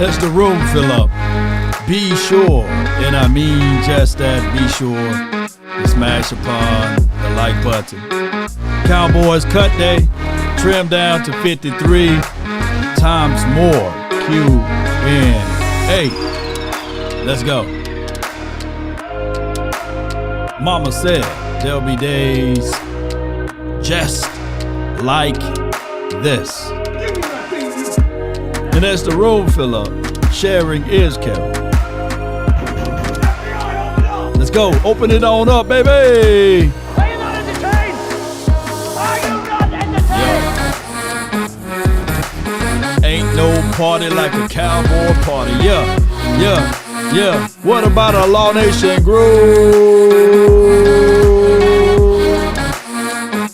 As the room fill up, be sure, and I mean just that, be sure to smash upon the like button. Cowboys cut day, trimmed down to 53 times more. Q-N-A. Let's go. Mama said there'll be days just like this. And as the room fill up, sharing is Kelvin. Let's go. Open it on up, baby. Are you not entertained? Are you not entertained? Yeah. Ain't no party like a cowboy party. Yeah. What about a Law Nation groove?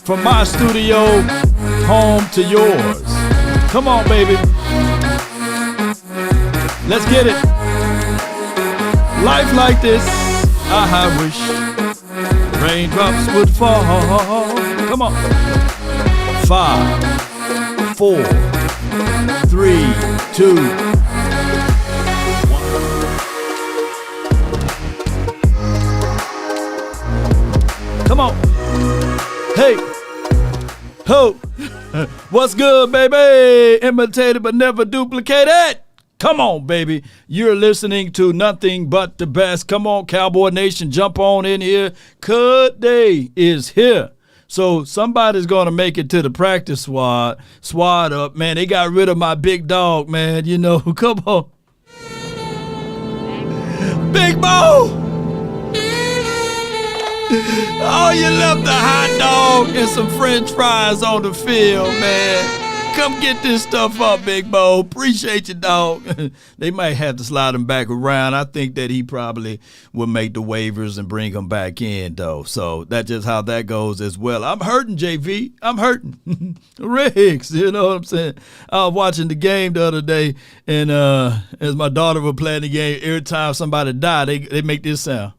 From my studio, home to yours. Come on, baby. Let's get it. Life like this, I wish raindrops would fall. Come on. 5, 4, 3, 2, 1. Come on. Hey. Ho. What's good, baby? Imitated but never duplicated. Come on, baby. You're listening to nothing but the best. Come on, Cowboy Nation. Jump on in here. Cut day is here. So somebody's going to make it to the practice squad up. Man, they got rid of my big dog, man. You know, come on. Big Bo. Oh, you left the hot dog and some french fries on the field, man. Come get this stuff up, Big Bo. Appreciate you, dog. They might have to slide him back around. I think that he probably will make the waivers and bring him back in, though. So that's just how that goes as well. I'm hurting, JV. I'm hurting. Riggs, you know what I'm saying? I was watching the game the other day, and as my daughter was playing the game, every time somebody died, they make this sound.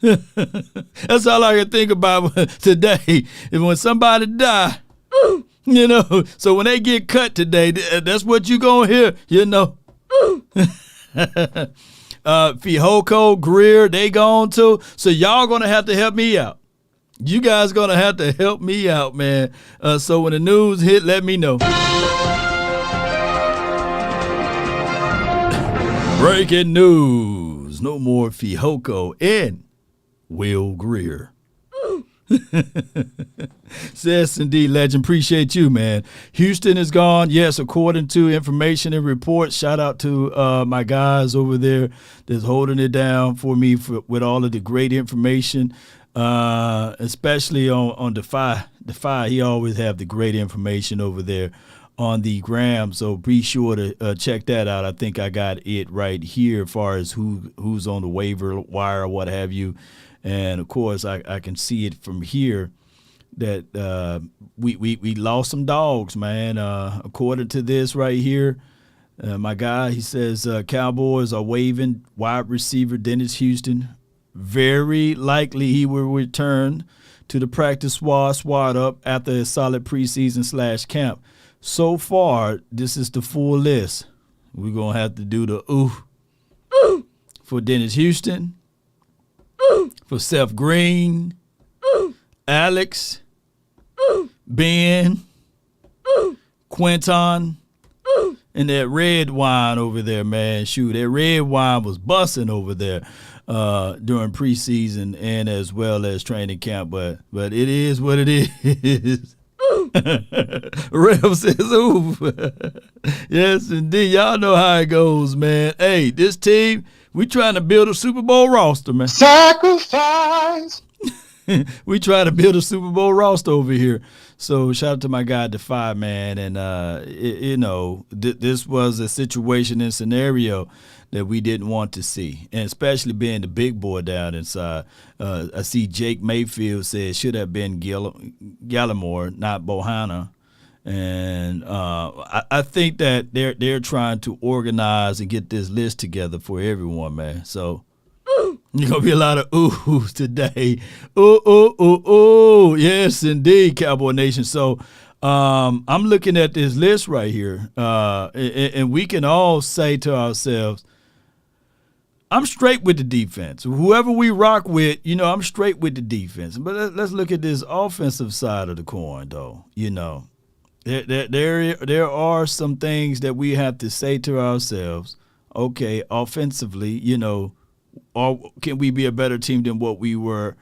That's all I can think about today. And when somebody die, you know, so when they get cut today, that's what you gonna hear, you know. Fihoko, Greer, they gone too. So y'all gonna have to help me out. You guys gonna have to help me out, man. So when the news hit, let me know. Breaking news. No more Fihoko and Will Greer. Yes, indeed, legend. Appreciate you, man. Houston is gone. Yes, according to information and reports. Shout out to my guys over there that's holding it down for me with all of the great information, especially on Defy. Defy, he always have the great information over there on the gram. So be sure to check that out. I think I got it right here as far as who's on the waiver wire or what have you. And, of course, I can see it from here that we lost some dogs, man. According to this right here, my guy, he says Cowboys are waiving wide receiver Dennis Houston. Very likely he will return to the practice squad up after a solid preseason / camp. So far, this is the full list. We're going to have to do the ooh for Dennis Houston. For Seth Green, Alex, Ben, Quinton, and that red wine over there, man. Shoot, that red wine was busting over there during preseason and as well as training camp. But it is what it is. Rev says, ooh. Yes, indeed. Y'all know how it goes, man. Hey, this team, we trying to build a Super Bowl roster, man. Sacrifice. We try to build a Super Bowl roster over here. So shout out to my guy Defy, man. And this was a situation and scenario that we didn't want to see, and especially being the big boy down inside. I see Jake Mayfield said should have been Gallimore, not Bohanna. And I think that they're trying to organize and get this list together for everyone, man. So you're going to be a lot of oohs today. Ooh. Yes, indeed, Cowboy Nation. So I'm looking at this list right here, and we can all say to ourselves, I'm straight with the defense. Whoever we rock with, I'm straight with the defense. But let's look at this offensive side of the coin, though. There are some things that we have to say to ourselves. Okay, offensively, can we be a better team than what we were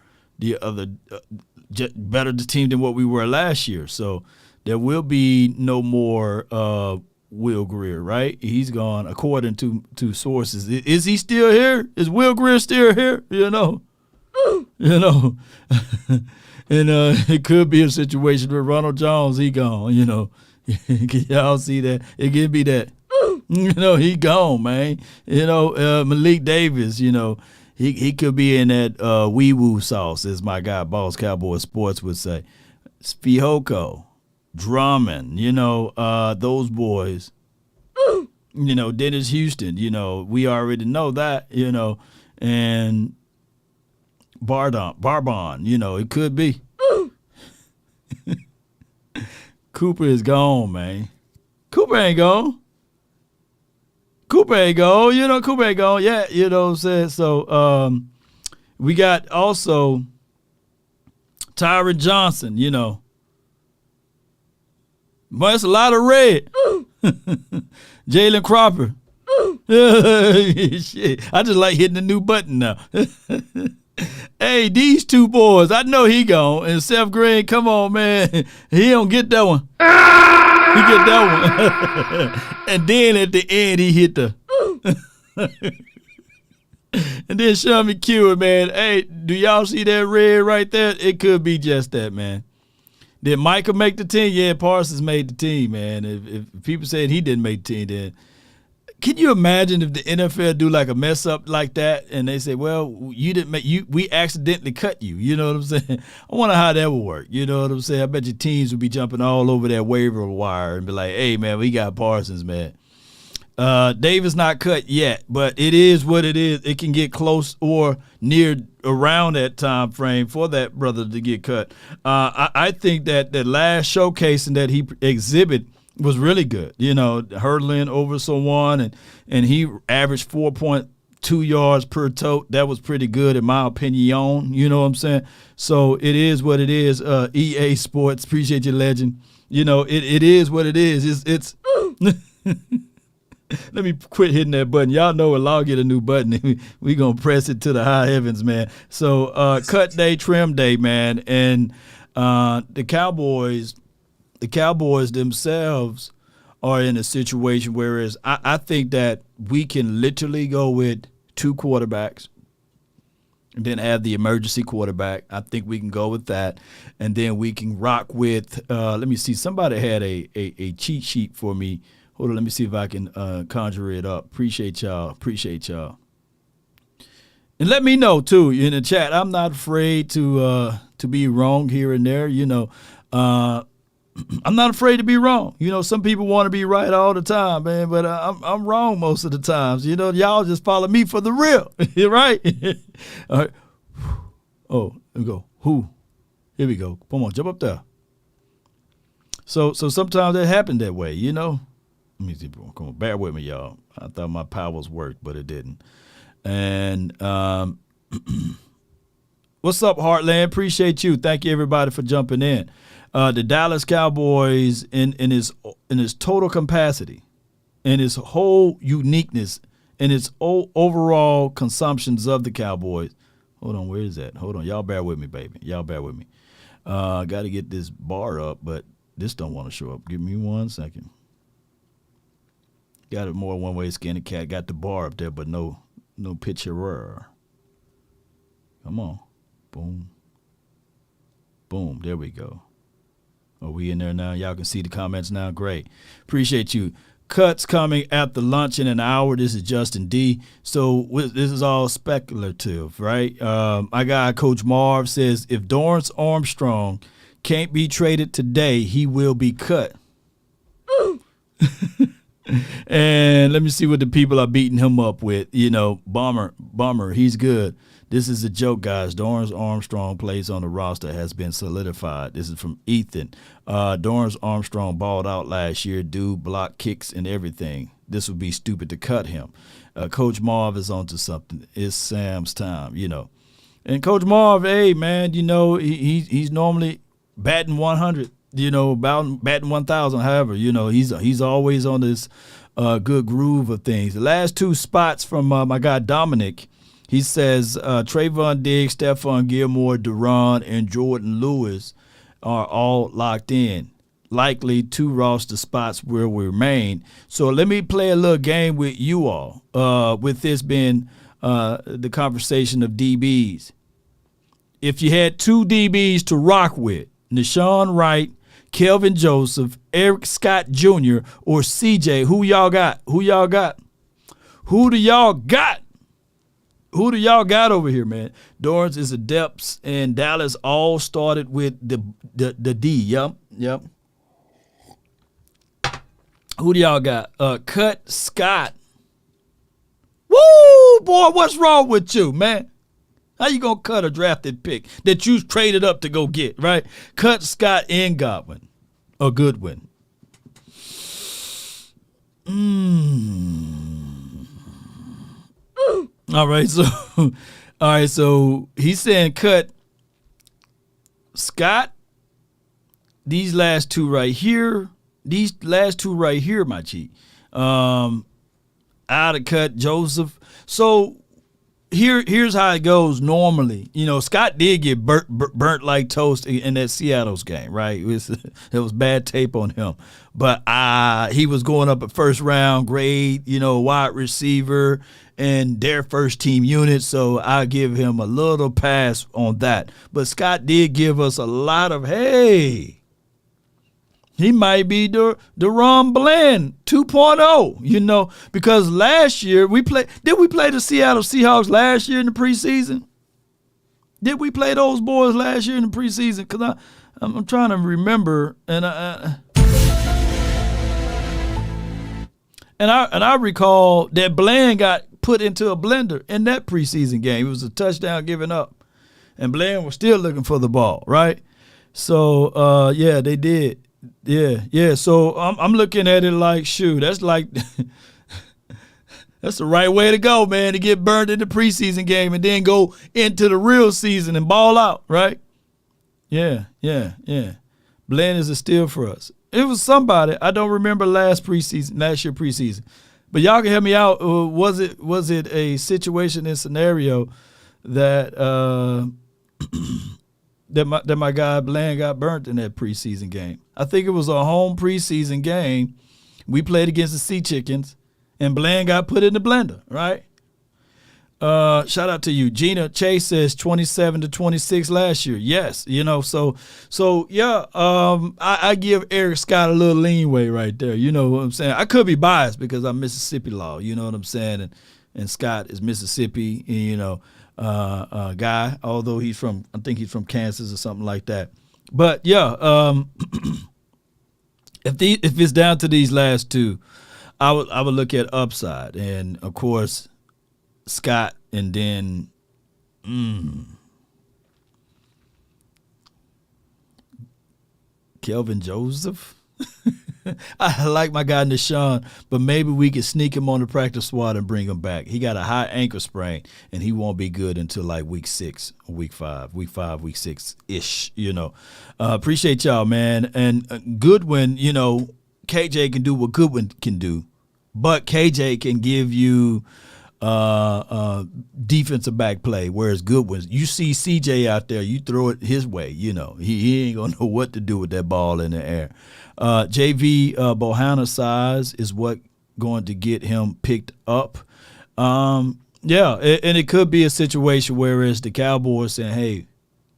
better team than what we were last year? So there will be no more Will Greer, right? He's gone, according to sources. Is he still here? Is Will Greer still here? And it could be a situation where Ronald Jones, he gone. Can y'all see that? It could be that. He gone, man. Malik Davis, he could be in that wee-woo sauce, as my guy, Boss Cowboy Sports would say. Fihoko, Drummond, those boys. Dennis Houston, we already know that, and Barbon, it could be. Cooper is gone, man. Cooper ain't gone. Cooper ain't gone. Yeah, what I'm saying? So we got also Tyron Johnson, But it's a lot of red. Jalen Cropper. Shit. I just like hitting the new button now. Hey, these two boys, I know he gone. And Seth Green, come on, man. He don't get that one. He get that one. And then at the end, he hit the. And then Sean McEwen, man. Hey, do y'all see that red right there? It could be just that, man. Did Micah make the team? Yeah, Parsons made the team, man. If people said he didn't make the team, then can you imagine if the NFL do like a mess up like that and they say, well, you didn't make we accidentally cut you. You know what I'm saying? I wonder how that would work. You know what I'm saying? I bet your teams would be jumping all over that waiver wire and be like, hey, man, we got Parsons, man. Davis not cut yet, but it is what it is. It can get close or near around that time frame for that brother to get cut. I think that last showcasing that he exhibit was really good. Hurdling over someone and he averaged 4.2 yards per tote. That was pretty good in my opinion. You know what I'm saying? So it is what it is. EA Sports, appreciate your legend. It is what it is. It's Let me quit hitting that button. Y'all know when I'll get a new button, we going to press it to the high heavens, man. So cut day, trim day, man. And the Cowboys themselves are in a situation whereas I think that we can literally go with two quarterbacks and then have the emergency quarterback. I think we can go with that. And then we can rock with, let me see, somebody had a cheat sheet for me. Hold on, let me see if I can conjure it up. Appreciate y'all. And let me know, too, in the chat. I'm not afraid to be wrong here and there. I'm not afraid to be wrong. Some people want to be right all the time, man, but I'm wrong most of the times. Y'all just follow me for the real, right? All right. Oh, here we go. Who? Here we go. Come on, jump up there. So sometimes that happened that way, Let me see. Come on, bear with me, y'all. I thought my powers worked, but it didn't. And what's up, Heartland? Appreciate you. Thank you, everybody, for jumping in. The Dallas Cowboys, in his total capacity, in his whole uniqueness, in its overall consumptions of the Cowboys. Hold on, where is that? Hold on, y'all bear with me, baby. Y'all bear with me. Got to get this bar up, but this don't want to show up. Give me 1 second. Got it more one way skin. The cat got the bar up there, but no picture. Come on. Boom. Boom. There we go. Are we in there now? Y'all can see the comments now. Great. Appreciate you. Cuts coming at the lunch in an hour. This is Justin D. So this is all speculative, right? My guy, Coach Marv, says if Dorrance Armstrong can't be traded today, he will be cut. And let me see what the people are beating him up with. Bomber, he's good. This is a joke, guys. Dorrance Armstrong plays on the roster, has been solidified. This is from Ethan. Dorrance Armstrong balled out last year. Dude blocked kicks and everything. This would be stupid to cut him. Coach Marv is onto something. It's Sam's time, And Coach Marv, hey, man, he's normally batting 100, about batting 1,000. However, he's always on this good groove of things. The last two spots from my guy Dominic, he says Trayvon Diggs, Stephon Gilmore, Duran, and Jordan Lewis are all locked in. Likely 2 roster spots will remain. So let me play a little game with you all, with this being the conversation of DBs. If you had 2 DBs to rock with, Nashawn Wright, Kelvin Joseph, Eric Scott Jr., or CJ, who y'all got? Who do y'all got? Who do y'all got over here, man? Dorrance is a depths, and Dallas all started with the D. Yep. Who do y'all got? Cut Scott. Woo, boy, what's wrong with you, man? How you going to cut a drafted pick that you traded up to go get, right? Cut Scott and Godwin or Goodwin. All right, so he's saying cut Scott. These last two right here, my G. Out of cut Joseph. So here's how it goes normally. Scott did get burnt like toast in that Seattle's game, right? It was bad tape on him. But he was going up at first round grade, wide receiver and their first team unit, so I give him a little pass on that. But Scott did give us a lot of, hey, he might be the Ron Bland 2.0, because last year did we play the Seattle Seahawks last year in the preseason? Did we play those boys last year in the preseason? Because I'm trying to remember, and I recall that Bland got put into a blender in that preseason game. It was a touchdown given up, and Bland was still looking for the ball, right? So, yeah, they did. Yeah. So I'm looking at it like, shoot, that's like that's the right way to go, man, to get burned in the preseason game and then go into the real season and ball out, right? Yeah. Bland is a steal for us. It was somebody. I don't remember last year preseason. But y'all can help me out. Was it a situation and scenario that that my guy Bland got burnt in that preseason game? I think it was a home preseason game. We played against the Sea Chickens, and Bland got put in the blender, right? Shout out to you. Gina Chase says 27-26 last year. Yes, so yeah, I give Eric Scott a little leeway right there. You know what I'm saying? I could be biased because I'm Mississippi law, you know what I'm saying? And Scott is Mississippi, guy, although I think he's from Kansas or something like that. But yeah, if it's down to these last two, I would look at upside, and of course Scott, and then Kelvin Joseph. I like my guy Nashawn, but maybe we could sneak him on the practice squad and bring him back. He got a high ankle sprain, and he won't be good until like week 6 or week 5, week 6-ish, Appreciate y'all, man. And Goodwin, KJ can do what Goodwin can do, but KJ can give you defensive back play, whereas Goodwin, you see CJ out there, you throw it his way, he ain't gonna know what to do with that ball in the air. JV Bohanna size is what going to get him picked up. And it could be a situation where it's the Cowboys saying, hey,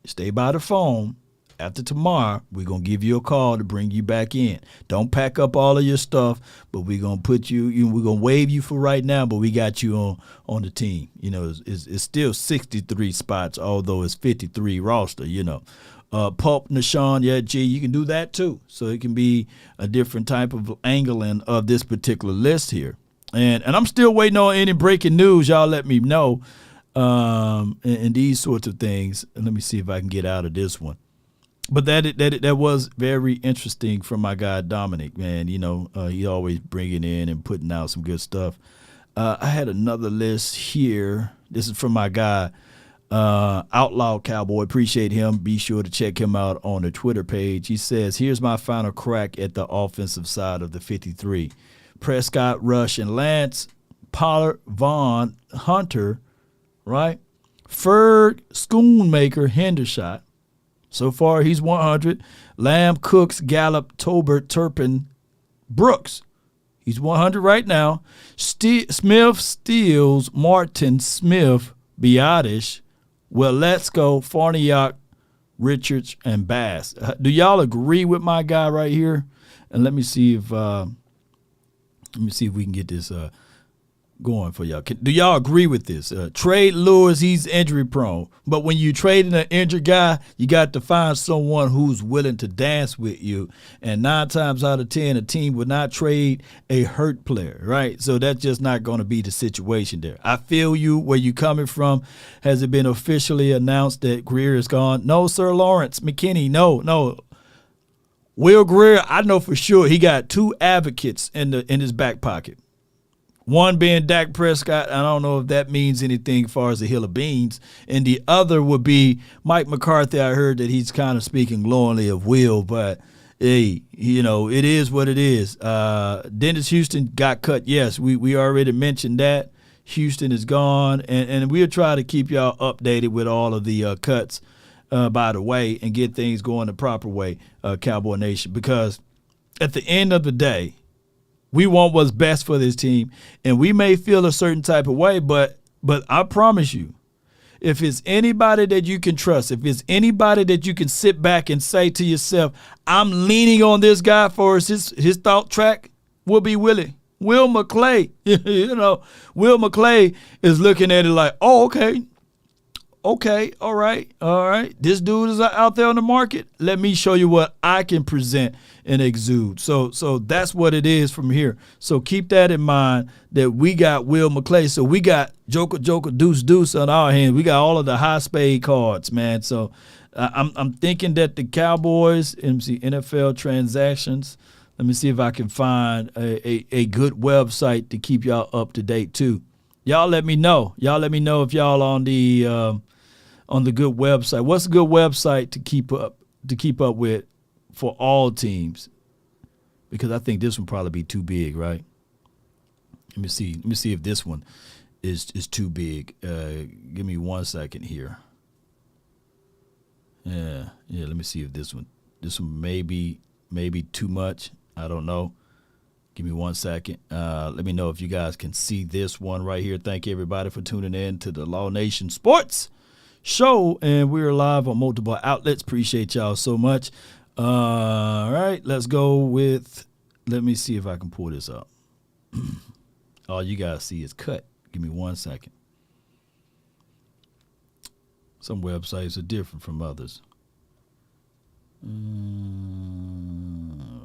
stay by the phone. After tomorrow, we're going to give you a call to bring you back in. Don't pack up all of your stuff, but we're going to put you, we're going to waive you for right now, but we got you on the team. It's still 63 spots, although it's 53 roster, Pulp, Nashawn, yeah, G, you can do that too. So it can be a different type of angling of this particular list here. And I'm still waiting on any breaking news. Y'all let me know. and these sorts of things. And let me see if I can get out of this one. But that was very interesting from my guy Dominic, man. You know, he always bringing in and putting out some good stuff. I had another list here. This is from my guy, Outlaw Cowboy. Appreciate him. Be sure to check him out on the Twitter page. He says, here's my final crack at the offensive side of the 53. Prescott, Rush, and Lance, Pollard, Vaughn, Hunter, right? Ferg, Schoonmaker, Hendershot. So far, he's 100. Lamb, Cooks, Gallup, Tolbert, Turpin, Brooks. He's 100 right now. Smith, Steele, Martin, Smith, Biotish, Let's-Go, Farniok, Richards, and Bass. Do y'all agree with my guy right here? And let me see if we can get this going for y'all. Do y'all agree with this? Trade Lewis, he's injury prone. But when you trade an injured guy, you got to find someone who's willing to dance with you. And 9 times out of 10, a team would not trade a hurt player, right? So that's just not going to be the situation there. I feel you where you coming from. Has it been officially announced that Greer is gone? No, Sir Lawrence McKinney, no. Will Greer, I know for sure he got 2 advocates in his back pocket. One being Dak Prescott. I don't know if that means anything as far as a hill of beans. And the other would be Mike McCarthy. I heard that he's kind of speaking glowingly of Will, but hey, you know, it is what it is. Dennis Houston got cut. Yes, we already mentioned that. Houston is gone, and we'll try to keep y'all updated with all of the cuts, by the way, and get things going the proper way, Cowboy Nation, because at the end of the day, we want what's best for this team, and we may feel a certain type of way, but I promise you, if it's anybody that you can trust, if it's anybody that you can sit back and say to yourself, I'm leaning on this guy for his thought track, will be Will McClay. You know, Will McClay is looking at it like, oh, okay, all right. This dude is out there on the market. Let me show you what I can present and exude. So that's what it is from here. So keep that in mind that we got Will McClay. So we got Joker, Deuce on our hands. We got all of the high spade cards, man. So I'm thinking that the Cowboys, NFL transactions, let me see if I can find a good website to keep y'all up to date too. Y'all let me know. If y'all on the good website. What's a good website to keep up with for all teams? Because I think this one probably be too big, right? Let me see if this one is too big. Give me 1 second here. Yeah. Let me see if this one may be too much. I don't know. Give me 1 second. Let me know if you guys can see this one right here. Thank you, everybody, for tuning in to the Law Nation Sports Show, and we're live on multiple outlets. Appreciate y'all so much. All right, let's go with, let me see if I can pull this up. All you guys see is cut. Give me 1 second. Some websites are different from others. All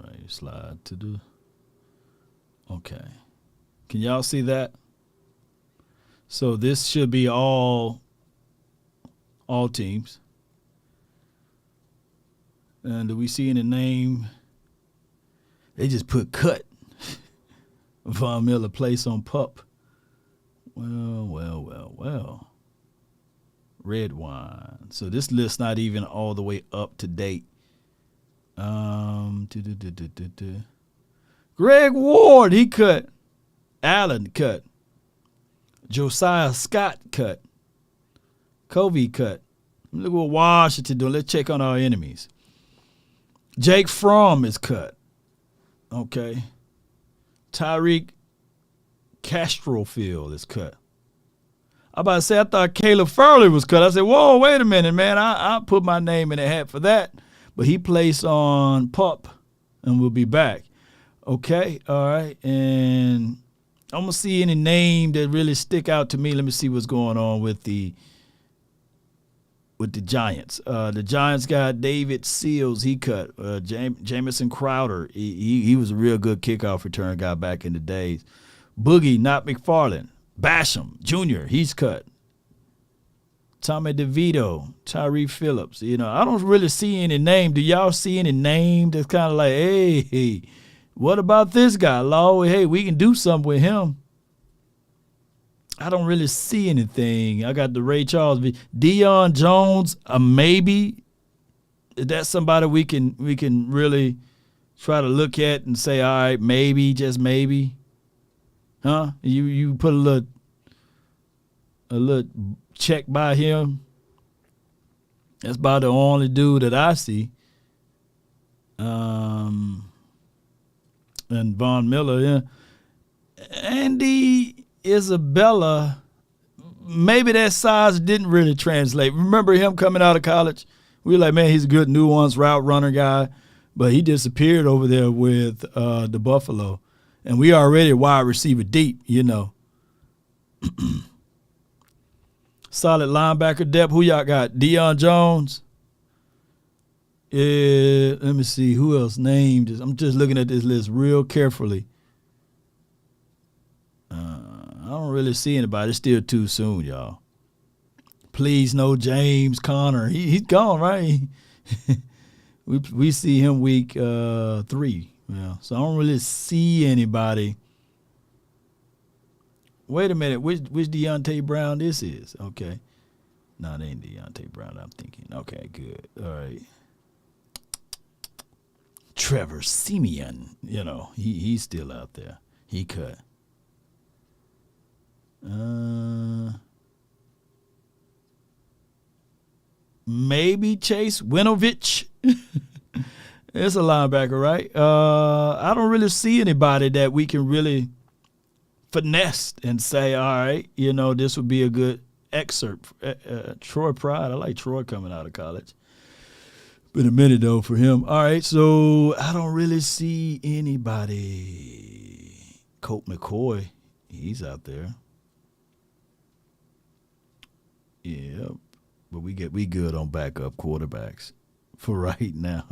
right, slide to the, okay. Can y'all see that? So this should be all teams. And do we see any name? They just put cut. Von Miller place on pup. Well. Red wine. So this list's not even all the way up to date. Greg Ward, he cut. Allen cut. Josiah Scott cut. Covey cut. Look what Washington doing. Let's check on our enemies. Jake Fromm is cut. Okay. Tyreek Castrofield is cut. I about to say, I thought Caleb Furley was cut. I said, whoa, wait a minute, man. I put my name in the hat for that. But he placed on PUP, and we'll be back. Okay, all right. And I'm going to see any name that really stick out to me. Let me see what's going on with the Giants. The Giants got David Seals. He cut. Jamison Crowder. He was a real good kickoff return guy back in the days. Boogie, not McFarland. Basham Jr., he's cut. Tommy DeVito, Tyree Phillips. You know, I don't really see any name. Do y'all see any name that's kind of like, hey, what about this guy, Law? Hey, we can do something with him. I don't really see anything. I got the Ray Charles, Deion Jones, maybe. That's somebody we can really try to look at and say, all right, maybe, just maybe. Huh? You put a little check by him. That's about the only dude that I see. And Von Miller, yeah. Andy Isabella, maybe that size didn't really translate. Remember him coming out of college? We were like, man, he's a good nuanced route runner guy, but he disappeared over there with the Buffalo. And we already wide receiver deep, you know. Solid linebacker depth. Who y'all got? Deion Jones. Yeah, let me see. Who else named this? I'm just looking at this list real carefully. I don't really see anybody. It's still too soon, y'all. Please, no James Conner. He's gone, right? we see him week 3. Yeah, so I don't really see anybody. Wait a minute, which Deontay Brown this is? Okay. No, it ain't Deontay Brown I'm thinking. Okay, good. All right. Trevor Siemian, you know, he's still out there. He cut. Maybe Chase Winovich. It's a linebacker, right? I don't really see anybody that we can really finesse and say, all right, you know, this would be a good excerpt. Troy Pride, I like Troy coming out of college. Been a minute, though, for him. All right, so I don't really see anybody. Colt McCoy, he's out there. Yeah, but we good on backup quarterbacks for right now.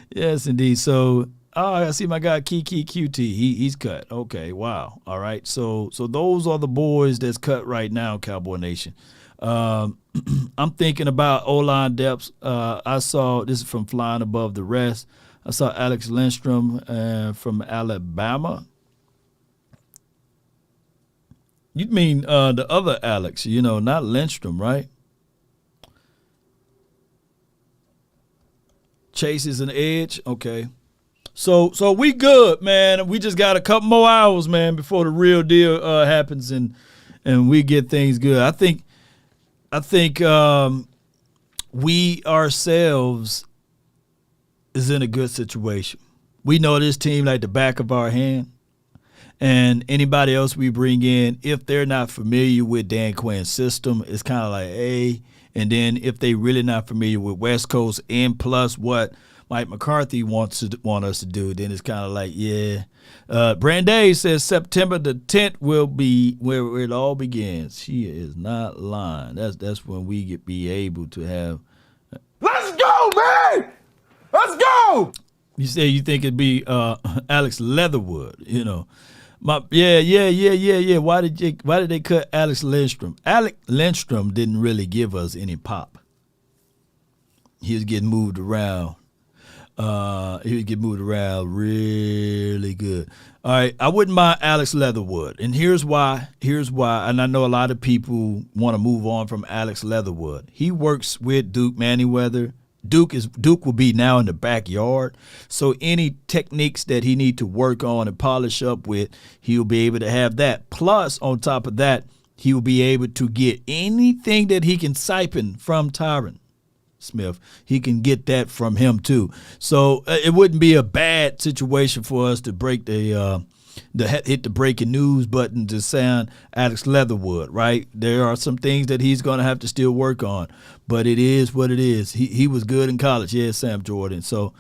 Yes, indeed. So, I see my guy Kiki QT. He's cut. Okay, wow. All right. So those are the boys that's cut right now, Cowboy Nation. I'm thinking about O-line depths. I saw, this is from Flying Above the Rest, I saw Alex Lindstrom from Alabama. You mean the other Alex, you know, not Lindstrom, right? Chase is an edge. Okay. So we good, man. We just got a couple more hours, man, before the real deal happens and we get things good. I think we ourselves is in a good situation. We know this team like the back of our hand. And anybody else we bring in, if they're not familiar with Dan Quinn's system, it's kind of like, hey. And then if they really not familiar with West Coast and plus what Mike McCarthy want us to do, then it's kind of like, yeah. Branday says September the 10th will be where it all begins. She is not lying. That's when we be able to have. Let's go, man! Let's go! You say you think it'd be Alex Leatherwood, you know. Yeah. Why did they cut Alex Lindstrom? Alex Lindstrom didn't really give us any pop. He was getting moved around. Really good. All right, I wouldn't mind Alex Leatherwood, and here's why. And I know a lot of people want to move on from Alex Leatherwood. He works with Duke Manyweather. Duke will be now in the backyard, so any techniques that he need to work on and polish up with, he'll be able to have that. Plus, on top of that, he will be able to get anything that he can siphon from Tyron Smith. He can get that from him too. So it wouldn't be a bad situation for us to break hit the breaking news button to sound Alex Leatherwood, right? There are some things that he's going to have to still work on, but it is what it is. He was good in college, yeah, Sam Jordan. So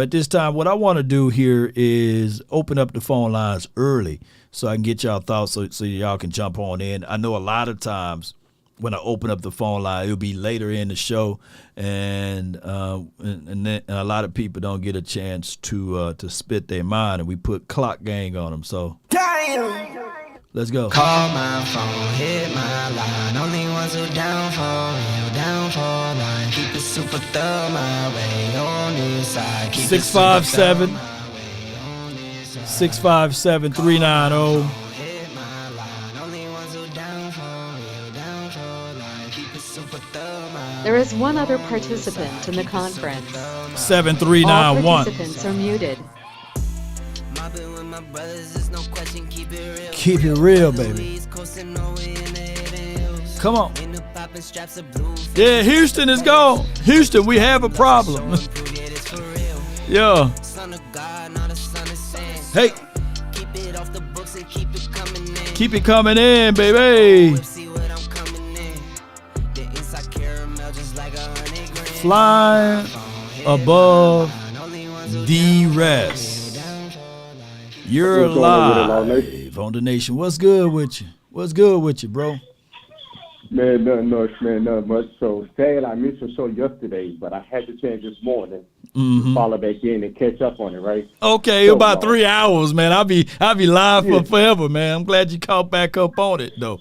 at this time, what I want to do here is open up the phone lines early so I can get y'all thoughts so y'all can jump on in. I know a lot of times when I open up the phone line, it'll be later in the show, and then a lot of people don't get a chance to spit their mind, and we put clock gang on them. So Damn! Let's go. Call my phone, hit my line. Only ones who down for real, down for line. Keep it super thug my way on this side. Keep 657 657 390. Hit my line. Only ones who down for real, down for line. Keep it super thug my There is one other participant in the conference. All 7391. participants are muted. Mobbing with my brothers, there's no question. Keep it real. Keep it real, baby. East Coast and Norway in the hidden hills. Come on. In the poppin' straps of blue. Yeah, Houston is gone. Houston, we have a problem. Yeah. Son of God, not a son of sand. Hey, Keep it off the books and keep it coming in. keep it coming in, baby. See what I'm coming in. The inside caramel just like 100 grand. Flying above the rest. You're What's going on with it, Law live on the nation. What's good with you? What's good with you, bro? Man, nothing much, man, nothing much. So, sad I missed your show yesterday, but I had to change this morning to follow back in and catch up on it, right? Okay, So, about 3 hours, man. I'll be live Yeah. for forever, man. I'm glad you caught back up on it, though.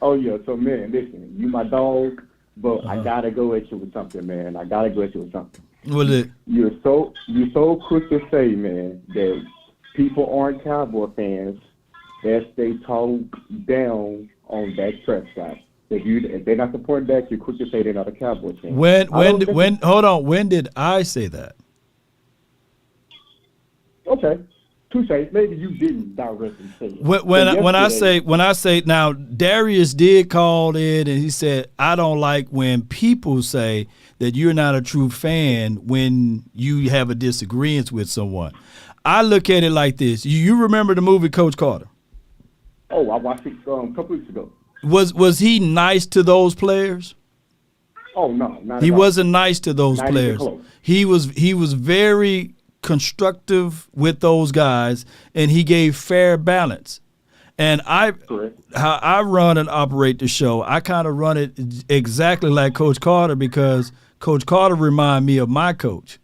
Oh, yeah. So, man, listen, you my dog, but I got to go at you with something, man. I got to go at you with something. What is it? You're so quick to say, man, that people aren't Cowboy fans as they talk down on Dak Prescott. If they're not supporting Dak, you're quick to say they're not a Cowboy fan. Hold on. When did I say that? Okay, touche. Maybe you didn't directly say it. When I say now, Darius did call in and he said, I don't like when people say that you're not a true fan when you have a disagreement with someone. I look at it like this. You remember the movie Coach Carter? Oh, I watched it a couple weeks ago. Was he nice to those players? Oh no, not He at all. wasn't nice to those Not even players. close. He was very constructive with those guys, and he gave fair balance. And Correct. how I run and operate the show, I kind of run it exactly like Coach Carter because Coach Carter remind me of my coach.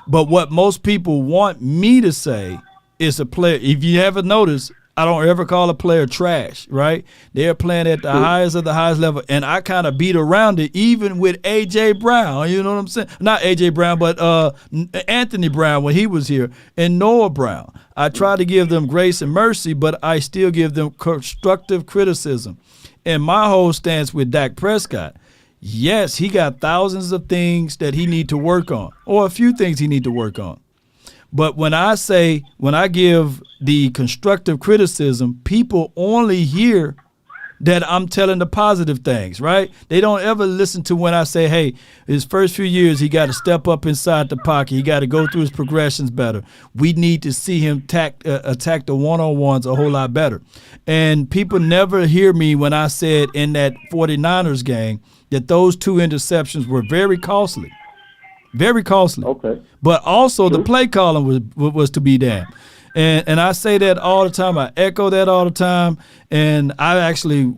But what most people want me to say is a player. If you haven't noticed, I don't ever call a player trash, right? They're playing at the highest of the highest level, and I kind of beat around it even with A.J. Brown, you know what I'm saying? Not A.J. Brown, but Anthony Brown when he was here, and Noah Brown. I try to give them grace and mercy, but I still give them constructive criticism. And my whole stance with Dak Prescott, yes, he got thousands of things that he need to work on, or a few things he need to work on. But when I give the constructive criticism, people only hear that I'm telling the positive things, right? They don't ever listen to when I say, hey, his first few years, he got to step up inside the pocket. He got to go through his progressions better. We need to see him attack the one-on-ones a whole lot better. And people never hear me when I said in that 49ers game that those 2 interceptions were very costly. Very costly. Okay. But also the play calling was to be damned. And I say that all the time. I echo that all the time. And I actually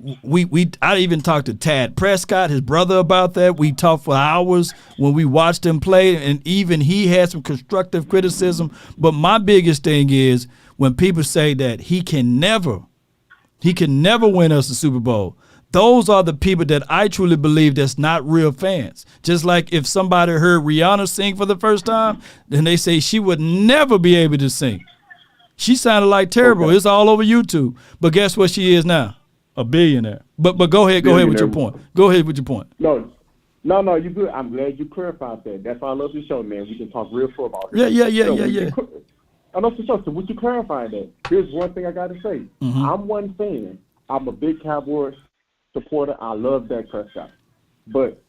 I even talked to Tad Prescott, his brother, about that. We talked for hours when we watched him play, and even he had some constructive criticism. But my biggest thing is when people say that he can never win us the Super Bowl. Those are the people that I truly believe that's not real fans. Just like if somebody heard Rihanna sing for the first time, then they say she would never be able to sing. She sounded like terrible. Okay. It's all over YouTube. But guess what she is now? A billionaire. But go ahead with your point. Go ahead with your point. No, you good. I'm glad you clarified that. That's why I love the show, man. We can talk real about it. Yeah. I know for sure. So with you clarifying that, here's one thing I got to say. Mm-hmm. I'm one fan. I'm a big Cowboys supporter. I love Dak Prescott. But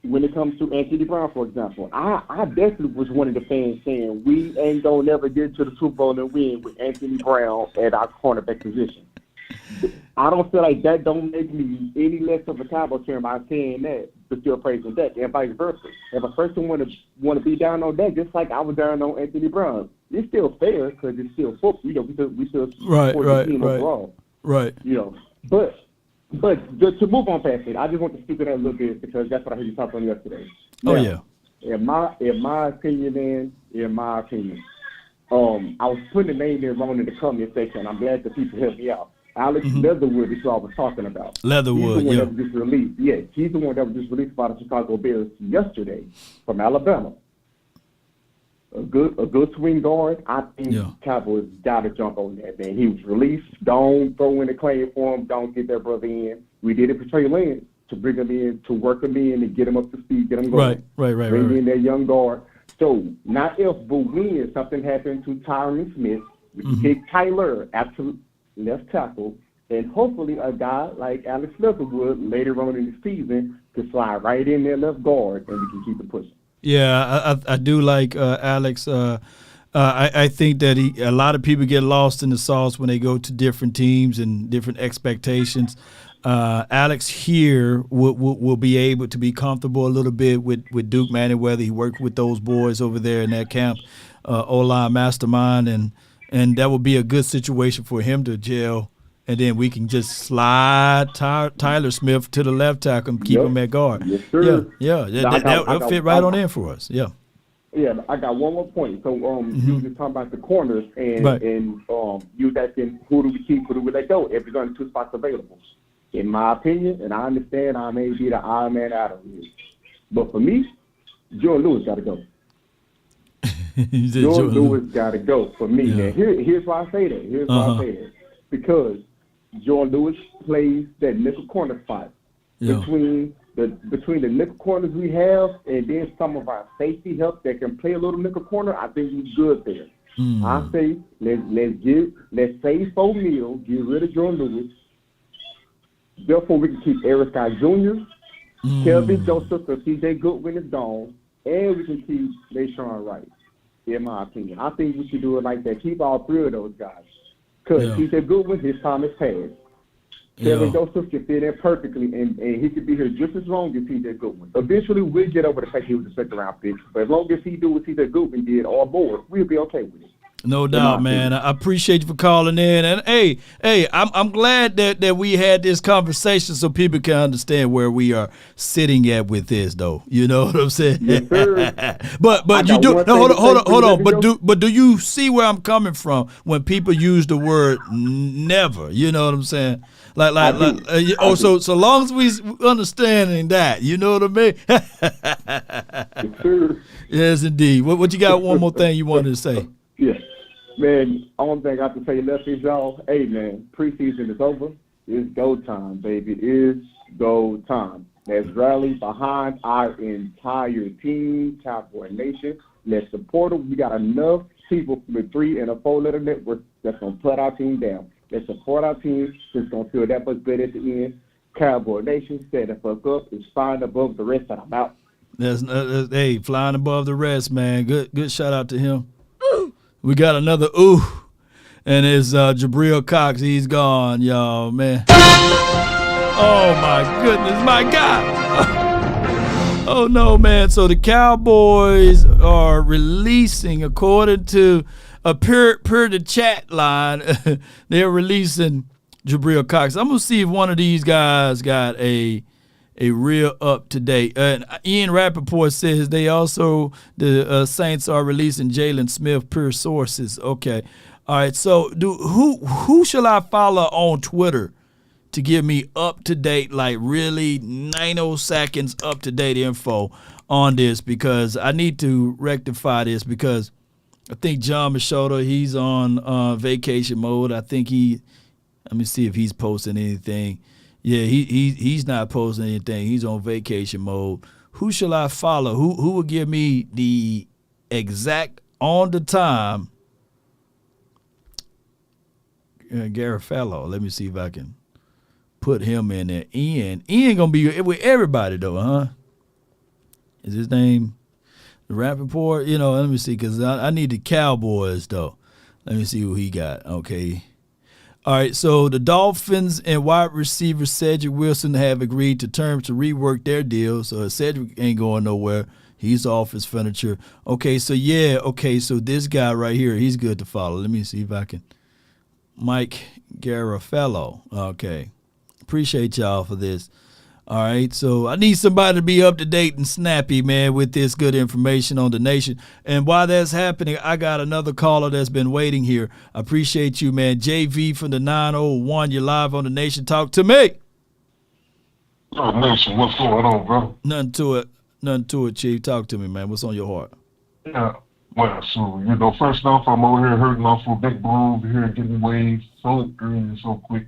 when it comes to Anthony Brown, for example, I definitely was one of the fans saying we ain't going to never get to the Super Bowl and win with Anthony Brown at our cornerback position. I don't feel like that don't make me any less of a Cowboy fan by saying that, but still praising Dak, and vice versa. If a person want to be down on Dak, just like I was down on Anthony Brown, it's still fair because it's still football. You know, we still support the team overall. Right. You know, but to move on past it, I just want to speak to that a little bit because that's what I heard you talk on yesterday. Oh, now, yeah. In my opinion, I was putting the name there wrong in the comment section. I'm glad that people helped me out. Alex Leatherwood is who I was talking about. Leatherwood, he's the one that was just released. Yeah, he's the one that was just released by the Chicago Bears yesterday from Alabama. A good swing guard. I think Cowboys got to jump on that, man. He was released. Don't throw in a claim for him. Don't get that brother in. We did it for Trey Lance to bring him in, to work him in, and get him up to speed, get him going. Right. Bring in that young guard. So, not if, but when something happened to Tyron Smith, we can take Tyler absolute left tackle, and hopefully a guy like Alex Leatherwood later on in the season could slide right in there left guard, and we can keep it pushing. Yeah, I do like Alex. I think that a lot of people get lost in the sauce when they go to different teams and different expectations. Alex here will be able to be comfortable a little bit with Duke Manyweather. He worked with those boys over there in that camp, O-line mastermind, and that would be a good situation for him to gel. And then we can just slide Tyler Smith to the left tackle and keep him at guard. Yes, sir. Yeah. That'll fit right on in for us. Yeah. Yeah, I got one more point. So you were just talking about the corners and you was asking who do we keep, who do we let go? If there's only 2 spots available. In my opinion, and I understand I may be the odd man out of here, but for me, Jordan Lewis got to go. Jordan Lewis got to go for me. Yeah. Here's why I say that. Because Jordan Lewis plays that nickel corner spot between the nickel corners we have, and then some of our safety help that can play a little nickel corner. I think he's good there. I say let's save $4 million, get rid of Jordan Lewis. Therefore, we can keep Eric Scott Jr., Kelvin Joseph, or C.J. Goodwin is gone, and we can keep LaShawn Wright. In my opinion, I think we should do it like that. Keep all 3 of those guys. Because C.J. Goodwin, his time is past. Kelvin Joseph can fit in perfectly, and he could be here just as long as C.J. Goodwin. Eventually, we'll get over the fact he was a second-round pick. But as long as he do what C.J. Goodwin did or more, we'll be okay with it. No doubt, man. I appreciate you for calling in. And, hey, I'm glad that we had this conversation so people can understand where we are sitting at with this, though. You know what I'm saying? Yes, sir. but you do – hold on. But do you see where I'm coming from when people use the word never? You know what I'm saying? So long as we understanding that, you know what I mean? Yes, sir. Yes, indeed. What you got? One more thing you wanted to say? Yeah. Man, only thing I have to say left is y'all, hey, man, preseason is over. It's go time, baby. It's go time. Let's rally behind our entire team, Cowboy Nation. Let's support them. We got enough people from the 3 and a 4-letter network that's going to put our team down. Let's support our team. It's going to feel that much better at the end. Cowboy Nation, set the fuck up. It's flying above the rest, and I'm out. Hey, flying above the rest, man. Good shout out to him. We got another and it's Jabril Cox. He's gone, y'all, man. Oh, my goodness, my God. Oh, no, man. So the Cowboys are releasing, according to per the chat line, they're releasing Jabril Cox. I'm going to see if one of these guys got a real up-to-date. Ian Rappaport says they also, the Saints are releasing Jalen Smith per sources. Okay. All right. So who shall I follow on Twitter to give me up-to-date, like really 90 seconds up-to-date info on this? Because I need to rectify this because I think John Machota, he's on vacation mode. I think let me see if he's posting anything. Yeah, he's not posting anything. He's on vacation mode. Who shall I follow? Who will give me the exact on the time? Garofalo. Let me see if I can put him in there. Ian gonna be with everybody though, huh? Is his name Rappaport? You know, let me see, because I need the Cowboys though. Let me see who he got. Okay. All right, so the Dolphins and wide receiver Cedric Wilson have agreed to terms to rework their deal. So Cedric ain't going nowhere. He's off his furniture. Okay, so so this guy right here, he's good to follow. Let me see if I can. Mike Garofalo. Okay. Appreciate y'all for this. All right, so I need somebody to be up to date and snappy, man, with this good information on the nation. And while that's happening, I got another caller that's been waiting here. I appreciate you, man. JV from the 901. You're live on the nation. Talk to me. Oh, Nation, what's going on, bro? Nothing to it. Nothing to it, Chief. Talk to me, man. What's on your heart? Yeah, well, so, first off, I'm over here hurting off for Big Blue over here getting waived so green so quick.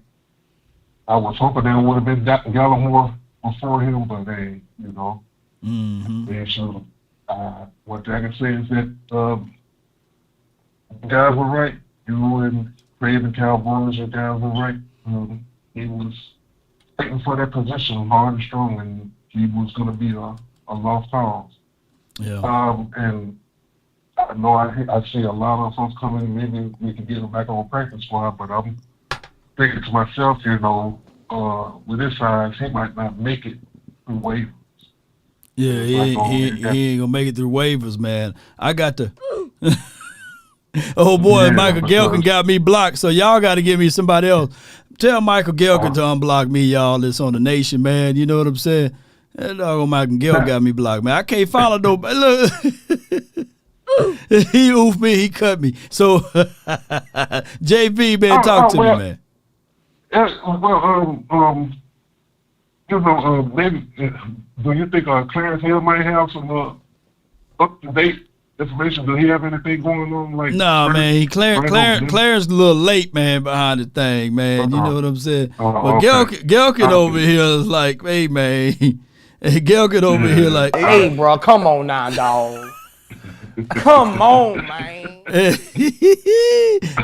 I was hoping there would have been Gallimore before him, but they, they should. What I can say is that the guys were right. You and Craven Cowboys, your guys were right. He was fighting for that position hard and strong, and he was going to be a lost cause. Yeah. And I know I see a lot of folks coming. Maybe we can get him back on practice squad, but I'm thinking to myself, with his size, he might not make it through waivers. Yeah, he ain't gonna make it through waivers, man. I got to. Oh boy, Michael Gelkin got me blocked, so y'all got to give me somebody else. Tell Michael Gelkin to unblock me, y'all. That's on the nation, man. You know what I'm saying? That dog Michael Gelkin got me blocked, man. I can't follow nobody. Look, he oofed me, he cut me. So, JV, man, talk to me, man. Maybe, do you think Clarence Hill might have some up-to-date information? Do he have anything going on? No, man. Clarence a little late, man, behind the thing, man. You know what I'm saying? But Gelkin over here is like, hey, man. Gelkin over here like, hey, bro, come on now, dog. Come on, man.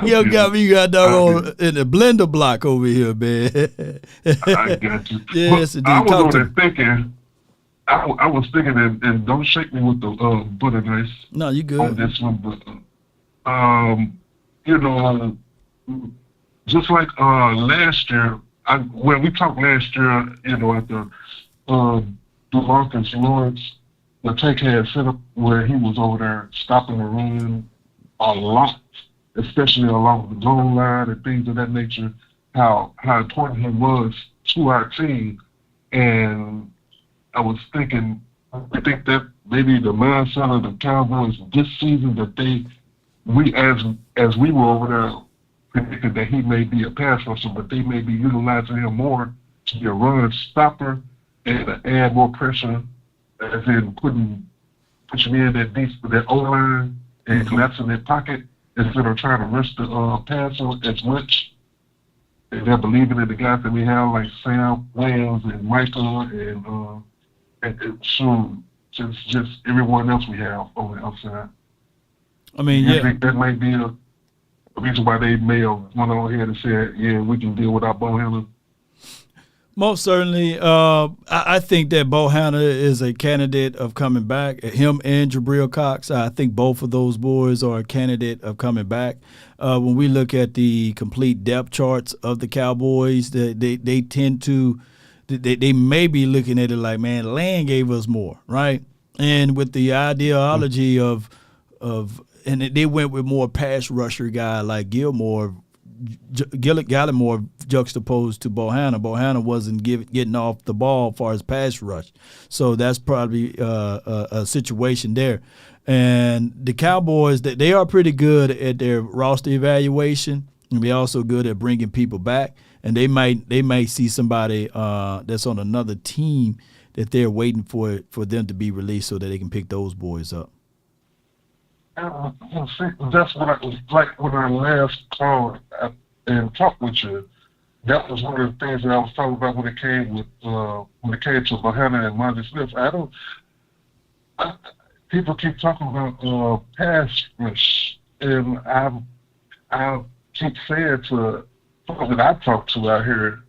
You got dog in the blender block over here, man. I got you. Yes, indeed. I was over there thinking, I was thinking, and don't shake me with the butter knife. No, you good. On this one, but just like last year, when we talked last year, at the DeMarcus Lawrence, the take had set up where he was over there stopping the run a lot, especially along the goal line and things of that nature, how important he was to our team. And I was thinking, I think that maybe the mindset of the Cowboys this season that we as we were over there predicted that he may be a pass rusher, but they may be utilizing him more to be a run stopper and to add more pressure, as in pushing in that O-line and collapsing that pocket instead of trying to rush the passer as much. And they're believing in the guys that we have like Sam Williams and Michael and soon just everyone else we have on the outside. I mean, I think that might be a reason why they may have went on ahead and said, yeah, we can deal with our ball handler. Most certainly. I think that Bohanna is a candidate of coming back. Him and Jabril Cox, I think both of those boys are a candidate of coming back. When we look at the complete depth charts of the Cowboys, they tend to they may be looking at it like, man, Land gave us more, right? And with the ideology of and they went with more pass rusher guy like Gallimore juxtaposed to Bohanna. Bohanna wasn't getting off the ball as far as pass rush. So that's probably a situation there. And the Cowboys, they are pretty good at their roster evaluation, and they're also good at bringing people back. And they might see somebody that's on another team that they're waiting for them to be released so that they can pick those boys up. That's what I was like when I last called and talked with you. That was one of the things that I was talking about when it came to Bohanna and Monty Smith. People keep talking about pass rush, and I keep saying to folks that I talk to out here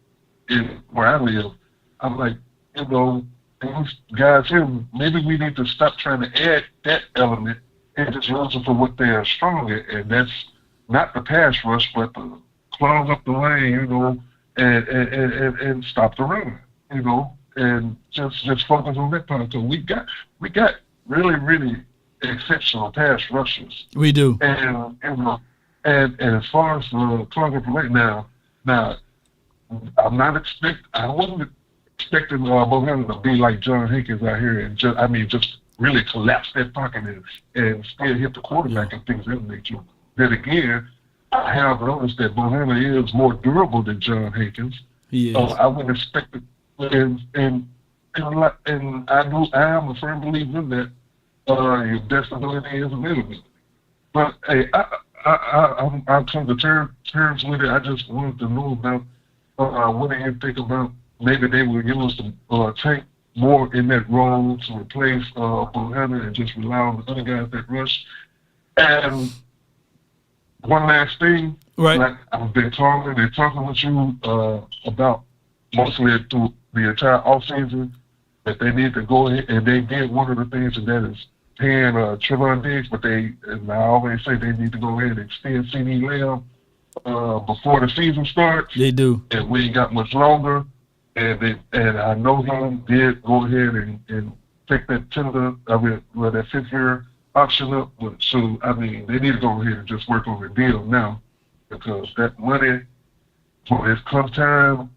where I live, I'm like, these guys here, maybe we need to stop trying to add that element and just use them for what they are strong at, and that's not the pass rush, but to clog up the lane, and stop the run, and just focus on that part. So we got really, really exceptional pass rushers. We do. And as far as the clog up the lane now, I wasn't expecting Bohannon to be like John Hankins out here and just really collapse that pocket and still hit the quarterback and things of that nature. Then again, I have noticed that Bohannon is more durable than John Hankins. He is. So I would expect it, and I am a firm believer in that. Your best ability is available. But hey, I've come to terms with it. I just wanted to know about what do you think about maybe they will use the tank more in that role to replace Bohannon and just rely on the other guys that rush. And one last thing, right? Like I've been talking with you about mostly through the entire offseason that they need to go ahead and they did one of the things, and that is paying Trevon Diggs, but I always say they need to go ahead and extend CD Lamb before the season starts. They do. And we ain't got much longer. And I know him did go ahead and take that that 5th-year option up. So, I mean, they need to go ahead and just work on the deal now because that money, when it comes time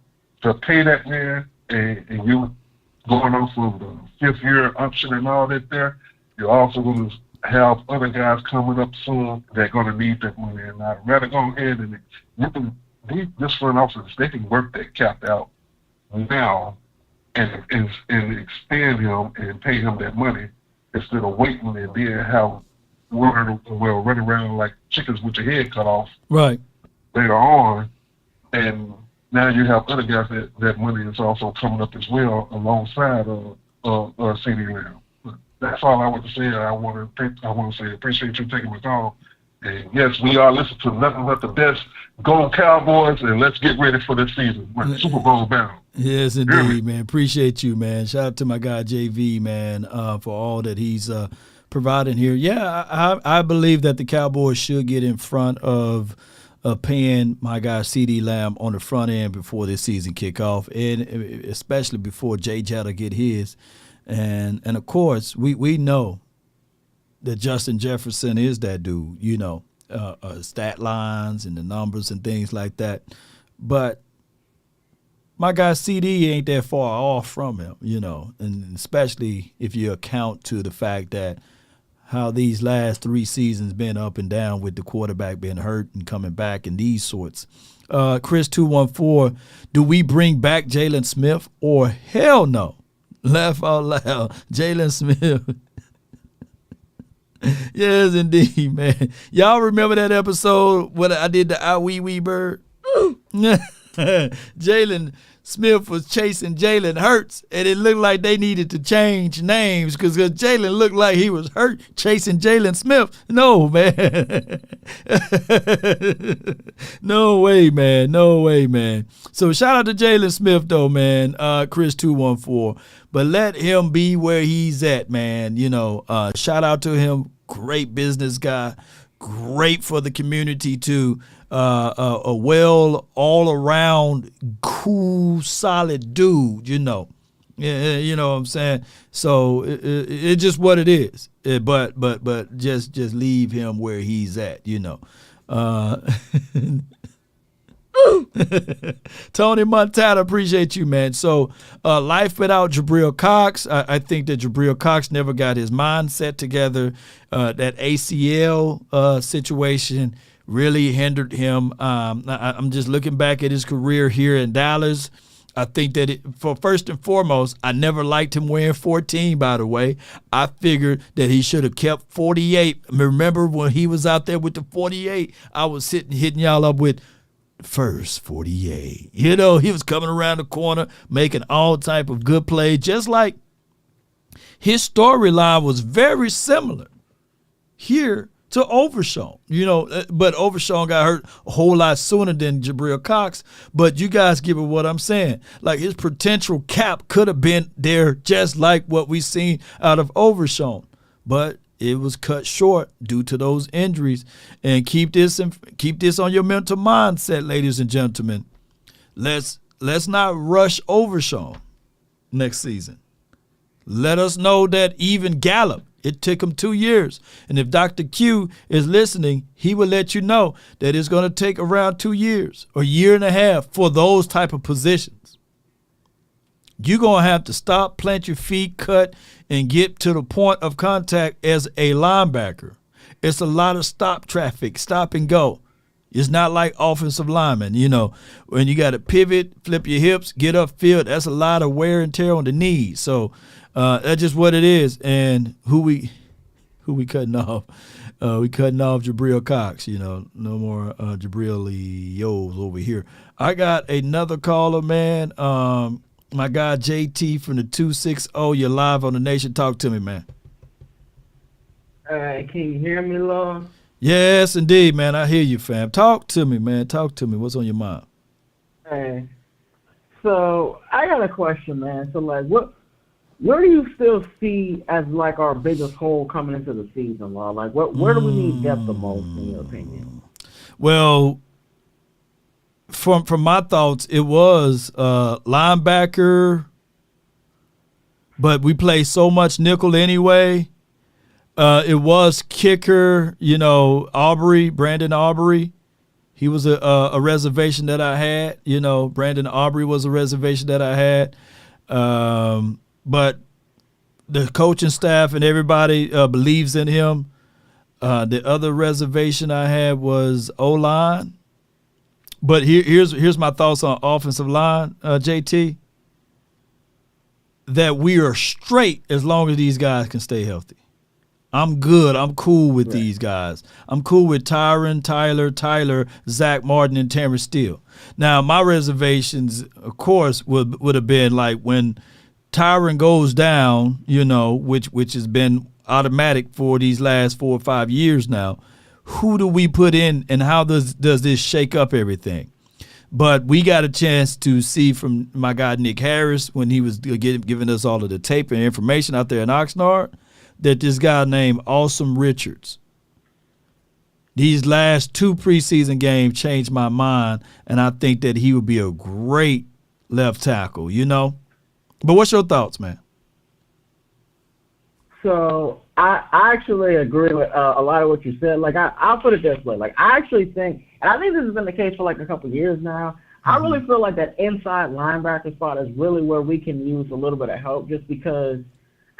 to pay that man and you going off of the 5th-year option and all that there, you're also going to have other guys coming up soon that are going to need that money. And I'd rather go ahead and this front office, they can work that cap out now and extend him and pay him that money instead of waiting and then have running around like chickens with your head cut off right later on. And now you have other guys that money is also coming up as well alongside CD Lamb. That's all I want to say. I want to say appreciate you taking my call. And yes, we are listening to nothing but the best. Go Cowboys, and let's get ready for this season. We're Super Bowl bound. Yes, indeed, man. Appreciate you, man. Shout out to my guy JV, man, for all that he's providing here. Yeah, I believe that the Cowboys should get in front of paying my guy CD Lamb on the front end before this season kick off, and especially before Jay Jetta get his. And of course, we know that Justin Jefferson is that dude, stat lines and the numbers and things like that. But my guy CD ain't that far off from him, and especially if you account to the fact that how these last 3 seasons been up and down with the quarterback being hurt and coming back and these sorts. Chris 214, do we bring back Jalen Smith or hell no? Laugh out loud. Jalen Smith. Yes, indeed, man. Y'all remember that episode when I did the I Wee Wee Bird? Jalen Smith was chasing Jalen Hurts, and it looked like they needed to change names because Jalen looked like he was hurt chasing Jalen Smith. No, man. No way, man. No way, man. So shout out to Jalen Smith, though, man. Chris 214. But let him be where he's at, man. Shout out to him. Great business guy. Great for the community, too. A well all-around cool, solid dude, Yeah, you know what I'm saying? So it's just what it is. But just leave him where he's at, Tony Montana, appreciate you, man. So life without Jabril Cox. I think that Jabril Cox never got his mindset together. That ACL situation really hindered him. I'm just looking back at his career here in Dallas. I think that for first and foremost, I never liked him wearing 14, by the way. I figured that he should have kept 48. Remember when he was out there with the 48, I was hitting y'all up with first 48. He was coming around the corner, making all type of good plays, just like his storyline was very similar here to Overshown, but Overshown got hurt a whole lot sooner than Jabril Cox. But you guys give it what I'm saying. Like his potential cap could have been there just like what we seen out of Overshown. But it was cut short due to those injuries. And keep this on your mental mindset, ladies and gentlemen. Let's not rush Overshown next season. Let us know that even Gallup, it took him 2 years. And if Dr. Q is listening, he will let you know that it's going to take around 2 years or a year and a half for those type of positions. you're going to have to stop, plant your feet, cut, and get to the point of contact as a linebacker. It's a lot of stop traffic, stop and go. It's not like offensive linemen, when you got to pivot, flip your hips, get upfield. That's a lot of wear and tear on the knees. So that's just what it is. And who we cutting off? We cutting off Jabril Cox. No more Jabril over here. I got another caller, man. My guy JT from the 260. You're live on the Nation. Talk to me, man. Can you hear me, Lord? Yes, indeed, man. I hear you, fam. Talk to me, man. Talk to me. What's on your mind? Hey, so I got a question, man. So, like, where do you still see as, like, our biggest hole coming into the season, Law? Like, where do we need depth the most, in your opinion? Well, from my thoughts, it was linebacker, but we play so much nickel anyway. It was kicker, Brandon Aubrey. He was a reservation that I had. Brandon Aubrey was a reservation that I had. But the coaching staff and everybody believes in him. The other reservation I had was O-line. But here's my thoughts on offensive line, JT. That we are straight as long as these guys can stay healthy. I'm good. I'm cool with these guys. I'm cool with Tyron, Tyler, Zach Martin, and Terrence Steele. Now, my reservations, of course, would have been like when Tyron goes down, which has been automatic for these last 4 or 5 years now. Who do we put in, and how does this shake up everything? But we got a chance to see from my guy Nick Harris when he was giving us all of the tape and information out there in Oxnard, that this guy named Awesome Richards, these last 2 preseason games changed my mind, and I think that he would be a great left tackle, But what's your thoughts, man? So I actually agree with a lot of what you said. Like, I'll put it this way. Like, I actually think, and I think this has been the case for like a couple of years now, I really feel like that inside linebacker spot is really where we can use a little bit of help, just because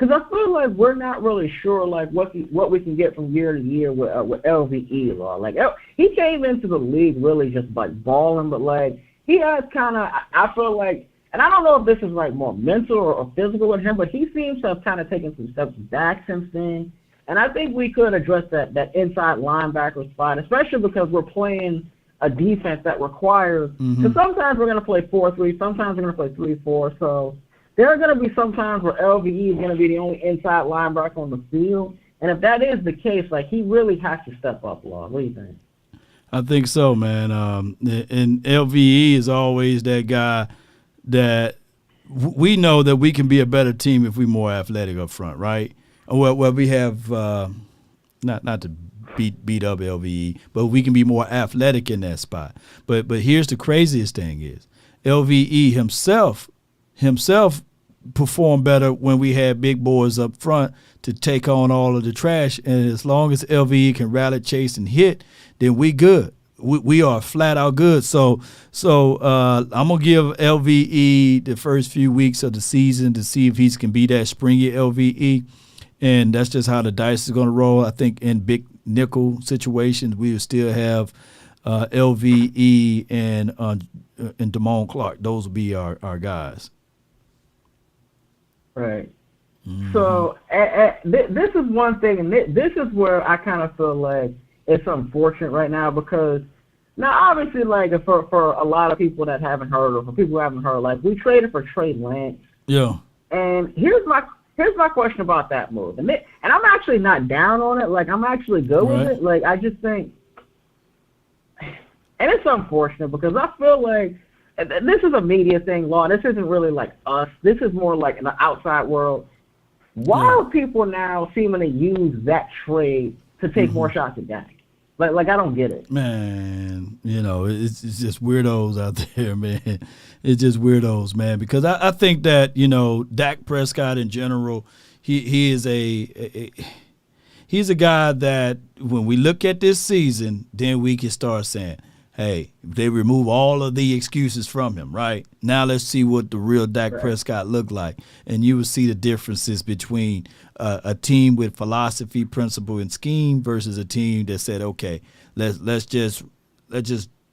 I feel like we're not really sure like what we can get from year to year with LVE, Law. Like, he came into the league really just like balling, but like he has kind of, I feel like, and I don't know if this is like more mental or physical with him, but he seems to have kind of taken some steps back since then. And I think we could address that inside linebacker spot, especially because we're playing a defense that requires, because sometimes we're going to play 4-3, sometimes we're going to play 3-4. So there are going to be some times where LVE is going to be the only inside linebacker on the field. And if that is the case, like, he really has to step up, Law. What do you think? I think so, man. And LVE is always that guy that we know that we can be a better team if we're more athletic up front, right? Well, we have not to beat up LVE, but we can be more athletic in that spot. But here's the craziest thing is LVE himself performed better when we had big boys up front to take on all of the trash. And as long as LVE can rally, chase, and hit, then we good. We are flat out good. So I'm gonna give LVE the first few weeks of the season to see if he can be that springy LVE, and that's just how the dice is gonna roll. I think in big nickel situations we will still have LVE and Damone Clark. Those will be our guys. Right. So this is one thing, and this is where I kind of feel like it's unfortunate right now, because now obviously, like, for a lot of people that haven't heard, or for people who haven't heard, like, we traded for Trey Lance. Yeah. And here's my question about that move, and I'm actually not down on it. Like, I'm actually good with it. Like, I just think, and it's unfortunate because I feel like this is a media thing, Law. This isn't really like us. This is more like in the outside world. Why are people now seeming to use that trade to take more shots at Dak? Like I don't get it. Man, it's just weirdos out there, man. It's just weirdos, man. Because I think that, Dak Prescott in general, he is he's a guy that when we look at this season, then we can start saying, hey, they remove all of the excuses from him, right? Now let's see what the real Dak Prescott looked like. And you will see the differences between a team with philosophy, principle, and scheme versus a team that said, okay, let's just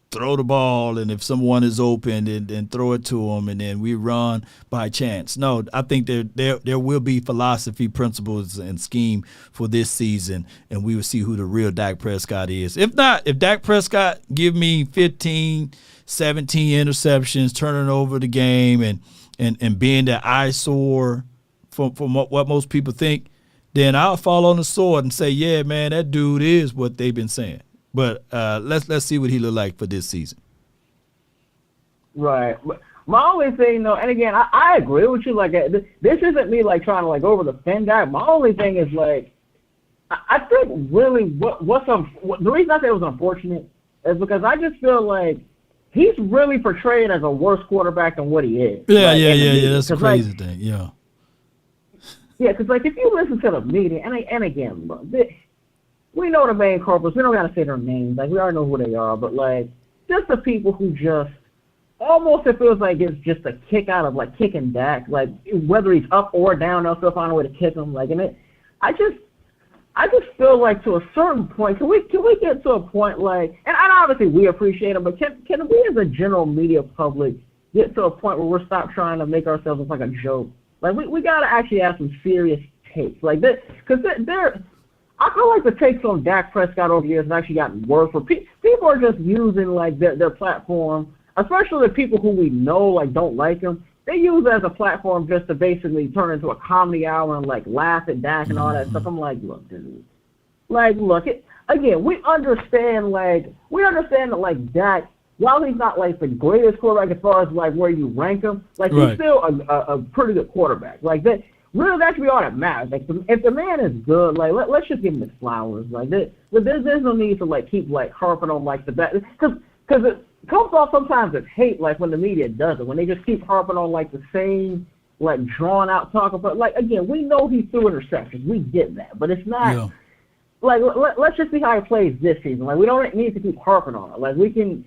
throw the ball, and if someone is open, then throw it to them, and then we run by chance. No, I think there will be philosophy, principles, and scheme for this season, and we will see who the real Dak Prescott is. If not, if Dak Prescott give me 15, 17 interceptions, turning over the game, and being the eyesore from what most people think, then I'll fall on the sword and say, yeah, man, that dude is what they've been saying. But let's see what he look like for this season. Right. My only thing, though, and again, I agree with you. Like, this isn't me like trying to like over defend that. My only thing is like, I think really the reason I say it was unfortunate is because I just feel like he's really portrayed as a worse quarterback than what he is. Yeah, like, yeah. That's a crazy like, thing. Yeah. Yeah, because like if you listen to the media, and again, bro, we know the main culprits. We don't got to say their names. Like, we already know who they are. But, like, just the people who just almost it feels like it's just a kick out of, like, kicking Dak. Like, whether he's up or down, they'll still find a way to kick him. Like, and I just feel like to a certain point, can we get to a point, like, and obviously we appreciate him, but can we as a general media public get to a point where we're stop trying to make ourselves look like a joke? Like, we got to actually have some serious takes. Like, because I feel like the takes on Dak Prescott over the years have actually gotten worse. Where people are just using like their platform, especially the people who we know like don't like him. They use it as a platform just to basically turn into a comedy hour and like laugh at Dak and all that stuff. I'm like, look, dude. Like, look, again, we understand that like Dak, while he's not like the greatest quarterback as far as like where you rank him, like he's still a pretty good quarterback. Like that. Really, that should be all that matters. Like, if the man is good, like let's just give him his flowers. Like, there's no need to like keep like harping on like the bad, because it comes off sometimes as hate. Like when the media does it, when they just keep harping on like the same like drawn out talk about. Like again, we know he threw interceptions, we get that, but it's not like let's just see how he plays this season. Like we don't need to keep harping on it. Like we can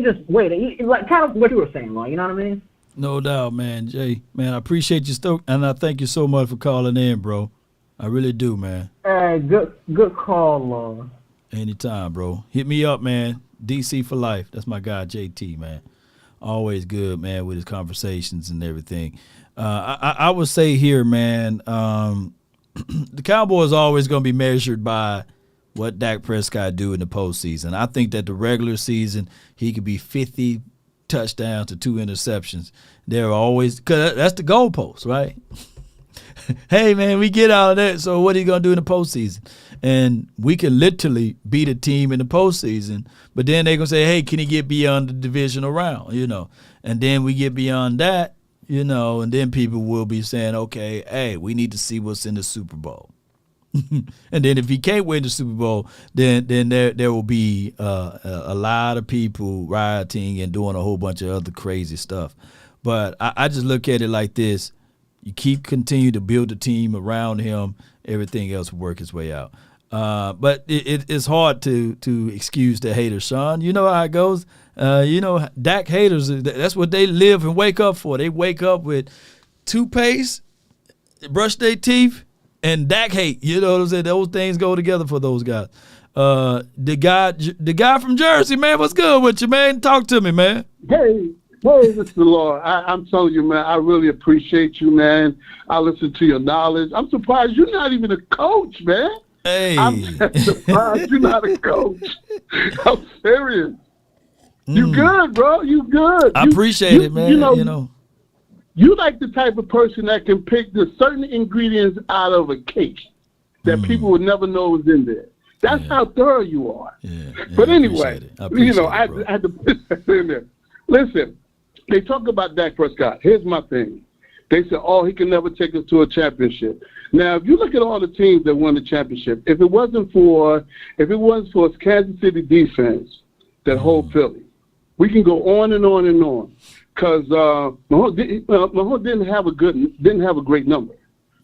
just wait. Like kind of what you were saying, like you know what I mean. No doubt, man. Jay, man, I appreciate you, and I thank you so much for calling in, bro. I really do, man. Hey, good call, Lord. Anytime, bro. Hit me up, man. DC for life. That's my guy, JT, man. Always good, man, with his conversations and everything. I would say here, man, the Cowboys are always going to be measured by what Dak Prescott do in the postseason. I think that the regular season, he could be 50 touchdowns to 2 interceptions. They're always, because that's the goalpost, right? Hey, man, we get out of that, so what are you going to do in the postseason? And we can literally beat a team in the postseason, but then they're going to say, hey, can he get beyond the divisional round, you know? And then we get beyond that, you know, and then people will be saying, okay, hey, we need to see what's in the Super Bowl. And then if he can't win the Super Bowl, then there will be a lot of people rioting and doing a whole bunch of other crazy stuff. But I just look at it like this. You continue to build a team around him, everything else will work its way out. But it's hard to excuse the haters, Sean. You know how it goes. Dak haters, that's what they live and wake up for. They wake up with toothpaste, brush their teeth, and Dak hate. You know what I'm saying? Those things go together for those guys. The guy from Jersey, man, what's good with you, man? Talk to me, man. Hey, this is the Lord. I'm telling you, man, I really appreciate you, man. I listen to your knowledge. I'm surprised you're not even a coach, man. Hey. I'm surprised you're not a coach. I'm serious. You good, bro. You good. I appreciate it, man. You know. You like the type of person that can pick the certain ingredients out of a cake that people would never know was in there. That's how thorough you are. Yeah, but anyway, I had to put that in there. Listen, they talk about Dak Prescott. Here's my thing. They said, he can never take us to a championship. Now, if you look at all the teams that won the championship, if it wasn't for Kansas City defense that hold Philly, we can go on and on and on. Because Mahomes didn't have a great number.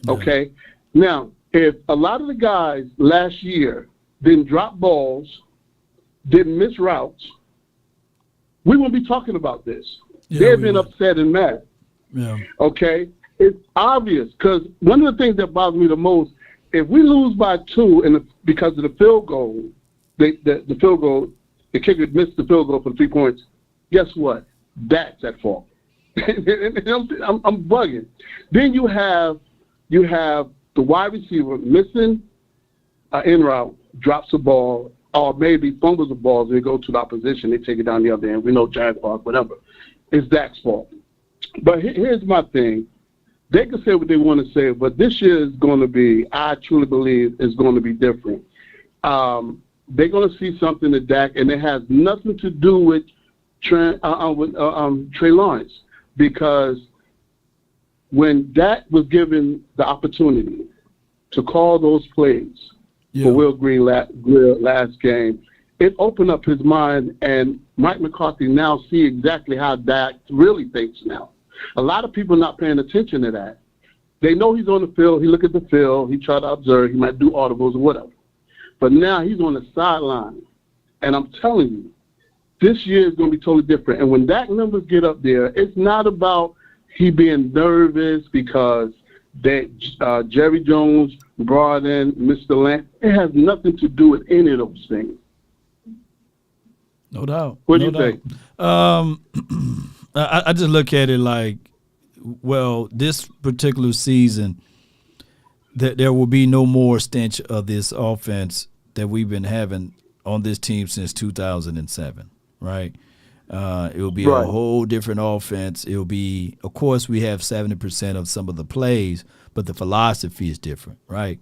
Okay, now if a lot of the guys last year didn't drop balls, didn't miss routes, we won't be talking about this. Yeah, They've we been would. upset and mad. Yeah. Okay? It's obvious because one of the things that bothers me the most, if we lose by 2 because of the field goal, the field goal, the kicker missed the field goal for 3 points, guess what? That's at fault. I'm bugging. Then you have the wide receiver missing an in route, drops the ball, or maybe fumbles the ball, they go to the opposition, they take it down the other end. We know Giants Park, whatever. It's Dak's fault. But here's my thing. They can say what they want to say, but this year is going to be, I truly believe, is going to be different. They're going to see something in Dak, and it has nothing to do with Trey Lawrence, because when Dak was given the opportunity to call those plays for Will Greer last game, it opened up his mind, and Mike McCarthy now see exactly how Dak really thinks now. A lot of people not paying attention to that. They know he's on the field. He look at the field. He try to observe. He might do audibles or whatever. But now he's on the sideline. And I'm telling you, this year is going to be totally different. And when Dak numbers get up there, it's not about he being nervous because Jerry Jones brought in Mr. Lamb. It has nothing to do with any of those things. No doubt. What do you think? I just look at it like, well, this particular season, that there will be no more stench of this offense that we've been having on this team since 2007, right? It will be a whole different offense. It will be, of course, we have 70% of some of the plays, but the philosophy is different, right?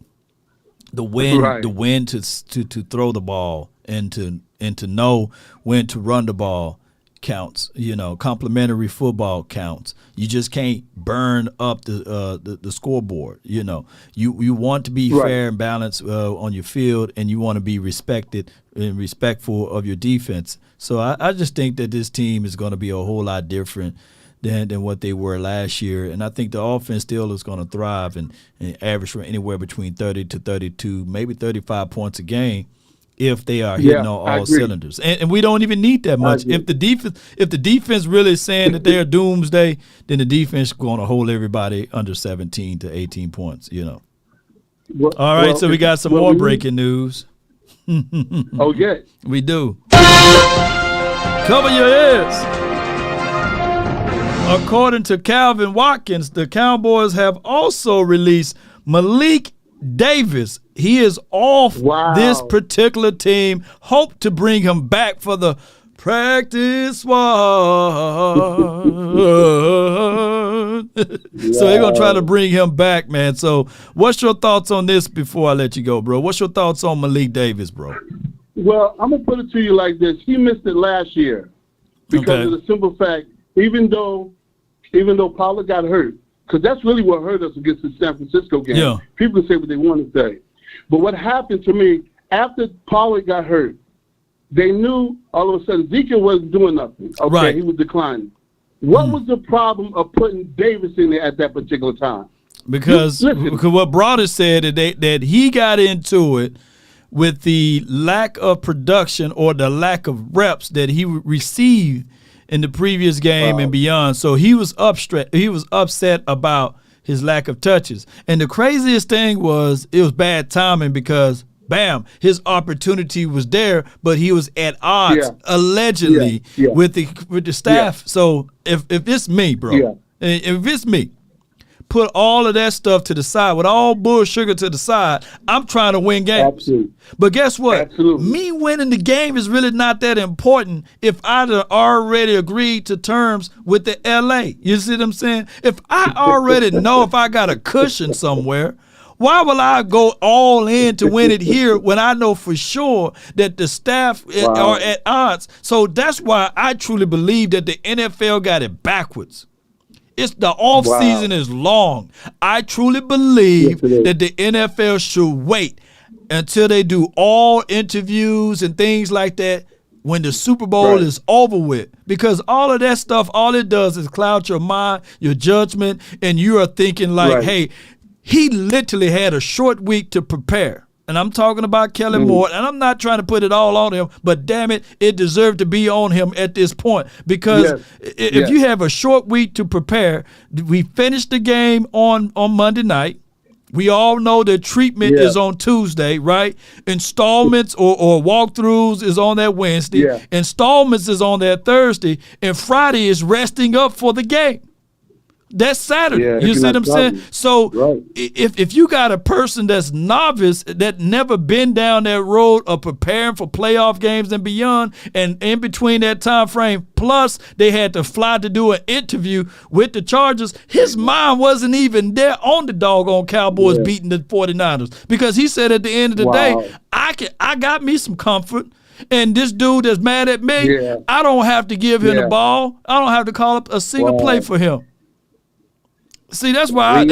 The when to throw the ball and to know when to run the ball counts. Complementary football counts. You just can't burn up the scoreboard. You want to be fair and balanced on your field, and you want to be respected and respectful of your defense. So I just think that this team is going to be a whole lot different than what they were last year, and I think the offense still is going to thrive and average from anywhere between 30 to 32, maybe 35 points a game, if they are hitting on all cylinders. And we don't even need that much. If the defense really is saying that they're doomsday, then the defense is going to hold everybody under 17 to 18 points, All right, so we got some more breaking news. Okay. We do. Cover your ears. According to Calvin Watkins, the Cowboys have also released Malik Davis. He is off this particular team. Hope to bring him back for the practice squad. So they're going to try to bring him back, man. So what's your thoughts on this before I let you go, bro? What's your thoughts on Malik Davis, bro? Well, I'm going to put it to you like this. He missed it last year because of the simple fact, even though Pollard got hurt, because that's really what hurt us against the San Francisco game. Yeah. People can say what they want to say. But what happened to me, after Pollard got hurt, they knew all of a sudden Ezekiel wasn't doing nothing. Okay, he was declining. What was the problem of putting Davis in there at that particular time? Because what Broader said that he got into it with the lack of production or the lack of reps that he received in the previous game and beyond. So he was upset about his lack of touches. And the craziest thing was it was bad timing because, bam, his opportunity was there, but he was at odds, allegedly, with the staff. Yeah. So if it's me, bro, if it's me, put all of that stuff to the side, with all bull sugar to the side, I'm trying to win games. Absolutely. But guess what? Absolutely. Me winning the game is really not that important if I'd already agreed to terms with the LA. You see what I'm saying? If I already know if I got a cushion somewhere, why will I go all in to win it here when I know for sure that the staff are at odds? So that's why I truly believe that the NFL got it backwards. It's the off season is long. I truly believe that the NFL should wait until they do all interviews and things like that when the Super Bowl is over with. Because all of that stuff, all it does is cloud your mind, your judgment, and you are thinking like, hey, he literally had a short week to prepare. and I'm talking about Kellen Moore, and I'm not trying to put it all on him, but damn it, it deserved to be on him at this point because if you have a short week to prepare, we finished the game on Monday night. We all know the treatment is on Tuesday, right? Installments or walkthroughs is on that Wednesday. Yeah. Installments is on that Thursday, and Friday is resting up for the game. That's Saturday. Yeah, you see what I'm saying? So Right. if you got a person that's novice that never been down that road of preparing for playoff games and beyond, and in between that time frame, plus they had to fly to do an interview with the Chargers, his mind wasn't even there on the doggone Cowboys beating the 49ers because he said at the end of the day, I got me some comfort. And this dude that's mad at me, I don't have to give him the ball. I don't have to call up a single play for him. See, that's why I'm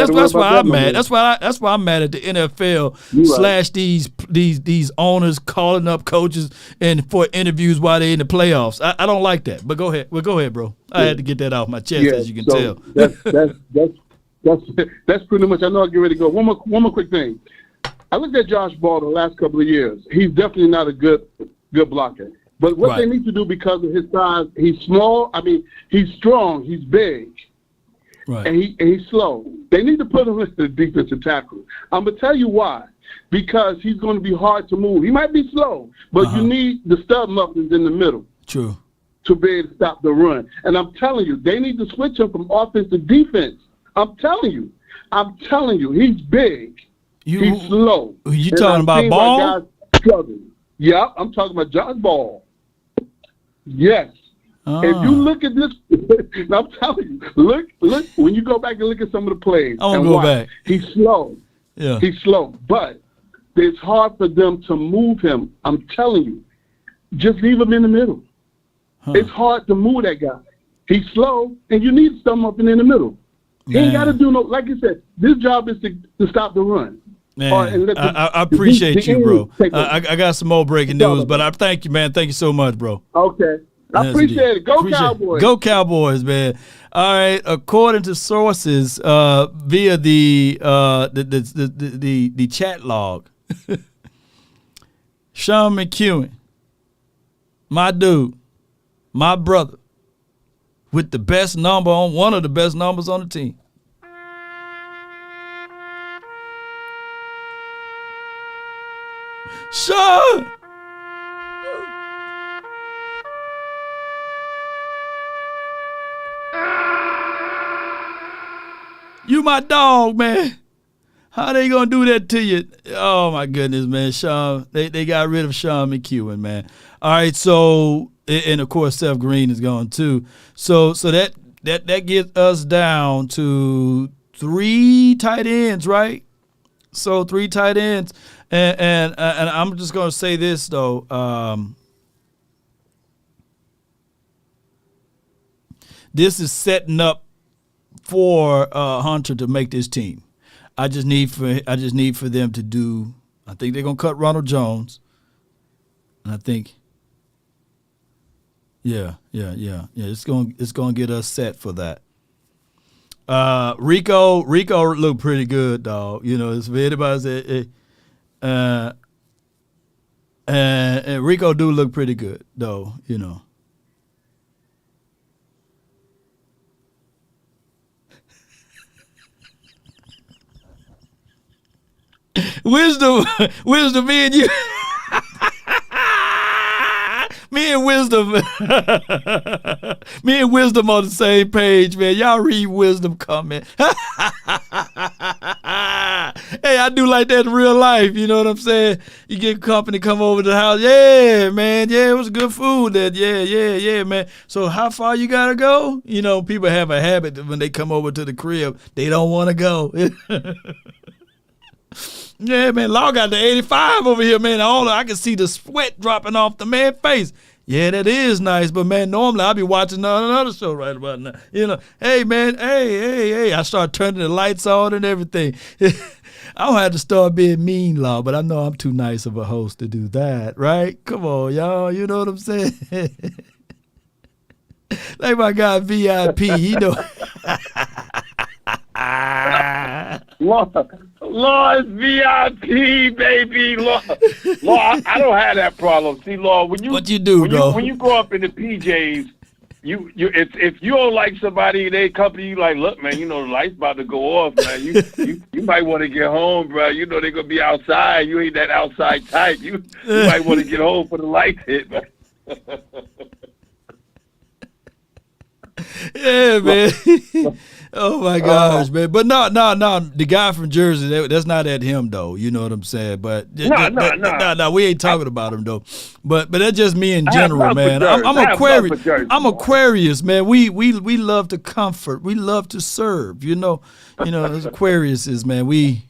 mad. That's why I'm mad at the NFL / these owners calling up coaches and for interviews while they're in the playoffs. I don't like that. But go ahead. Well, go ahead, bro. I had to get that off my chest, as you can tell. That's pretty much. I know I'll get ready to go. One more quick thing. I looked at Josh Ball the last couple of years. He's definitely not a good blocker. But what they need to do because of his size, he's small. I mean, he's strong. He's big. Right. And he's slow. They need to put him in the defensive tackle. I'm going to tell you why. Because he's going to be hard to move. He might be slow, but you need the stud muffins in the middle. True. To be able to stop the run. And I'm telling you, they need to switch him from offense to defense. I'm telling you, he's big. He's slow. You talking about Ball? Yeah, I'm talking about Josh Ball. Yes. If you look at this, I'm telling you, look, when you go back and look at some of the plays. I want to go back. He's slow. Yeah. He's slow. But it's hard for them to move him. I'm telling you. Just leave him in the middle. It's hard to move that guy. He's slow, and you need something up in the middle. He ain't got to do no, like you said, this job is to stop the run. Man, I appreciate you, bro. I got some more breaking news, but I thank you, man. Thank you so much, bro. Okay. I appreciate it. Go Cowboys. Go Cowboys, man. All right. According to sources via the chat log, Sean McEwen, my dude, my brother, with the best number on one of the best numbers on the team. Sean! You my dog, man. How they gonna do that to you? Oh my goodness, man. Sean, they got rid of Sean McEwen, man. All right, so and of course Seth Green is gone too. So that gets us down to 3 tight ends, right? So 3 tight ends, and I'm just gonna say this though. This is setting up for Hunter to make this team. I just need for them to do. I think they're gonna cut Ronald Jones, and I think, yeah. It's gonna get us set for that. Rico looked pretty good, dog. You know, it's anybody said, and Rico do look pretty good, though. You know. Wisdom, me and you. Me and Wisdom on the same page, man. Y'all read Wisdom comment. Hey, I do like that in real life. You know what I'm saying? You get company come over to the house. Yeah, man. Yeah, it was good food. Yeah, man. So how far you got to go? You know, people have a habit that when they come over to the crib, they don't want to go. Yeah, man, Law got the 85 over here, man. I can see the sweat dropping off the man's face. Yeah, that is nice, but man, normally I'll be watching another show right about now. You know, hey, man, hey. I start turning the lights on and everything. I don't have to start being mean, Law, but I know I'm too nice of a host to do that, right? Come on, y'all, you know what I'm saying? Like my guy VIP, he know. Lord, VIP, baby. Lord, I don't have that problem. See, Lord, what you do, though? When you grow up in the PJs, if you don't like somebody, they come to you like, look, man, you know the light's about to go off, man. You might want to get home, bro. You know they're gonna be outside. You ain't that outside type. You might want to get home for the lights hit, man. Yeah, man. Oh my gosh, man! But no, the guy from Jersey, that's not at him though. You know what I'm saying? But no, we ain't talking about him though. But that's just me in general, man. I'm Aquarius. I'm Aquarius, man. We love to comfort. We love to serve. You know, as Aquarius is, man. We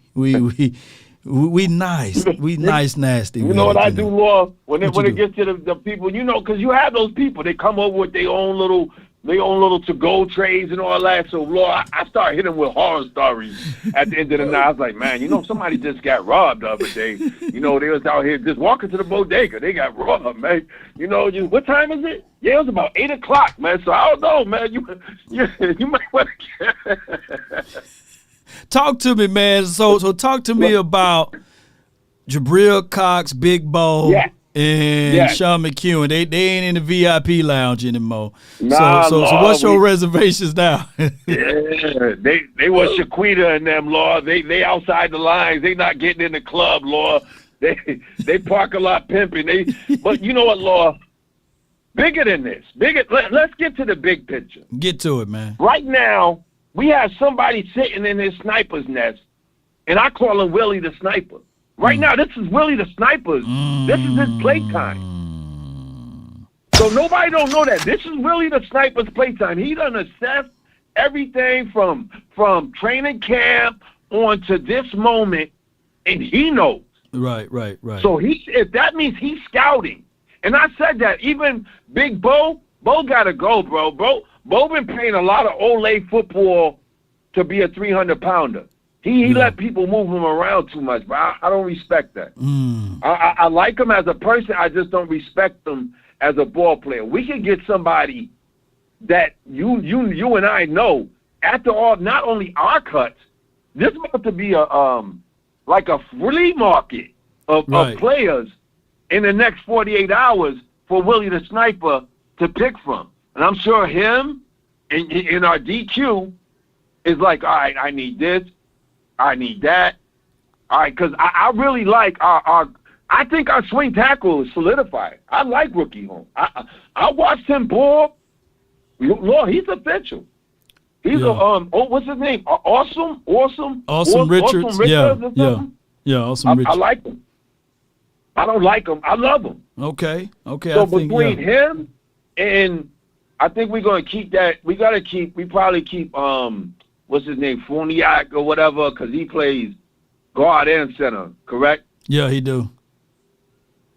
nice. We nice, nasty. You know what I do, Law? When it gets to the people, you know, because you have those people. They come over with their own little to-go trays and all that. So, Lord, I start hitting with horror stories at the end of the night. I was like, man, you know, somebody just got robbed the other day. You know, they was out here just walking to the bodega. They got robbed, man. You know, what time is it? Yeah, it was about 8 o'clock, man. So, I don't know, man. You might want to talk to me, man. So talk to me about Jabril Cox, Big Bo. Yeah. And Sean McEwen, they ain't in the VIP lounge anymore. Nah, so what's your reservations now? Yeah, they was Shaquita and them, Lord. They outside the lines. They not getting in the club, Lord. They park a lot pimping. But you know what, Lord? Bigger than this. Let's get to the big picture. Get to it, man. Right now, we have somebody sitting in his sniper's nest, and I call him Willie the Sniper. Right now, this is Willie the Sniper's. This is his playtime. So nobody don't know that. This is Willie the Sniper's playtime. He done assessed everything from training camp on to this moment, and he knows. Right. So if that means he's scouting. And I said that. Even Big Bo got to go, bro. Bo been playing a lot of Olay football to be a 300-pounder. He let people move him around too much, but I don't respect that. I like him as a person. I just don't respect him as a ball player. We can get somebody that you and I know after all, not only our cuts, this is about to be like a flea market of players in the next 48 hours for Willie the Sniper to pick from. And I'm sure him and our DQ is like, all right, I need this. I need that. All right, because I really like I think our swing tackle is solidified. I like Rookie Home. I watched him ball. Lord, he's official. He's what's his name? Awesome Richards. Awesome Richards. I like him. I don't like him. I love him. Okay. So between him and I think we're gonna keep that. We probably keep what's his name, Fournier or whatever, because he plays guard and center, correct? Yeah, he do.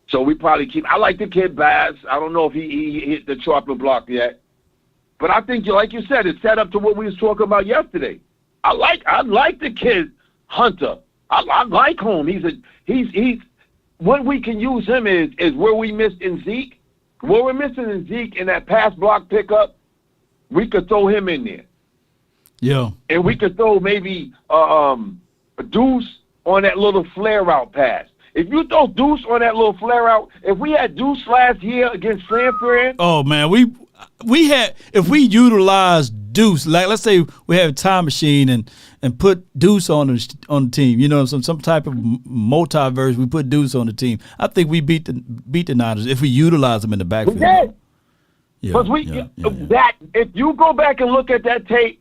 So we probably keep. I like the kid Bass. I don't know if he hit the chocolate block yet, but I think, like you said, it's set up to what we was talking about yesterday. I like the kid Hunter. I like him. He's what we can use him is where we missed in Zeke. Where we're missing in Zeke in that pass block pickup, we could throw him in there. Yeah. And we could throw maybe a Deuce on that little flare out pass. If you throw Deuce on that little flare out, if we had Deuce last year against San Fran. Oh man, we had, if we utilized Deuce, like let's say we have a time machine and put Deuce on the team, you know, some type of multiverse, we put Deuce on the team. I think we beat the Niners if we utilize them in the backfield. Because that if you go back and look at that tape.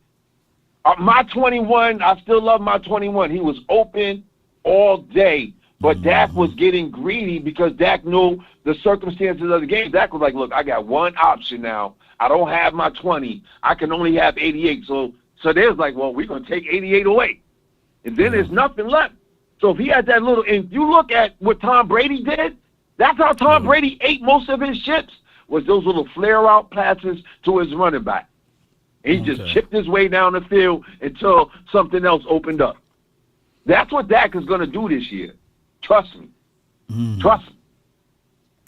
My 21, I still love my 21. He was open all day, but Dak was getting greedy because Dak knew the circumstances of the game. Dak was like, look, I got one option now. I don't have my 20. I can only have 88. So there's like, well, we're going to take 88 away. And then there's nothing left. So if he had that little, and if you look at what Tom Brady did, that's how Tom Brady ate most of his chips, was those little flare-out passes to his running back. He just chipped his way down the field until something else opened up. That's what Dak is going to do this year. Trust me. Trust me.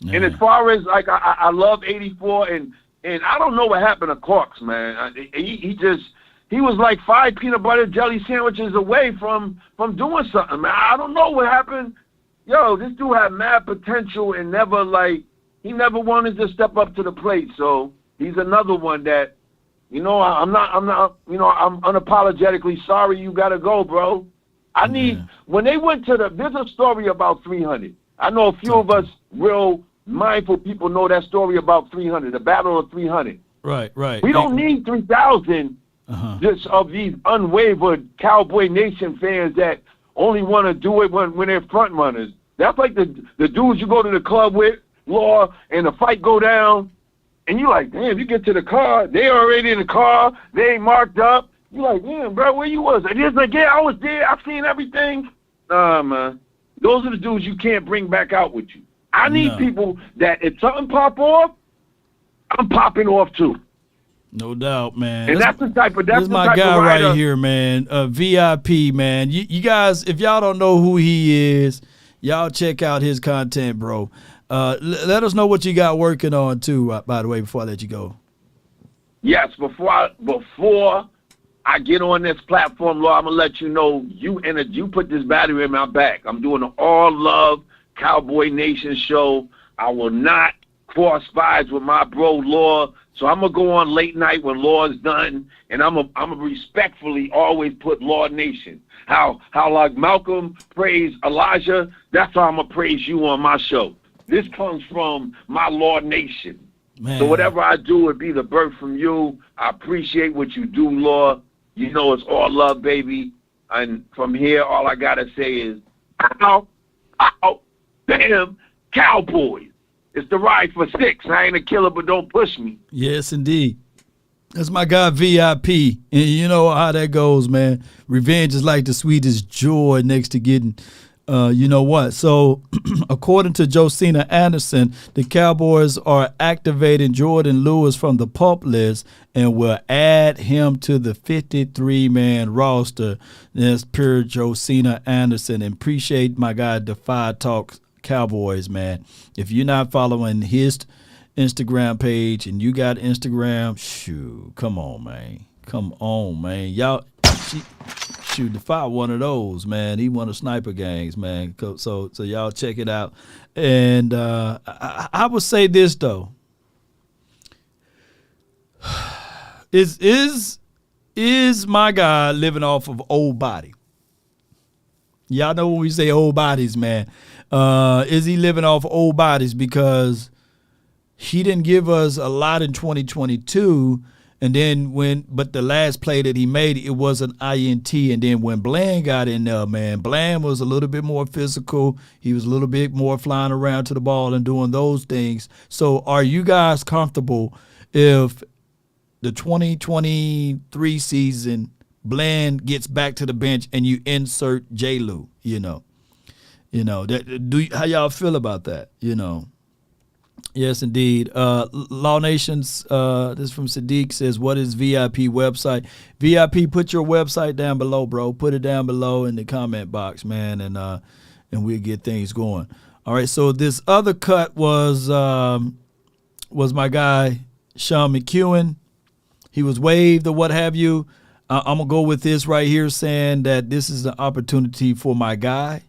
Yeah. And as far as, like, I love 84, and I don't know what happened to Clarks, man. he was like 5 peanut butter jelly sandwiches away from doing something, man. I don't know what happened. Yo, this dude had mad potential and he never wanted to step up to the plate. So he's another one that, I'm unapologetically sorry you got to go, bro. When they went to there's a story about 300. I know a few of us real mindful people know that story about 300, the Battle of 300. Right. We don't need 3,000 just of these unwavered Cowboy Nation fans that only want to do it when they're front runners. That's like the dudes you go to the club with, Law, and the fight go down, and you like, damn, you get to the car, they already in the car, they ain't marked up. You like, damn, bro, where you was? And he's like, yeah, I was there, I seen everything. Nah, man. Those are the dudes you can't bring back out with you. I need people that if something pop off, I'm popping off too. No doubt, man. And that's the type of my guy right here, man. VIP, man. You guys, if y'all don't know who he is, y'all check out his content, bro. Let us know what you got working on too. By the way, before I let you go. Yes, before I get on this platform, Lord, I'm gonna let you know you put this battery in my back. I'm doing an all love Cowboy Nation show. I will not cross spies with my bro Law. So I'm gonna go on late night when Law's done, and I'm gonna respectfully always put Law Nation. How like Malcolm praised Elijah, that's how I'm gonna praise you on my show. This comes from my Law Nation. Man. So whatever I do, it be the birth from you. I appreciate what you do, Law. You know it's all love, baby. And from here, all I gotta say is, ow, damn, Cowboys. It's the ride for 6. I ain't a killer, but don't push me. Yes, indeed. That's my guy, VIP. And you know how that goes, man. Revenge is like the sweetest joy next to getting, you know what. So, according to Josina Anderson, the Cowboys are activating Jordan Lewis from the PUP list and will add him to the 53-man roster. That's per Josina Anderson. And appreciate my guy, Defy Talk Cowboys, man. If you're not following his Instagram page and you got Instagram, shoot, come on, man. Y'all, shoot, Defy one of those, man. He won a sniper gangs, man. So y'all check it out. And I would say this though, is my guy living off of old body? Y'all know when we say old bodies, man. Is he living off old bodies because he didn't give us a lot in 2022, and then but the last play that he made, it was an INT, and then when Bland got in there, man, Bland was a little bit more physical. He was a little bit more flying around to the ball and doing those things. So are you guys comfortable if the 2023 season Bland gets back to the bench and you insert J-Lou, how y'all feel about that? Yes, indeed. Law Nations, this is from Sadiq, says, what is VIP website? VIP, put your website down below, bro. Put it down below in the comment box, man, and we'll get things going. All right, so this other cut was my guy, Sean McEwen. He was waived or what have you. I'm going to go with this right here, saying that this is the opportunity for my guy.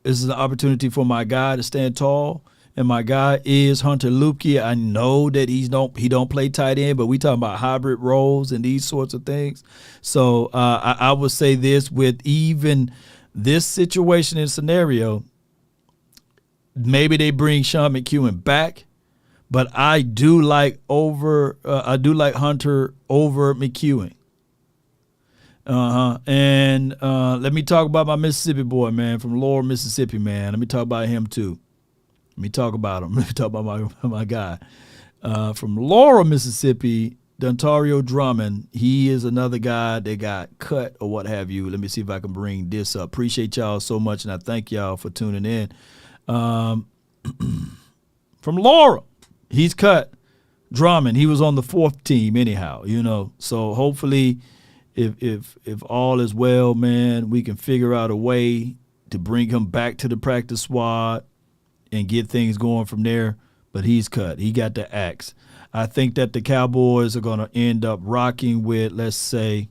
This is an opportunity for my guy to stand tall, and my guy is Hunter Luepke. I know that he don't play tight end, but we talking about hybrid roles and these sorts of things. So I would say this, with even this situation and scenario, maybe they bring Sean McEwen back, but I do like Hunter over McEwen. And let me talk about my Mississippi boy, man, from Laurel, Mississippi, man. Let me talk about him too. Let me talk about him. Let me talk about my guy from Laurel, Mississippi, Dontario Drummond. He is another guy that got cut or what have you. Let me see if I can bring this up. Appreciate y'all so much, and I thank y'all for tuning in. From Laurel, he's cut. Drummond, he was on the 4th team anyhow, So hopefully, if all is well, man, we can figure out a way to bring him back to the practice squad and get things going from there. But he's cut. He got the axe. I think that the Cowboys are going to end up rocking with, let's say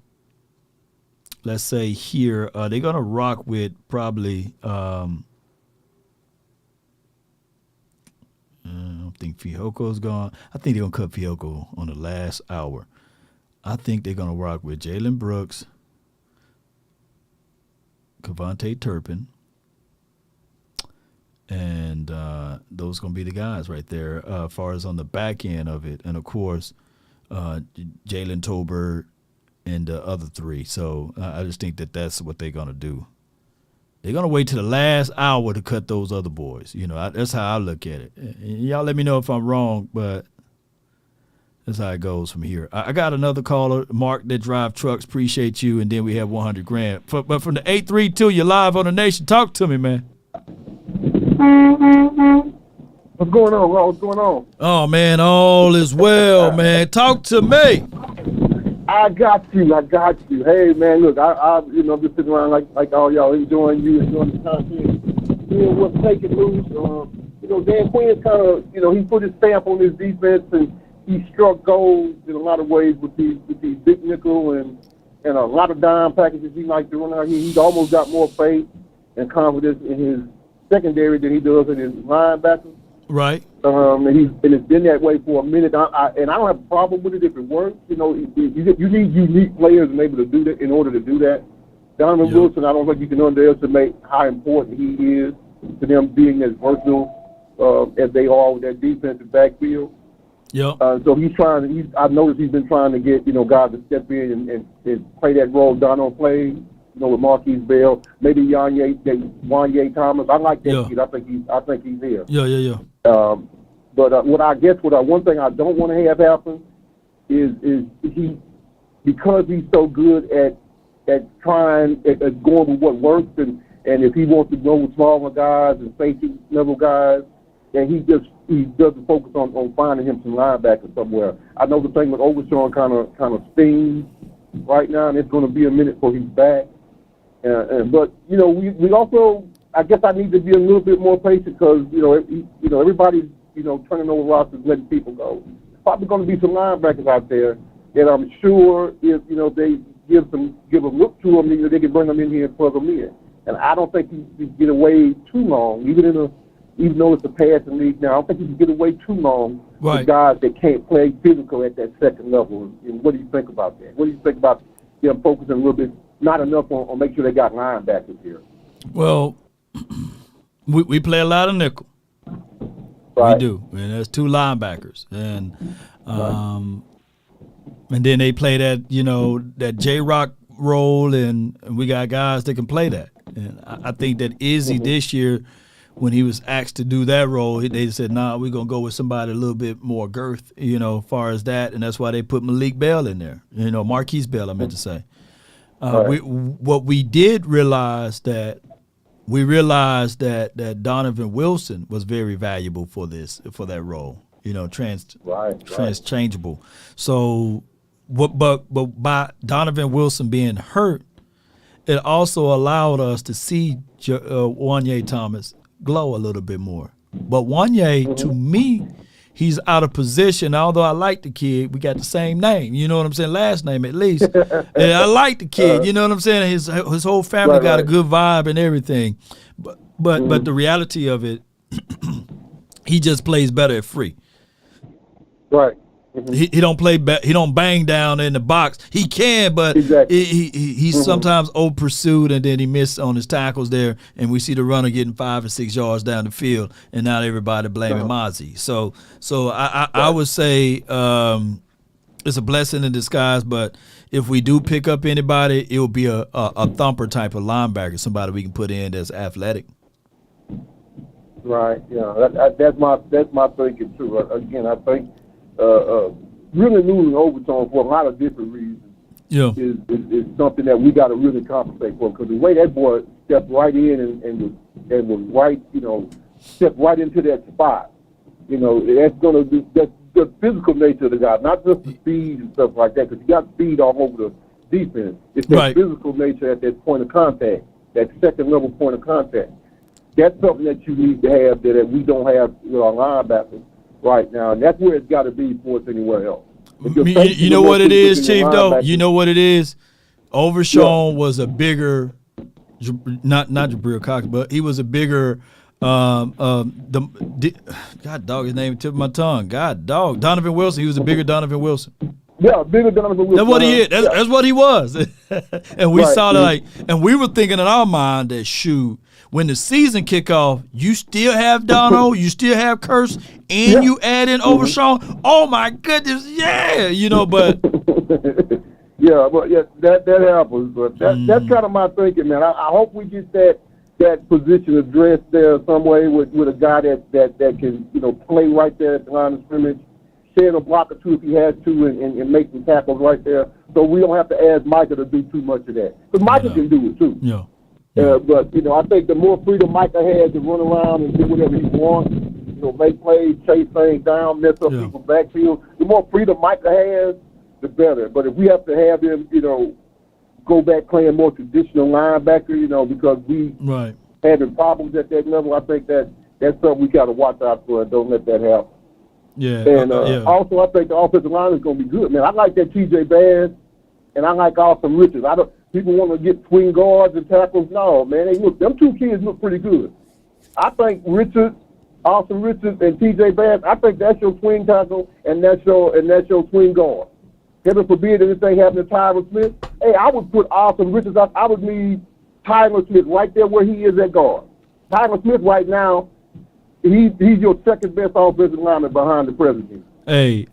here, they're going to rock with probably, I don't think Fioco's gone. I think they're going to cut Fioco on the last hour. I think they're going to rock with Jalen Brooks, Kevontae Turpin, and those going to be the guys right there as far as on the back end of it. And, of course, Jalen Tolbert and the other three. So I just think that that's what they're going to do. They're going to wait till the last hour to cut those other boys. You know, that's how I look at it. And y'all let me know if I'm wrong, but that's how it goes from here. I got another caller, Mark, that drive trucks. Appreciate you. And then we have $100,000. But from the 832, you're live on the Nation. Talk to me, man. What's going on, Ron? What's going on? Oh, man, all is well, man. Talk to me. I got you. Hey, man, look, I'm just sitting around like all y'all enjoying the content, seeing what's taking loose. Dan Quinn's kind of, he put his stamp on his defense, and he struck gold in a lot of ways with these big nickel and a lot of dime packages he likes to run out here. He's almost got more faith and confidence in his secondary than he does in his linebackers. Right. And it's been that way for a minute. I don't have a problem with it if it works. You need unique players and able to do that in order to do that. Donovan Wilson, I don't think you can underestimate how important he is to them being as versatile as they are with that defensive backfield. Yep. So I've noticed he's been trying to get guys to step in and play that role Dono played. With Marquise Bell, maybe Wanye Thomas. I like that kid. I think he's here. Yeah. But one thing I don't want to have happen is because he's so good at trying at going with what works and if he wants to go with smaller guys and safety level guys, then he doesn't focus on finding him some linebackers somewhere. I know the thing with Overshawn kind of stings right now, and it's going to be a minute before he's back. But we also, I guess I need to be a little bit more patient because everybody's turning over rosters, letting people go. There's probably going to be some linebackers out there that I'm sure if they give a look to them, they can bring them in here and plug them in. And I don't think he can get away too long, even though it's a passing league now. I don't think he can get away too long with guys that can't play physical at that second level. And what do you think about that? What do you think about them focusing a little bit? Not enough on make sure they got linebackers here. Well, we play a lot of nickel. Right. We do, and there's two linebackers, and then they play that that J-Rock role, and we got guys that can play that. And I think that Izzy this year, when he was asked to do that role, they said, "Nah, we're gonna go with somebody a little bit more girth, as far as that," and that's why they put Malik Bell in there. Marquise Bell, I meant to say. We realized that Donovan Wilson was very valuable for that role, transchangeable. So, but by Donovan Wilson being hurt, it also allowed us to see Wanye Thomas glow a little bit more. But Wanye, to me, he's out of position. Although I like the kid, we got the same name. You know what I'm saying? Last name at least. And I like the kid. You know what I'm saying? His whole family got a good vibe and everything. But the reality of it, he just plays better at free. Right. He don't play. He don't bang down in the box. He can, but he's sometimes over pursued, and then he missed on his tackles there. And we see the runner getting 5 or 6 yards down the field, and now everybody blaming Mozzie. So I would say it's a blessing in disguise. But if we do pick up anybody, it will be a thumper type of linebacker, somebody we can put in that's athletic. Right. Yeah. That's my thinking too. Again, I think. Really losing overtime for a lot of different reasons is something that we got to really compensate for, because the way that boy stepped right in and was right, stepped right into that spot, that's going to be that's the physical nature of the guy, not just the speed and stuff like that, because you got speed all over the defense. It's that physical nature at that point of contact, that second level point of contact. That's something that you need to have that we don't have with our linebackers. right now, and that's where it's got to be before it's anywhere else. You know what it is, Chief, though? You know what it is? Overshawn was a bigger, not Jabril Cox, but he was a bigger, God dog, his name tipped my tongue. God dog, Donovan Wilson. He was a bigger Donovan Wilson. Yeah, bigger Donovan Wilson. That's what he is. That's what he was. And we saw that, and we were thinking in our mind that, shoot, when the season kick off, you still have Dono, you still have Curse, and you add in Overshawn. Oh my goodness, but yeah, but that happens. But that's kind of my thinking, man. I hope we get that position addressed there some way with a guy that can play right there at the line of scrimmage, stand a block or two if he has to, and make some tackles right there. So we don't have to ask Micah to do too much of that, because Micah can do it too. Yeah. But I think the more freedom Micah has to run around and do whatever he wants, make plays, chase things down, mess up people's backfield, the more freedom Micah has, the better. But if we have to have him, go back playing more traditional linebacker, because we having problems at that level, I think that's something we got to watch out for and don't let that happen. Yeah. And also, I think the offensive line is going to be good, man. I like that T.J. Bass, and I like Austin Richards. People want to get swing guards and tackles. No, man, them two kids look pretty good. I think Austin Richards, and T.J. Bass, I think that's your swing tackle and that's your swing guard. Heaven forbid anything happened to Tyler Smith. Hey, I would put Austin Richards up. I would need Tyler Smith right there where he is at guard. Tyler Smith right now, he's your second best offensive lineman behind the president. Hey,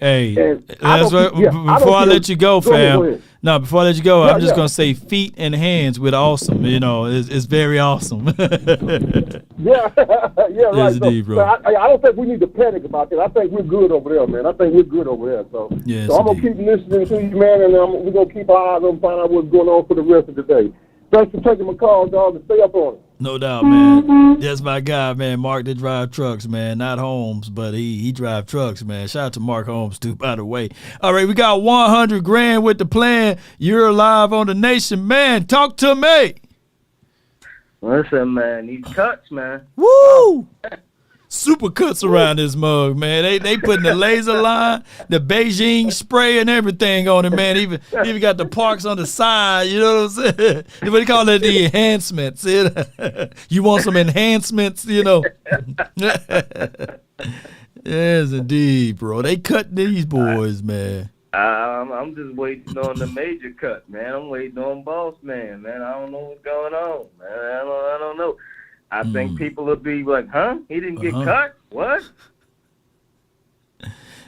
that's right. Before I let you go, fam. No, before I let you go, I'm just gonna say feet and hands with awesome. It's very awesome. yeah, right. Indeed, bro. So I don't think we need to panic about that. I think we're good over there, man. I think we're good over there. So, yes, so I'm gonna keep listening to you, man, and we're gonna keep our eyes on, find out what's going on for the rest of the day. Thanks for taking my call, dog, and stay up on it. No doubt, man. That's my guy, man. Mark that drive trucks, man. Not Holmes, but he drive trucks, man. Shout out to Mark Holmes, too, by the way. All right, we got $100,000 with the plan. You're live on the nation, man. Talk to me. Listen, man, these cuts, man. Woo! Super cuts around this mug, man. They putting the laser line, the Beijing spray, and everything on it, man. Even got the parks on the side. You know what I'm saying? What do you call it? The enhancements. You want some enhancements? Yes, indeed, bro. They cut these boys, man. I'm just waiting on the major cut, man. I'm waiting on Boss Man, man. I don't know what's going on, man. I don't know. I think people will be like, huh? He didn't get cut? What?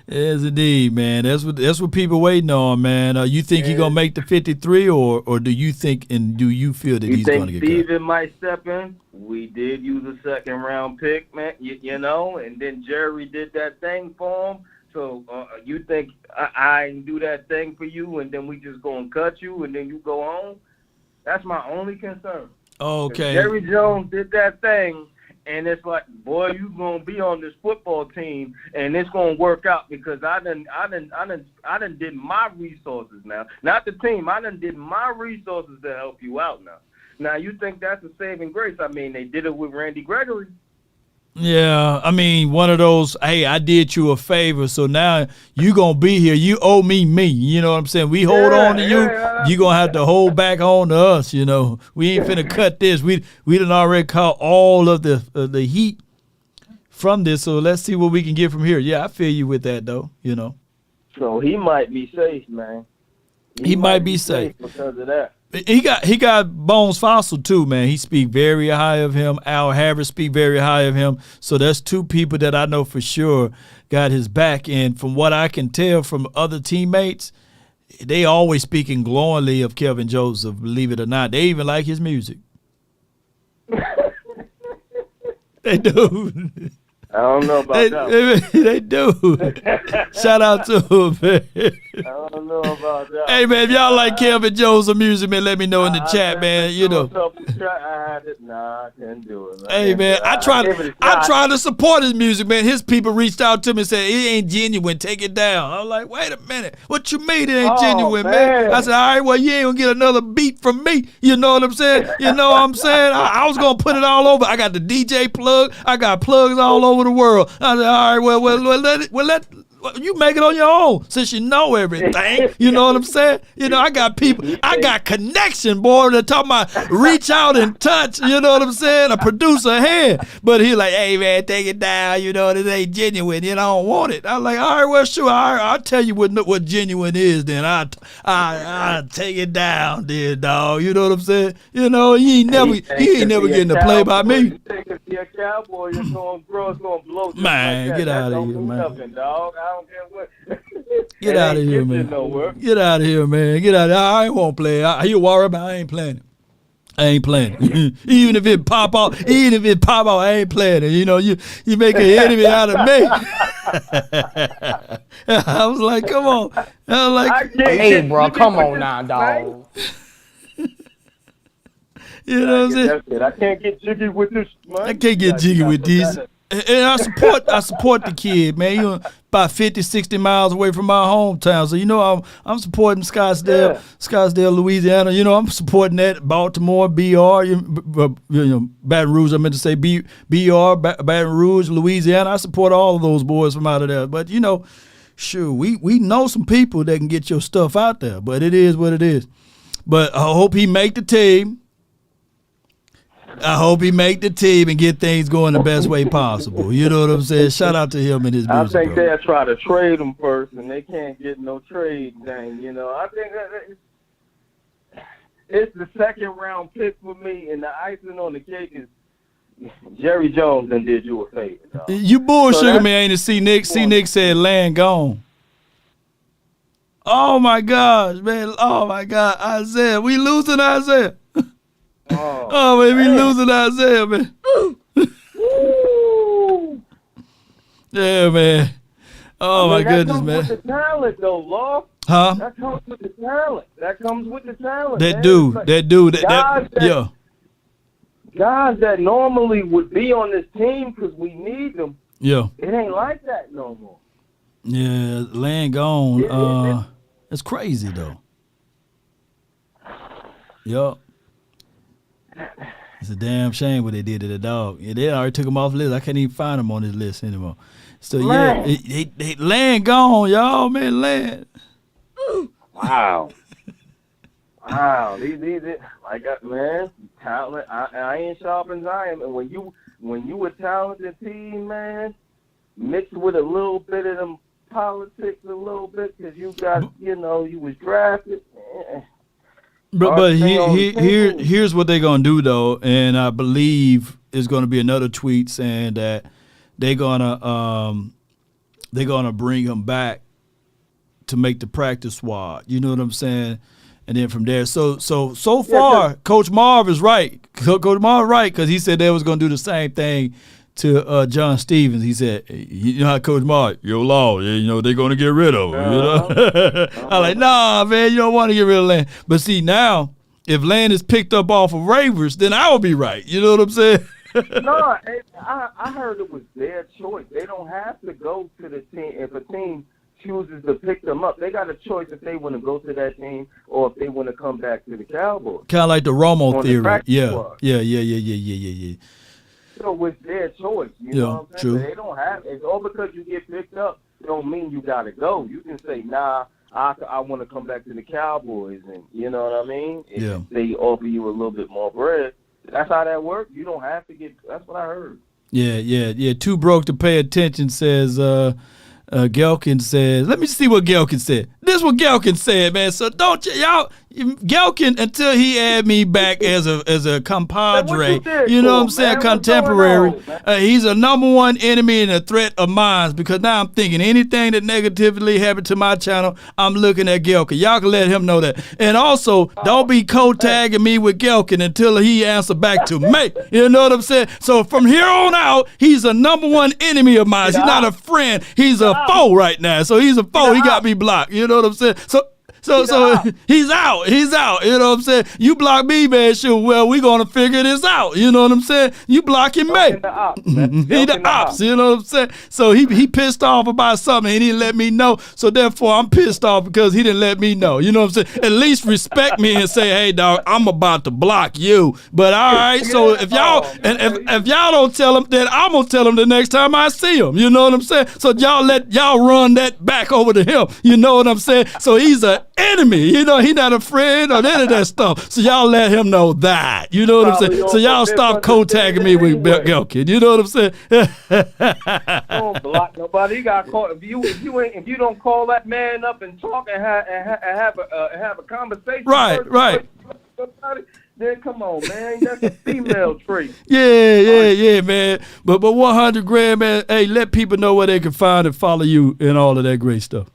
Yes, indeed, man. That's what people waiting on, man. You think he's gonna make the 53, or do you think and do you feel that he's gonna get cut? You think Steven might step in? We did use a second round pick, man. And then Jerry did that thing for him. So you think I do that thing for you, and then we just gonna cut you, and then you go home? That's my only concern. Okay. Jerry Jones did that thing, and it's like, boy, you gonna be on this football team, and it's gonna work out because I done did my resources now, not the team. I done did my resources to help you out now. Now you think that's a saving grace? I mean, they did it with Randy Gregory. Yeah, I mean, one of those, hey, I did you a favor, so now you going to be here. You owe me. You know what I'm saying? We hold on to you. You going to have to hold back on to us, We ain't finna cut this. We done already caught all of the heat from this, so let's see what we can get from here. Yeah, I feel you with that, though, So he might be safe, man. He might be safe because of that. He got Bones Fossil too, man. He speak very high of him. Al Harris speak very high of him. So that's two people that I know for sure got his back. And from what I can tell from other teammates, they always speaking glowingly of Kelvin Joseph, believe it or not. They even like his music. They do. I don't know about that. They do. Shout out to him, man. I don't know about that. Hey, man, if y'all like Kelvin Joseph music, man, let me know in the chat, man. Nah, I can't do it, man. Hey, man, I try to support his music, man. His people reached out to me and said, it ain't genuine, take it down. I was like, wait a minute. What you mean it ain't genuine, man? I said, all right, well, you ain't going to get another beat from me. You know what I'm saying? You know what I'm saying? I was going to put it all over. I got the DJ plug. I got plugs all over the world. I said, all right, let you make it on your own since you know everything. You know what I'm saying? You know, I got people, I got connection, boy, that talking about reach out and touch, you know what I'm saying? A producer hand. But he like, hey, man, take it down. You know, this ain't genuine. You know, I don't want it. I'm like, all right, well, sure. I'll tell you what genuine is then. I'll take it down then, dog. You know what I'm saying? You know, he ain't never getting to play by me. You think if you're a Cowboy, it's going to grow, it's going to blow. Man, like get out of don't here, do man. Nothing, dog. I don't care what. Get out of here, man. Get out of here, man. Get out of here. I ain't won't play. He'll worry about I ain't playing it. I ain't playing it. Even if it pop out, I ain't playing it. You know, you make an enemy out of me. I was like, come on. I was like, hey, bro, come on now, dog. You know what I'm saying? I can't get jiggy with this, man. I can't get jiggy with this. And I support the kid, man. You about 50, 60 miles away from my hometown. So, you know, I'm supporting Scottsdale, Louisiana. You know, I'm supporting that. Baltimore, BR, Baton Rouge, I meant to say BR, Baton Rouge, Louisiana. I support all of those boys from out of there. But, you know, sure, we know some people that can get your stuff out there. But it is what it is. But I hope he make the team. I hope he make the team and get things going the best way possible. You know what I'm saying? Shout out to him and his music. I think they'll try to trade him first, and they can't get no trade thing. You know, I think it's the second round pick for me, and the icing on the cake is Jerry Jones done did you a favor. Dog. You bullshitting me, ain't it? See Nick said land gone. Oh my gosh, man! Oh my God, Isaiah, we losing Isaiah. Oh man, we losing Isaiah, man. Yeah, man. Oh my goodness, man. That comes with the talent, though, Law. Huh? That comes with the talent. Yeah. Guys that normally would be on this team because we need them. Yeah. It ain't like that no more. Yeah, land gone. It's crazy though. Yup. It's a damn shame what they did to the dog. Yeah, they already took him off the list. I can't even find him on this list anymore. So yeah, they land gone, y'all, man, land. Wow. Wow. These like man, talent. I ain't sharp as I am. And when you a talented team, man, mixed with a little bit of them politics a little bit because you got, you was drafted. But here's what they're gonna do though, and I believe it's gonna be another tweet saying that they're gonna bring him back to make the practice squad. You know what I'm saying? And then from there, so far, Coach Marv is right. Coach Marv right because he said they was gonna do the same thing to John Stevens. He said, you know how Coach Mark, Law, they're going to get rid of him. You know? I'm like, nah, man, you don't want to get rid of Land. But see, now, if Land is picked up off of waivers, then I will be right. You know what I'm saying? No, I heard it was their choice. They don't have to go to the team. If a team chooses to pick them up, they got a choice if they want to go to that team or if they want to come back to the Cowboys. Kind of like the Romo theory. Yeah. So it's their choice, you know what I'm saying? True. They don't have it's all because you get picked up don't mean you gotta go. You can say, nah, I want to come back to the Cowboys, and you know what I mean? If they offer you a little bit more bread, that's how that works. You don't have to get. That's what I heard. Yeah. Too broke to pay attention says. Gelkin says, let me see what Gelkin said. This is what Gelkin said, man. So don't y'all Gelkin until he add me back as a compadre. You know what I'm saying? Contemporary. He's a number one enemy and a threat of mine because now I'm thinking anything that negatively happened to my channel, I'm looking at Gelkin. Y'all can let him know that. And also, don't be co-tagging me with Gelkin until he answer back to me. You know what I'm saying? So from here on out, he's a number one enemy of mine. He's not a friend. He's a foe right now. So he's a foe. He got me blocked. You know what I'm saying? So So he's out. He's out. You know what I'm saying? You block me, man. Sure. Well, we gonna figure this out. You know what I'm saying? You blocking me. He the ops. You know what I'm saying? So he pissed off about something. He didn't let me know. So therefore, I'm pissed off because he didn't let me know. You know what I'm saying? At least respect me and say, hey, dog, I'm about to block you. But all right. So if y'all if y'all don't tell him, then I'm gonna tell him the next time I see him. You know what I'm saying? So y'all run that back over to him. You know what I'm saying? So he's an enemy. You know, he not a friend or any of that stuff. So y'all let him know that. You know what I'm saying? So y'all stop co-tagging me with Gelkin. You know what I'm saying? Don't block nobody. You got call if you don't call that man up and talk and have a conversation. Right. Then come on, man. That's a female trait. Yeah, man. But 100 grand, man. Hey, let people know where they can find and follow you and all of that great stuff.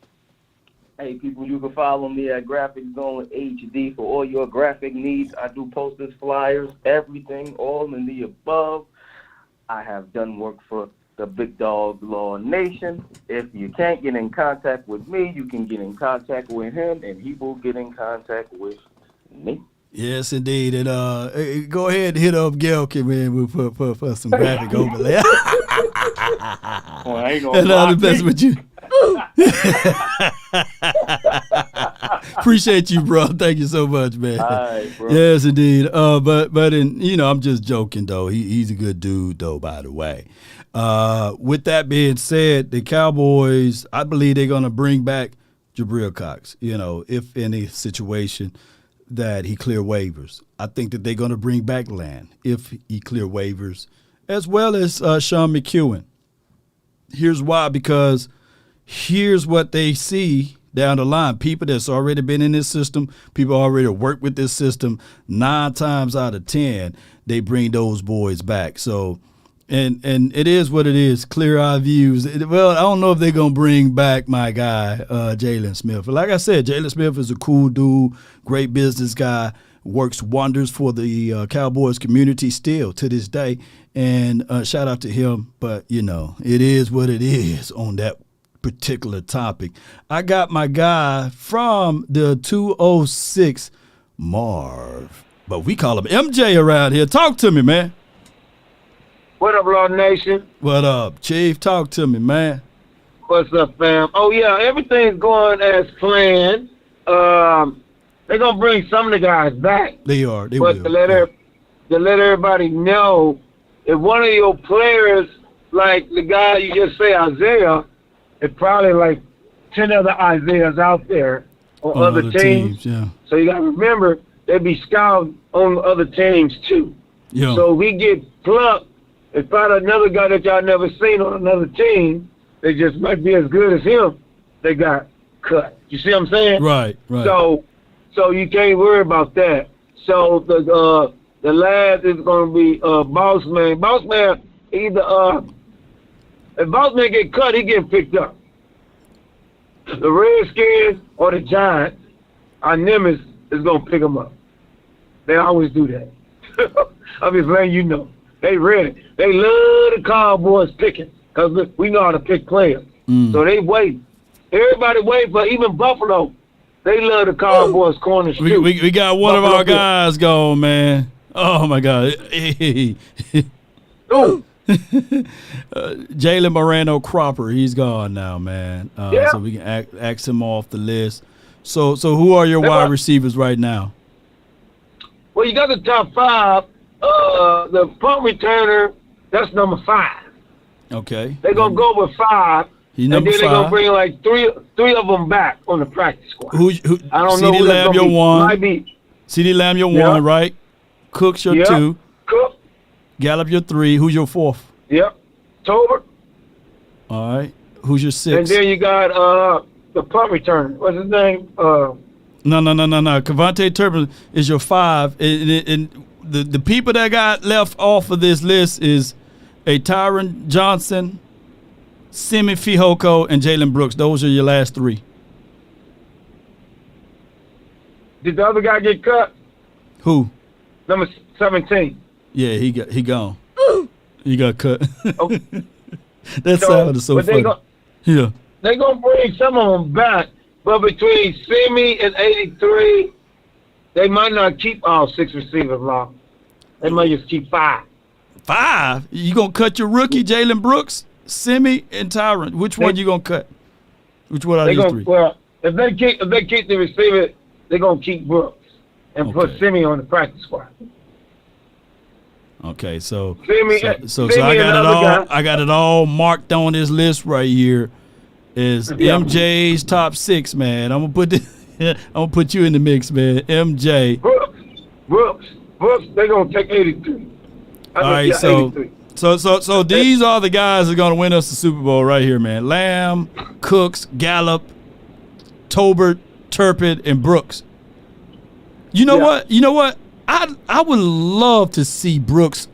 Hey, people, you can follow me at Graphic Zone HD for all your graphic needs. I do posters, flyers, everything, all in the above. I have done work for the Big Dog Law Nation. If you can't get in contact with me, you can get in contact with him, and he will get in contact with me. Yes, indeed. And go ahead and hit up Gelkin, man, for some graphic overlay. Well, I ain't gonna and all the best with you. Appreciate you, bro. Thank you so much, man. All right, bro. Yes, indeed. But I'm just joking though. He's a good dude though, by the way. With that being said, the Cowboys, I believe they're gonna bring back Jabril Cox. You know, if in a situation that he clear waivers, I think that they're gonna bring back Land if he clear waivers, as well as Sean McEwen. Here's why, because here's what they see down the line. People that's already been in this system, people already worked with this system, 9 times out of 10, they bring those boys back. So, and it is what it is, clear eye views. Well, I don't know if they're going to bring back my guy, Jalen Smith. But like I said, Jalen Smith is a cool dude, great business guy, works wonders for the Cowboys community still to this day. And shout out to him. But, you know, it is what it is on that particular topic. I got my guy from the 206, Marv, but we call him MJ around here. Talk to me, man. What up, Law Nation? What up, Chief? Talk to me, man. What's up, fam? Oh, yeah, everything's going as planned. They're going to bring some of the guys back. They are. They but will. To let everybody know, if one of your players, like the guy you just say, Isaiah, it's probably like 10 other Isaiahs out there on other teams. Yeah. So you got to remember, they be scouting on other teams too. Yeah. So we get plucked and find another guy that y'all never seen on another team. They just might be as good as him. They got cut. You see what I'm saying? Right. So you can't worry about that. So the lad is going to be Boss Man. Boss Man either if Boss Man get cut, he get picked up. The Redskins or the Giants, our Nimitz is going to pick him up. They always do that. I'm just letting you know. They ready. They love the Cowboys picking because we know how to pick players. So they wait. Everybody wait for even Buffalo. They love the Cowboys corner shoot. We got one Buffalo of our guys gone, man. Oh, my God. Ooh. Jalen Moreno Cropper, he's gone now, man. Yeah. So we can ask him off the list. So who are your wide receivers right now? Well, you got the top 5. The punt returner, that's number 5. Okay. They're going to go with 5. He's and then number they're going to 5. bring like three of them back on the practice squad. Who, I don't know CeeDee who that's Lamb, gonna your be. 1. Might be. CeeDee Lamb, your Yeah. 1, right? Cook's your 2. Cook. Gallup, your 3. Who's your 4th? Yep. Tober. All right. Who's your 6th? And then you got the punt returner. What's his name? No. Kevontae Turpin is your 5. And the people that got left off of this list is a Tyron Johnson, Simi Fehoko, and Jalen Brooks. Those are your last 3. Did the other guy get cut? Who? Number 17. Yeah, he gone. He got cut. Okay. That sounded so funny. They're Yeah. going to bring some of them back. But between Simi and 83, they might not keep all 6 receivers long. They might just keep 5. 5? You gonna cut your rookie Jalen Brooks, Simi, and Tyron? Which one you gonna cut? Which one are these 3? Well, if they keep the receiver, they're gonna keep Brooks and put Simi on the practice squad. Okay, so Simi I got it all. I got it all marked on this list right here. Is MJ's top 6, man? I'm gonna put you in the mix, man. MJ. Brooks. They're gonna take 83. All right, so these are the guys that are gonna win us the Super Bowl right here, man. Lamb, Cooks, Gallup, Tolbert, Turpin, and Brooks. You know what? I would love to see Brooks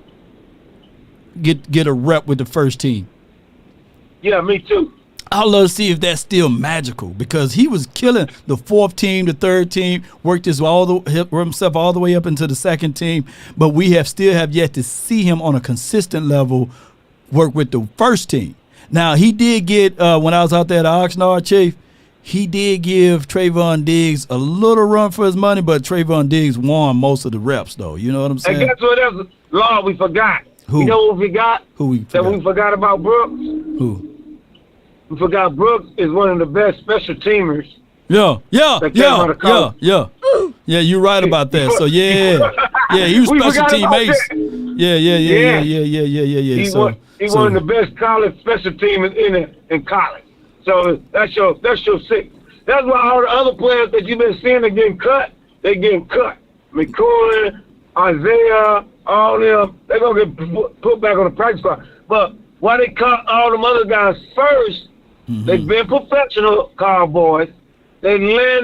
get a rep with the first team. Yeah, me too. I'd love to see if that's still magical because he was killing the 4th team, the 3rd team, worked himself all the way up into the 2nd team, but we still have yet to see him on a consistent level work with the 1st team. Now, he did get, when I was out there at Oxnard, Chief, he did give Trayvon Diggs a little run for his money, but Trayvon Diggs won most of the reps, though. You know what I'm saying? And guess what else, Lord, we forgot? Who? You know what we forgot? Who we forgot? That we forgot about Brooks? Who? We forgot Brooks is one of the best special teamers. Yeah, you're right about that. So he was special team ace. Yeah. He's one of the best college special teamers in college. So that's your 6. That's why all the other players that you've been seeing are getting cut. They're getting cut. McCoy, Isaiah, all them, they're gonna get put back on the practice squad. But why they cut all them other guys first? They've been professional Cowboys. They let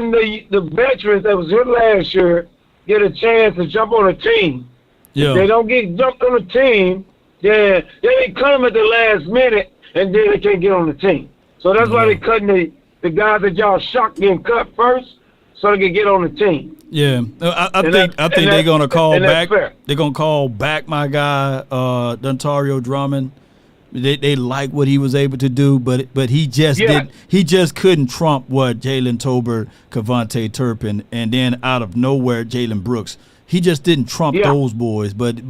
the veterans that was here last year get a chance to jump on a team. Yeah. If they don't get jumped on a team, then they cut them at the last minute, and then they can't get on the team. So that's why they cutting the guys that y'all shocked getting cut first, so they can get on the team. Yeah, I think they're gonna call back. They're gonna call back my guy Dontario Drummond. They like what he was able to do, but he just couldn't trump what Jalen Tolbert, Kevontae Turpin, and then out of nowhere Jalen Brooks. He just didn't trump those boys. But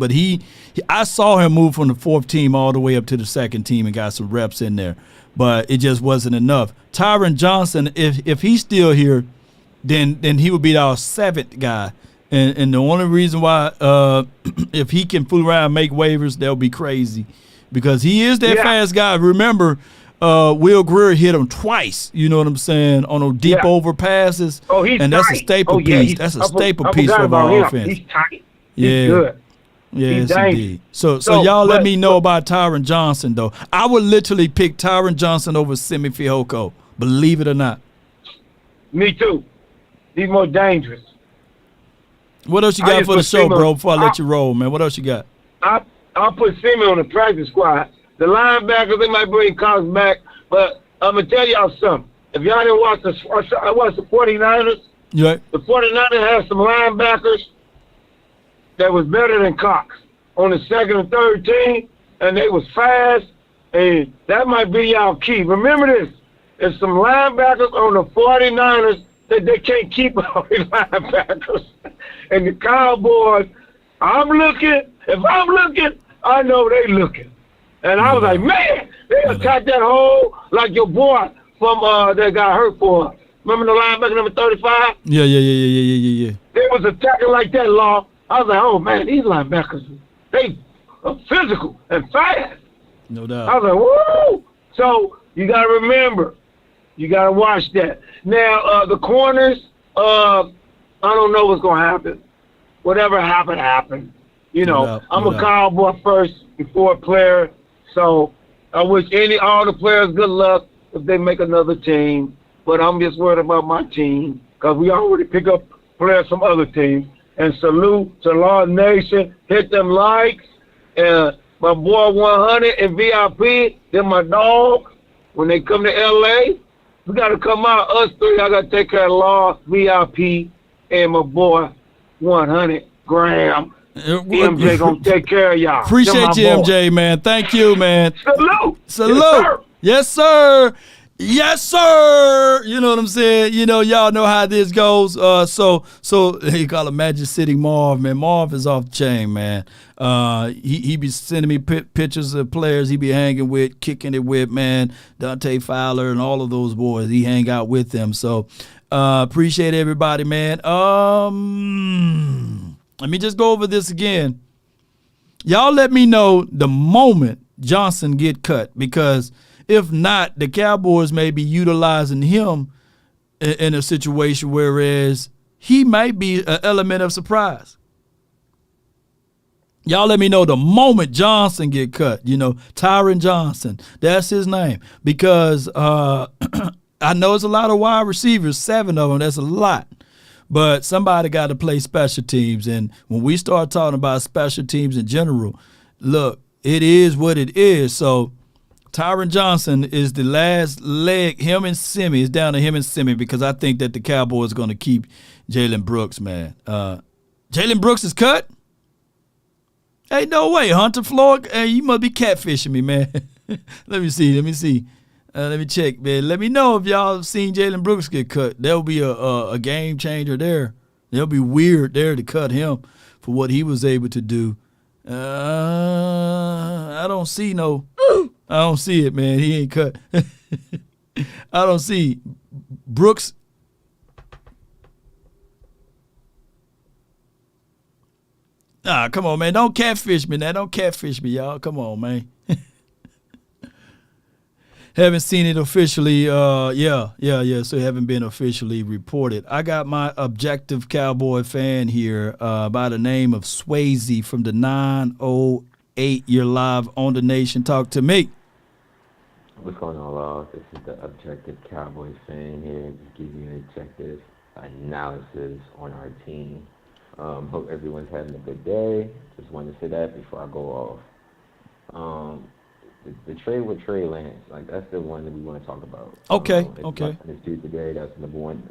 I saw him move from the 4th team all the way up to the 2nd team and got some reps in there, but it just wasn't enough. Tyron Johnson, if he's still here, then he would be our 7th guy. And the only reason why if he can fool around and make waivers, that'll be crazy. Because he is that fast guy. Remember, Will Greer hit him twice, you know what I'm saying, on those deep over passes. Oh, he's and that's tight. a staple piece. That's a staple piece for our offense. He's tight. He's good. Yes, indeed. So y'all let me know about Tyron Johnson, though. I would literally pick Tyron Johnson over Simi Fehoko, believe it or not. Me too. He's more dangerous. What else you got for the show, bro, before I let you roll, man? What else you got? I'll put Simi on the practice squad. The linebackers, they might bring Cox back, but I'm going to tell y'all something. If y'all didn't watch the 49ers, the 49ers had some linebackers that was better than Cox on the 2nd and 3rd team, and they was fast, and that might be y'all key. Remember this. There's some linebackers on the 49ers that they can't keep all these linebackers. And the Cowboys, if I'm looking, I know they looking. And I was like, man, they attacked that hole like your boy from that got hurt for us. Remember the linebacker number 35? Yeah. They was attacking like that, Law. I was like, oh, man, these linebackers, they are physical and fast. No doubt. I was like, woo! So you got to remember, you got to watch that. Now, the corners, I don't know what's going to happen. Whatever happened, happened. You know, I'm a Cowboy first before a player, so I wish all the players good luck if they make another team. But I'm just worried about my team because we already pick up players from other teams. And salute to Law Nation. Hit them likes. And my boy 100 and VIP, they're my dog. When they come to L.A., we got to come out. Us three, I got to take care of Law, VIP, and my boy 100 Graham. MJ gonna take care of y'all. Appreciate you, MJ, man. Thank you, man. Salute. Yes, sir. Yes, sir. You know what I'm saying? You know, y'all know how this goes. So he call him Magic City Marv, man. Marv is off the chain, man. He be sending me pictures of players he be hanging with, kicking it with, man. Dante Fowler and all of those boys. He hang out with them. So appreciate everybody, man. Let me just go over this again. Y'all let me know the moment Johnson get cut, because if not, the Cowboys may be utilizing him in a situation whereas he might be an element of surprise. Y'all let me know the moment Johnson get cut, you know, Tyron Johnson, that's his name, because I know it's a lot of wide receivers, 7 of them, that's a lot. But somebody got to play special teams. And when we start talking about special teams in general, look, it is what it is. So Tyron Johnson is the last leg. Him and Simi, it's down to him and Simi, because I think that the Cowboys are going to keep Jalen Brooks, man. Jalen Brooks is cut? Hey, no way. Hunter Floyd, hey, you must be catfishing me, man. Let me see. Let me check, man. Let me know if y'all have seen Jalen Brooks get cut. There'll be a game changer there. It'll be weird there to cut him for what he was able to do. I don't see it, man. He ain't cut. I don't see Brooks. Nah, come on, man. Don't catfish me now. Don't catfish me, y'all. Come on, man. Haven't seen it officially. So it haven't been officially reported. I got my objective Cowboy fan here by the name of Swayze from the 908. You're live on the Nation. Talk to me. What's going on, Law? This is the objective Cowboys fan here. Just give you an objective analysis on our team. Hope everyone's having a good day. Just wanted to say that before I go off. The trade with Trey Lance, like, that's the one that we want to talk about. Okay. It's due today. That's the number one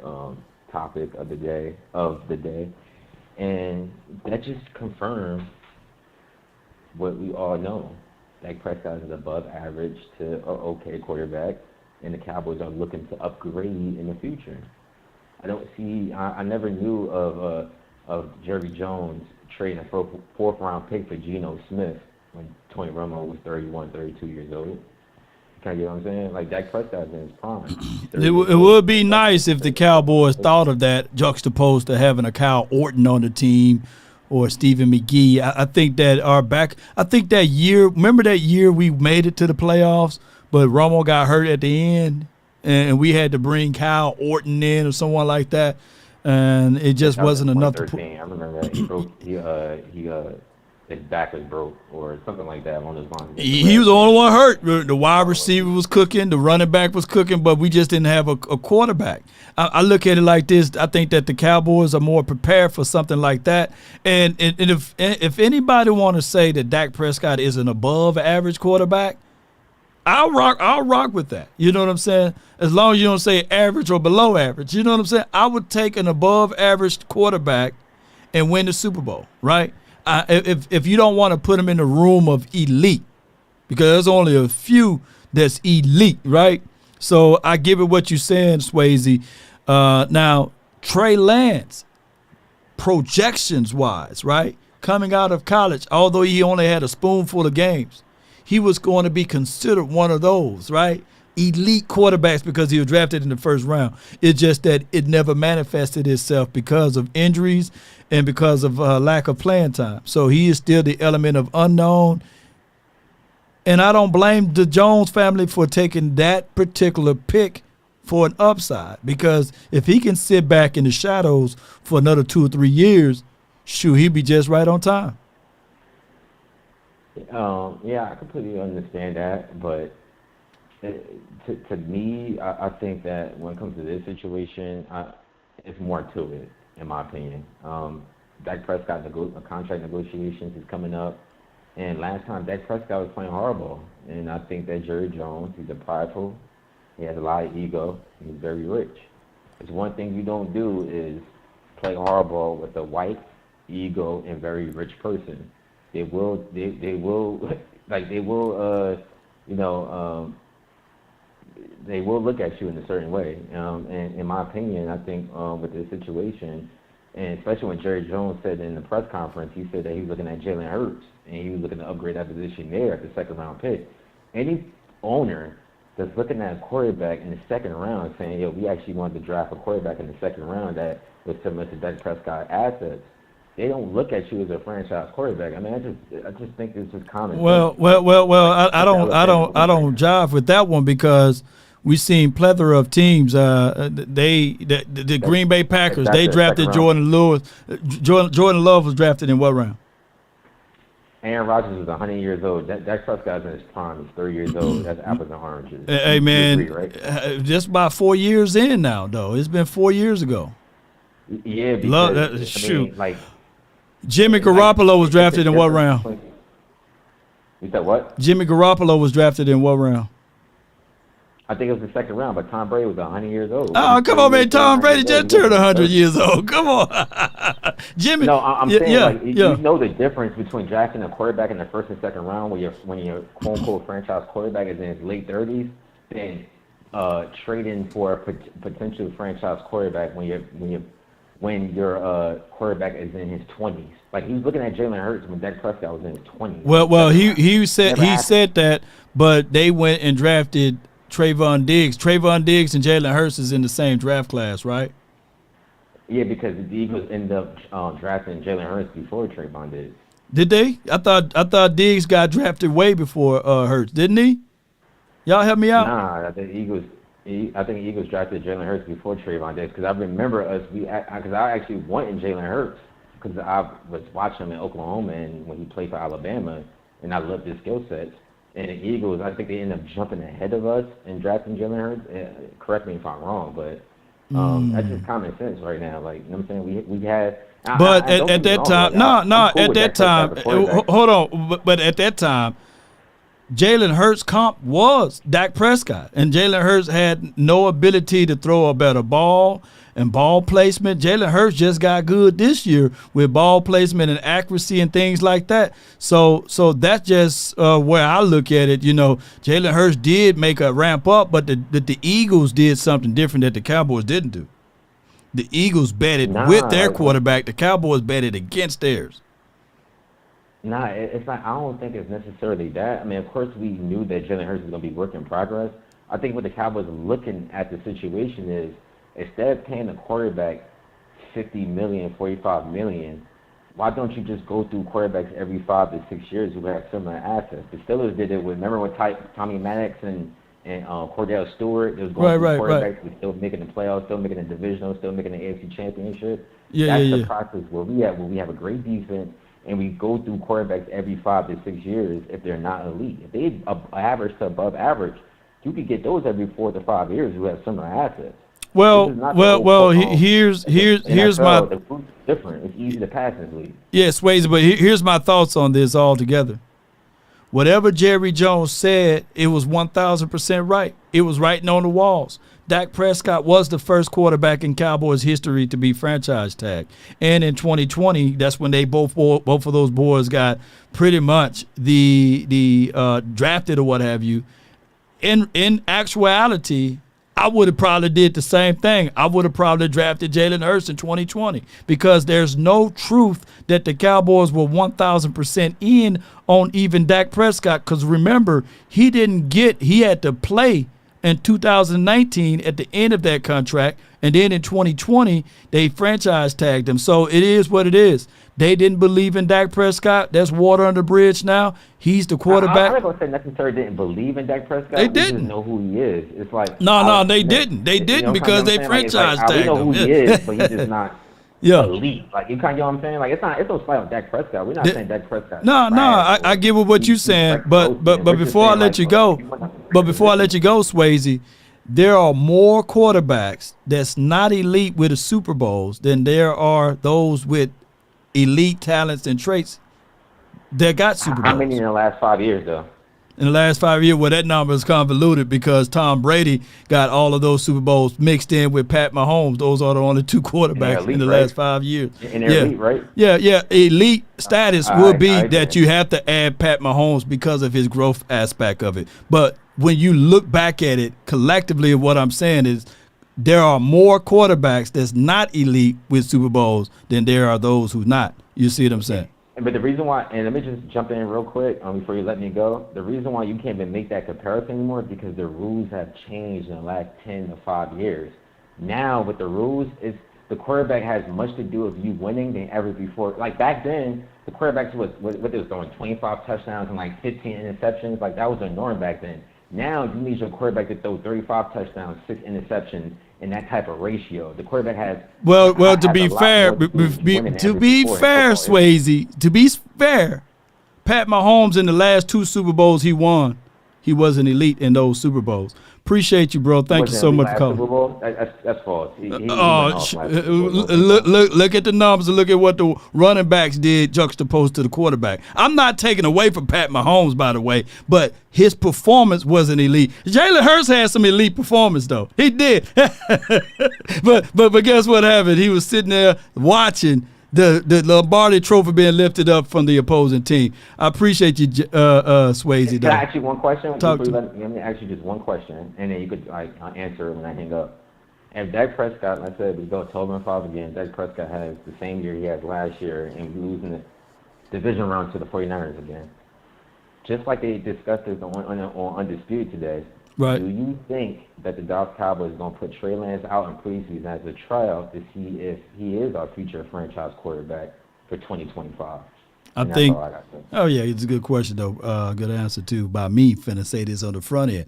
topic of the day. And that just confirms what we all know. Dak Prescott is above average to an okay quarterback, and the Cowboys are looking to upgrade in the future. I never knew of Jerry Jones trading a fourth-round pick for Geno Smith when Tony Romo was 31, 32 years old. Can you get what I'm saying? Like, Dak Prescott's in his prime. It would be nice if the Cowboys thought of that, juxtaposed to having a Kyle Orton on the team or Stephen McGee. I think that year, remember that year we made it to the playoffs, but Romo got hurt at the end, and we had to bring Kyle Orton in or someone like that, and it just wasn't enough to put. I remember that. He broke, his back was broke or something like that on his line. He was the only one hurt. The wide receiver was cooking, the running back was cooking, but we just didn't have a quarterback. I look at it like this. I think that the Cowboys are more prepared for something like that. And if anybody want to say that Dak Prescott is an above average quarterback, I'll rock with that. You know what I'm saying? As long as you don't say average or below average. You know what I'm saying? I would take an above average quarterback and win the Super Bowl, right? If you don't want to put him in the room of elite, because there's only a few that's elite, right? So I give it what you're saying, Swayze. Now, Trey Lance, projections-wise, right, coming out of college, although he only had a spoonful of games, he was going to be considered one of those, right, elite quarterbacks because he was drafted in the first round. It's just that it never manifested itself because of injuries and because of lack of playing time. So he is still the element of unknown. And I don't blame the Jones family for taking that particular pick for an upside, because if he can sit back in the shadows for another 2 or 3 years, shoot, he'd be just right on time. Yeah, I completely understand that, but to me, I think that when it comes to this situation, it's more to it, in my opinion. Dak Prescott contract negotiations is coming up, and last time Dak Prescott was playing hardball, and I think that Jerry Jones, he's a prideful, he has a lot of ego, and he's very rich. It's one thing you don't do is play hardball with a white, ego, and very rich person. They will they will look at you in a certain way. And in my opinion, I think with this situation, and especially when Jerry Jones said in the press conference, he said that he was looking at Jalen Hurts and he was looking to upgrade that position there at the second round pick. Any owner that's looking at a quarterback in the second round saying, yo, we actually wanted to draft a quarterback in the second round that was similar to Dak Prescott assets, they don't look at you as a franchise quarterback. I mean, I just think it's just common sense. I don't jive with that one because we've seen plethora of teams. The Green Bay Packers, they drafted Jordan Lewis. Jordan Love was drafted in what round? Aaron Rodgers is 100 years old. Dak Prescott's in his prime. He's 30 years old. That's apples and oranges. Hey, man, agree, right? Just about 4 years in now, though. It's been 4 years ago. Yeah, because, shoot. Jimmy Garoppolo was drafted in what round? You said what? Jimmy Garoppolo was drafted in what round? I think it was the second round, but Tom Brady was 100 years old. Oh, come on, man. Tom Brady just turned 100 years old. Come on. Jimmy. No, I'm saying, you know the difference between drafting a quarterback in the first and second round when your quote-unquote franchise quarterback is in his late 30s than trading for a potential franchise quarterback when your quarterback is in his 20s. Like, he was looking at Jalen Hurts when Dak Prescott was in his 20s. Well, he said that, but they went and drafted Trayvon Diggs. Trayvon Diggs and Jalen Hurts is in the same draft class, right? Yeah, because the Eagles ended up drafting Jalen Hurts before Trayvon Diggs. Did they? I thought Diggs got drafted way before Hurts, didn't he? Y'all help me out. Nah, I think Eagles drafted Jalen Hurts before Trayvon Diggs because I remember because I actually wanted Jalen Hurts because I was watching him in Oklahoma and when he played for Alabama, and I loved his skill sets. And the Eagles, I think they ended up jumping ahead of us and drafting Jalen Hurts. Correct me if I'm wrong, but that's just common sense right now. Like, you know what I'm saying? We had. But at that time, at that time, hold on. But at that time, Jalen Hurts' comp was Dak Prescott, and Jalen Hurts had no ability to throw a better ball and ball placement. Jalen Hurts just got good this year with ball placement and accuracy and things like that. So that's just where I look at it. You know, Jalen Hurts did make a ramp up, but the Eagles did something different that the Cowboys didn't do. The Eagles betted with their quarterback. The Cowboys betted against theirs. Nah, it's not. I don't think it's necessarily that. I mean, of course, we knew that Jalen Hurts was going to be work in progress. I think what the Cowboys are looking at the situation is, instead of paying a quarterback $50 million, $45 million, why don't you just go through quarterbacks every 5 to 6 years who have similar assets? The Steelers did it with, remember with Tommy Maddox and Cordell Stewart? It was going through quarterbacks who still making the playoffs, still making the divisional, still making the AFC championship. That's the process where we have a great defense and we go through quarterbacks every 5 to 6 years if they're not elite. If they average to above average, you could get those every 4 to 5 years who have similar assets. Well. Here's my. The fruit's different. It's easy to pass in the league. Yes, Swayze, but here's my thoughts on this altogether. Whatever Jerry Jones said, it was 1,000% right. It was writing on the walls. Dak Prescott was the first quarterback in Cowboys history to be franchise tagged, and in 2020, that's when they both of those boys got pretty much the drafted or what have you. In actuality, I would have probably did the same thing. I would have probably drafted Jalen Hurts in 2020 because there's no truth that the Cowboys were 1,000% in on even Dak Prescott because remember, he had to play in 2019 at the end of that contract, and then in 2020, they franchise tagged him. So it is what it is. They didn't believe in Dak Prescott. That's water under the bridge now. He's the quarterback. I'm not going to say necessarily didn't believe in Dak Prescott. They didn't. Just know who he is. It's like they didn't. They didn't because they franchise tagged him. We know who he is, but he's just not elite. Like you know what I'm saying? Like it's no slight on Dak Prescott. We're not saying Dak Prescott. I get what you're saying, but before I let you go, Swayze, there are more quarterbacks that's not elite with the Super Bowls than there are those with elite talents and traits that got Super Bowls. How many in the last 5 years, though? In the last 5 years, well, that number is convoluted because Tom Brady got all of those Super Bowls mixed in with Pat Mahomes. Those are the only two quarterbacks in the last 5 years. And they're elite, right? Yeah. Elite status would be that you have to add Pat Mahomes because of his growth aspect of it. But when you look back at it collectively, what I'm saying is there are more quarterbacks that's not elite with Super Bowls than there are those who's not. You see what I'm saying? But the reason why, and let me just jump in real quick before you let me go. The reason why you can't even make that comparison anymore is because the rules have changed in the last 10 to 5 years. Now with the rules, the quarterback has much to do with you winning than ever before. Like back then, the quarterbacks was throwing 25 touchdowns and like 15 interceptions. Like that was the norm back then. Now you need your quarterback to throw 35 touchdowns, 6 interceptions, in that type of ratio. The quarterback has to be fair, Swayze, to be fair, Pat Mahomes in the last 2 Super Bowls he won, he wasn't elite in those Super Bowls. Appreciate you, bro. Thank you so much for calling. That's false. He look at the numbers and look at what the running backs did juxtaposed to the quarterback. I'm not taking away from Pat Mahomes, by the way, but his performance wasn't elite. Jalen Hurts had some elite performance, though. He did. but guess what happened? He was sitting there watching the Lombardi Trophy being lifted up from the opposing team. I appreciate you, Swayze. Can I ask you one question? Let me ask you just one question, and then you could answer it when I hang up. If Dak Prescott, like I said, we go 12-5 again, Dak Prescott has the same year he had last year, and losing the division round to the 49ers again. Just like they discussed this on Undisputed today, right? Do you think that the Dallas Cowboys are going to put Trey Lance out in preseason as a tryout to see if he is our future franchise quarterback for 2025? I think. Oh yeah, it's a good question though. Good answer too by me. Finna say this on the front end.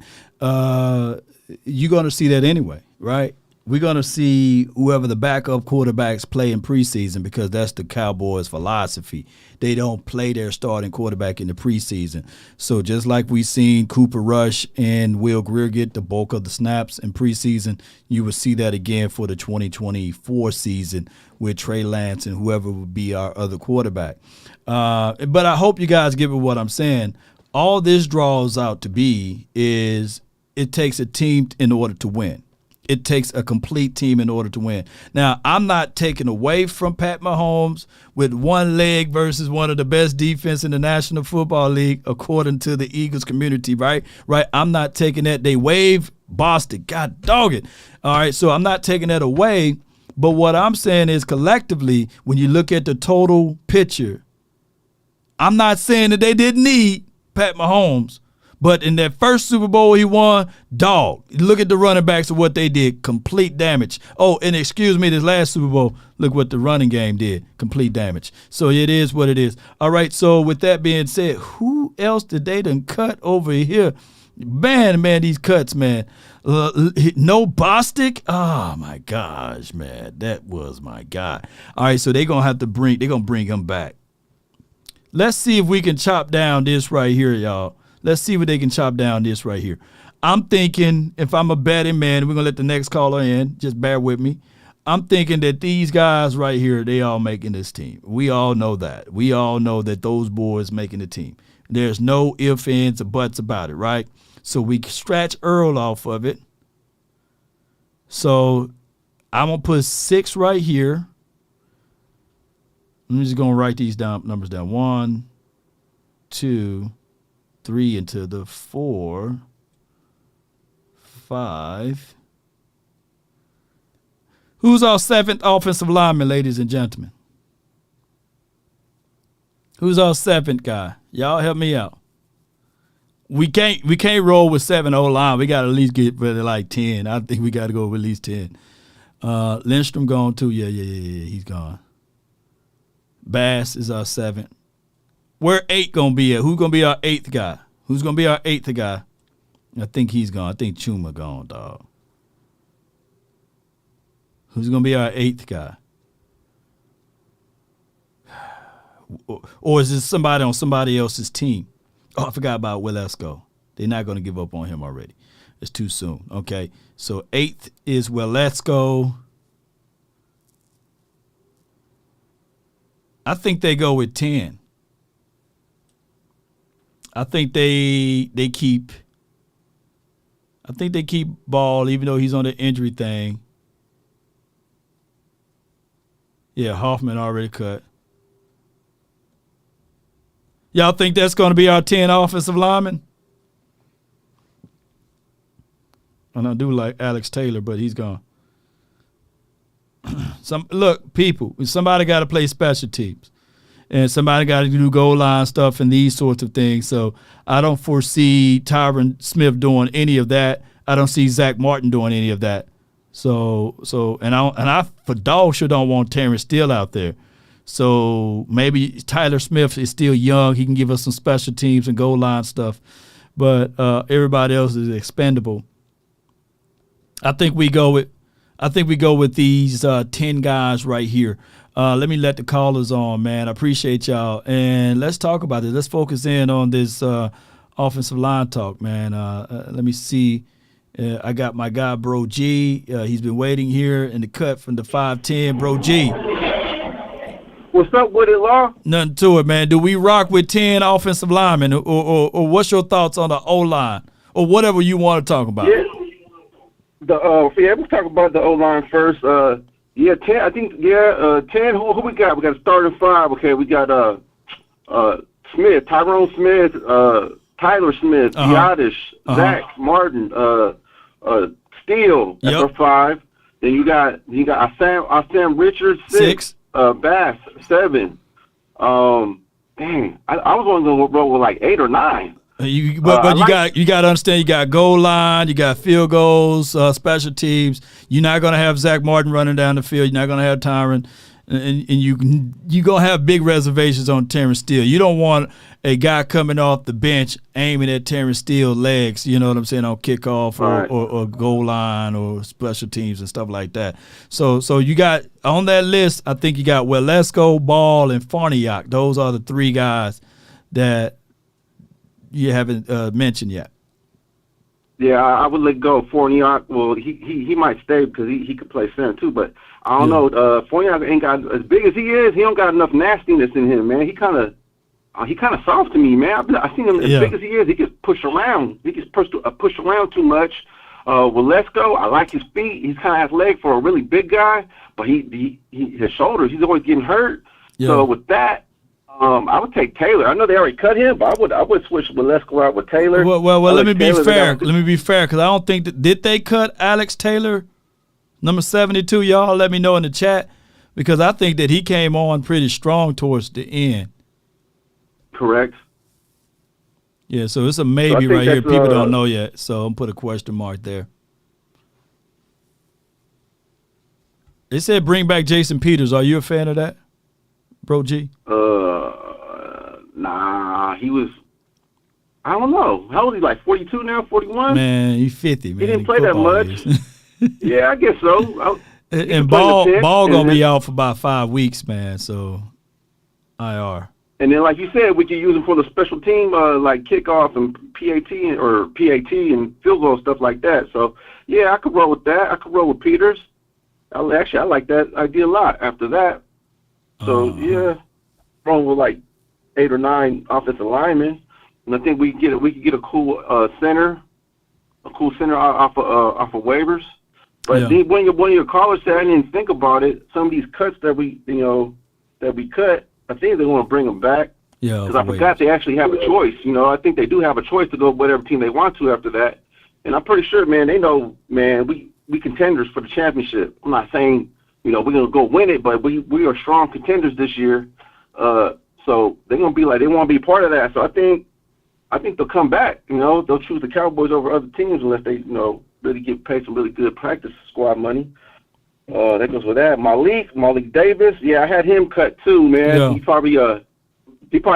You're gonna see that anyway, right? We're gonna see whoever the backup quarterbacks play in preseason because that's the Cowboys' philosophy. They don't play their starting quarterback in the preseason. So just like we seen Cooper Rush and Will Grier get the bulk of the snaps in preseason, you will see that again for the 2024 season with Trey Lance and whoever would be our other quarterback. But I hope you guys get what I'm saying. All this draws out to be is it takes a team in order to win. It takes a complete team in order to win. Now, I'm not taking away from Pat Mahomes with one leg versus one of the best defense in the National Football League, according to the Eagles community, right? Right. I'm not taking that. They wave Boston. God dog it. All right. So I'm not taking that away. But what I'm saying is collectively, when you look at the total picture, I'm not saying that they didn't need Pat Mahomes. But in that first Super Bowl he won, dog, look at the running backs of what they did. Complete damage. Oh, and excuse me, this last Super Bowl, look what the running game did. Complete damage. So it is what it is. All right, so with that being said, who else did they done cut over here? Man, these cuts, man. No Bostic? Oh, my gosh, man. That was my guy. All right, so they're going to bring him back. Let's see if we can chop down this right here, y'all. Let's see what they can chop down this right here. I'm thinking, if I'm a betting man, we're going to let the next caller in. Just bear with me. I'm thinking that these guys right here, they all making this team. We all know that. We all know that those boys making the team. There's no ifs, ands, or buts about it, right? So we scratch Earl off of it. So I'm going to put 6 right here. I'm just going to write these numbers down. 1, 2, 3 into the 4, 5. Who's our 7th offensive lineman, ladies and gentlemen? Who's our 7th guy? Y'all help me out. We can't roll with 7 O-line. We got to at least get rid of like 10. I think we got to go with at least 10. Lindstrom gone too. Yeah. He's gone. Bass is our 7th. Where 8 gonna be at? Who's gonna be our 8th guy? Who's gonna be our 8th guy? I think he's gone. I think Chuma gone, dog. Who's gonna be our 8th guy? Or is this somebody on somebody else's team? Oh, I forgot about Wilesco. They're not gonna give up on him already. It's too soon. Okay, so 8th is Wilesco. I think they go with 10. I think they keep Ball, even though he's on the injury thing. Yeah, Hoffman already cut. Y'all think that's going to be our 10 offensive linemen? And I do like Alex Taylor, but he's gone. Look, people, somebody got to play special teams. And somebody got to do goal line stuff and these sorts of things. So I don't foresee Tyron Smith doing any of that. I don't see Zach Martin doing any of that. So I for dog sure don't want Terrence Steele out there. So maybe Tyler Smith is still young. He can give us some special teams and goal line stuff. But everybody else is expendable. I think we go with these 10 guys right here. Let me let the callers on, man. I appreciate y'all. And let's talk about it. Let's focus in on this offensive line talk, man. Let me see. I got my guy, Bro G. He's been waiting here in the cut from the 5'10", Bro G. What's up with it, Law? Nothing to it, man. Do we rock with 10 offensive linemen, or what's your thoughts on the O-line, or whatever you want to talk about? Yeah. We'll talk about the O-line first. 10. I think 10. Who we got? We got a starting 5. Okay, we got Smith, Tyrone Smith, Tyler Smith, Giadish, Zach Martin, Steele. That's our 5. Then you got Sam Richards 6. Bass 7. Dang, I was only going to roll with like 8 or 9. You got to understand, you got goal line, you got field goals, special teams. You're not going to have Zach Martin running down the field. You're not going to have Tyron, and you're going to have big reservations on Terrence Steele. You don't want a guy coming off the bench aiming at Terrence Steele's legs, you know what I'm saying, on kickoff or goal line or special teams and stuff like that. So you got, on that list, I think you got Walesko, Ball, and Farniak. Those are the 3 guys that you haven't mentioned yet. Yeah, I would let go. Farniak, well, he might stay because he could play center too, but I don't know. Farniak ain't got, as big as he is, he don't got enough nastiness in him, man. He kind of soft to me, man. I seen him as big as he is. He gets pushed around. He gets pushed around too much. Walesko, I like his feet. He's kind of has leg for a really big guy, but his shoulders, he's always getting hurt. Yeah. So with that, I would take Taylor. I know they already cut him, but I would switch Walesko out with Taylor. Well, let me be fair. Let me be fair, because I don't think did they cut Alex Taylor, number 72? Y'all let me know in the chat, because I think that he came on pretty strong towards the end. Correct. Yeah, so it's a maybe right here. People don't know yet, so I'm put a question mark there. They said bring back Jason Peters. Are you a fan of that, Bro G? Nah, he was, I don't know. How old is he, like 42 now, 41? Man, he's 50, man. He didn't play that much. Yeah, I guess so. And Ball going to be out for about 5 weeks, man, so IR. And then, like you said, we could use him for the special team, like kickoff and PAT and field goal, stuff like that. So, yeah, I could roll with that. I could roll with Peters. I like that idea a lot after that. So, yeah, rolling with like 8 or 9 offensive linemen. And I think we could get a cool center off of waivers. But then one of your callers said, I didn't think about it. Some of these cuts that we cut, I think they want to bring them back. Yeah. Because I forgot they actually have a choice. I think they do have a choice to go with whatever team they want to after that. And I'm pretty sure, man, they know, man, we contenders for the championship. I'm not saying, we're going to go win it, but we are strong contenders this year. So they're going to be like, they want to be part of that. So I think they'll come back. They'll choose the Cowboys over other teams unless they, really get paid some really good practice squad money. That goes with that. Malik Davis. Yeah, I had him cut too, man. Yeah. He probably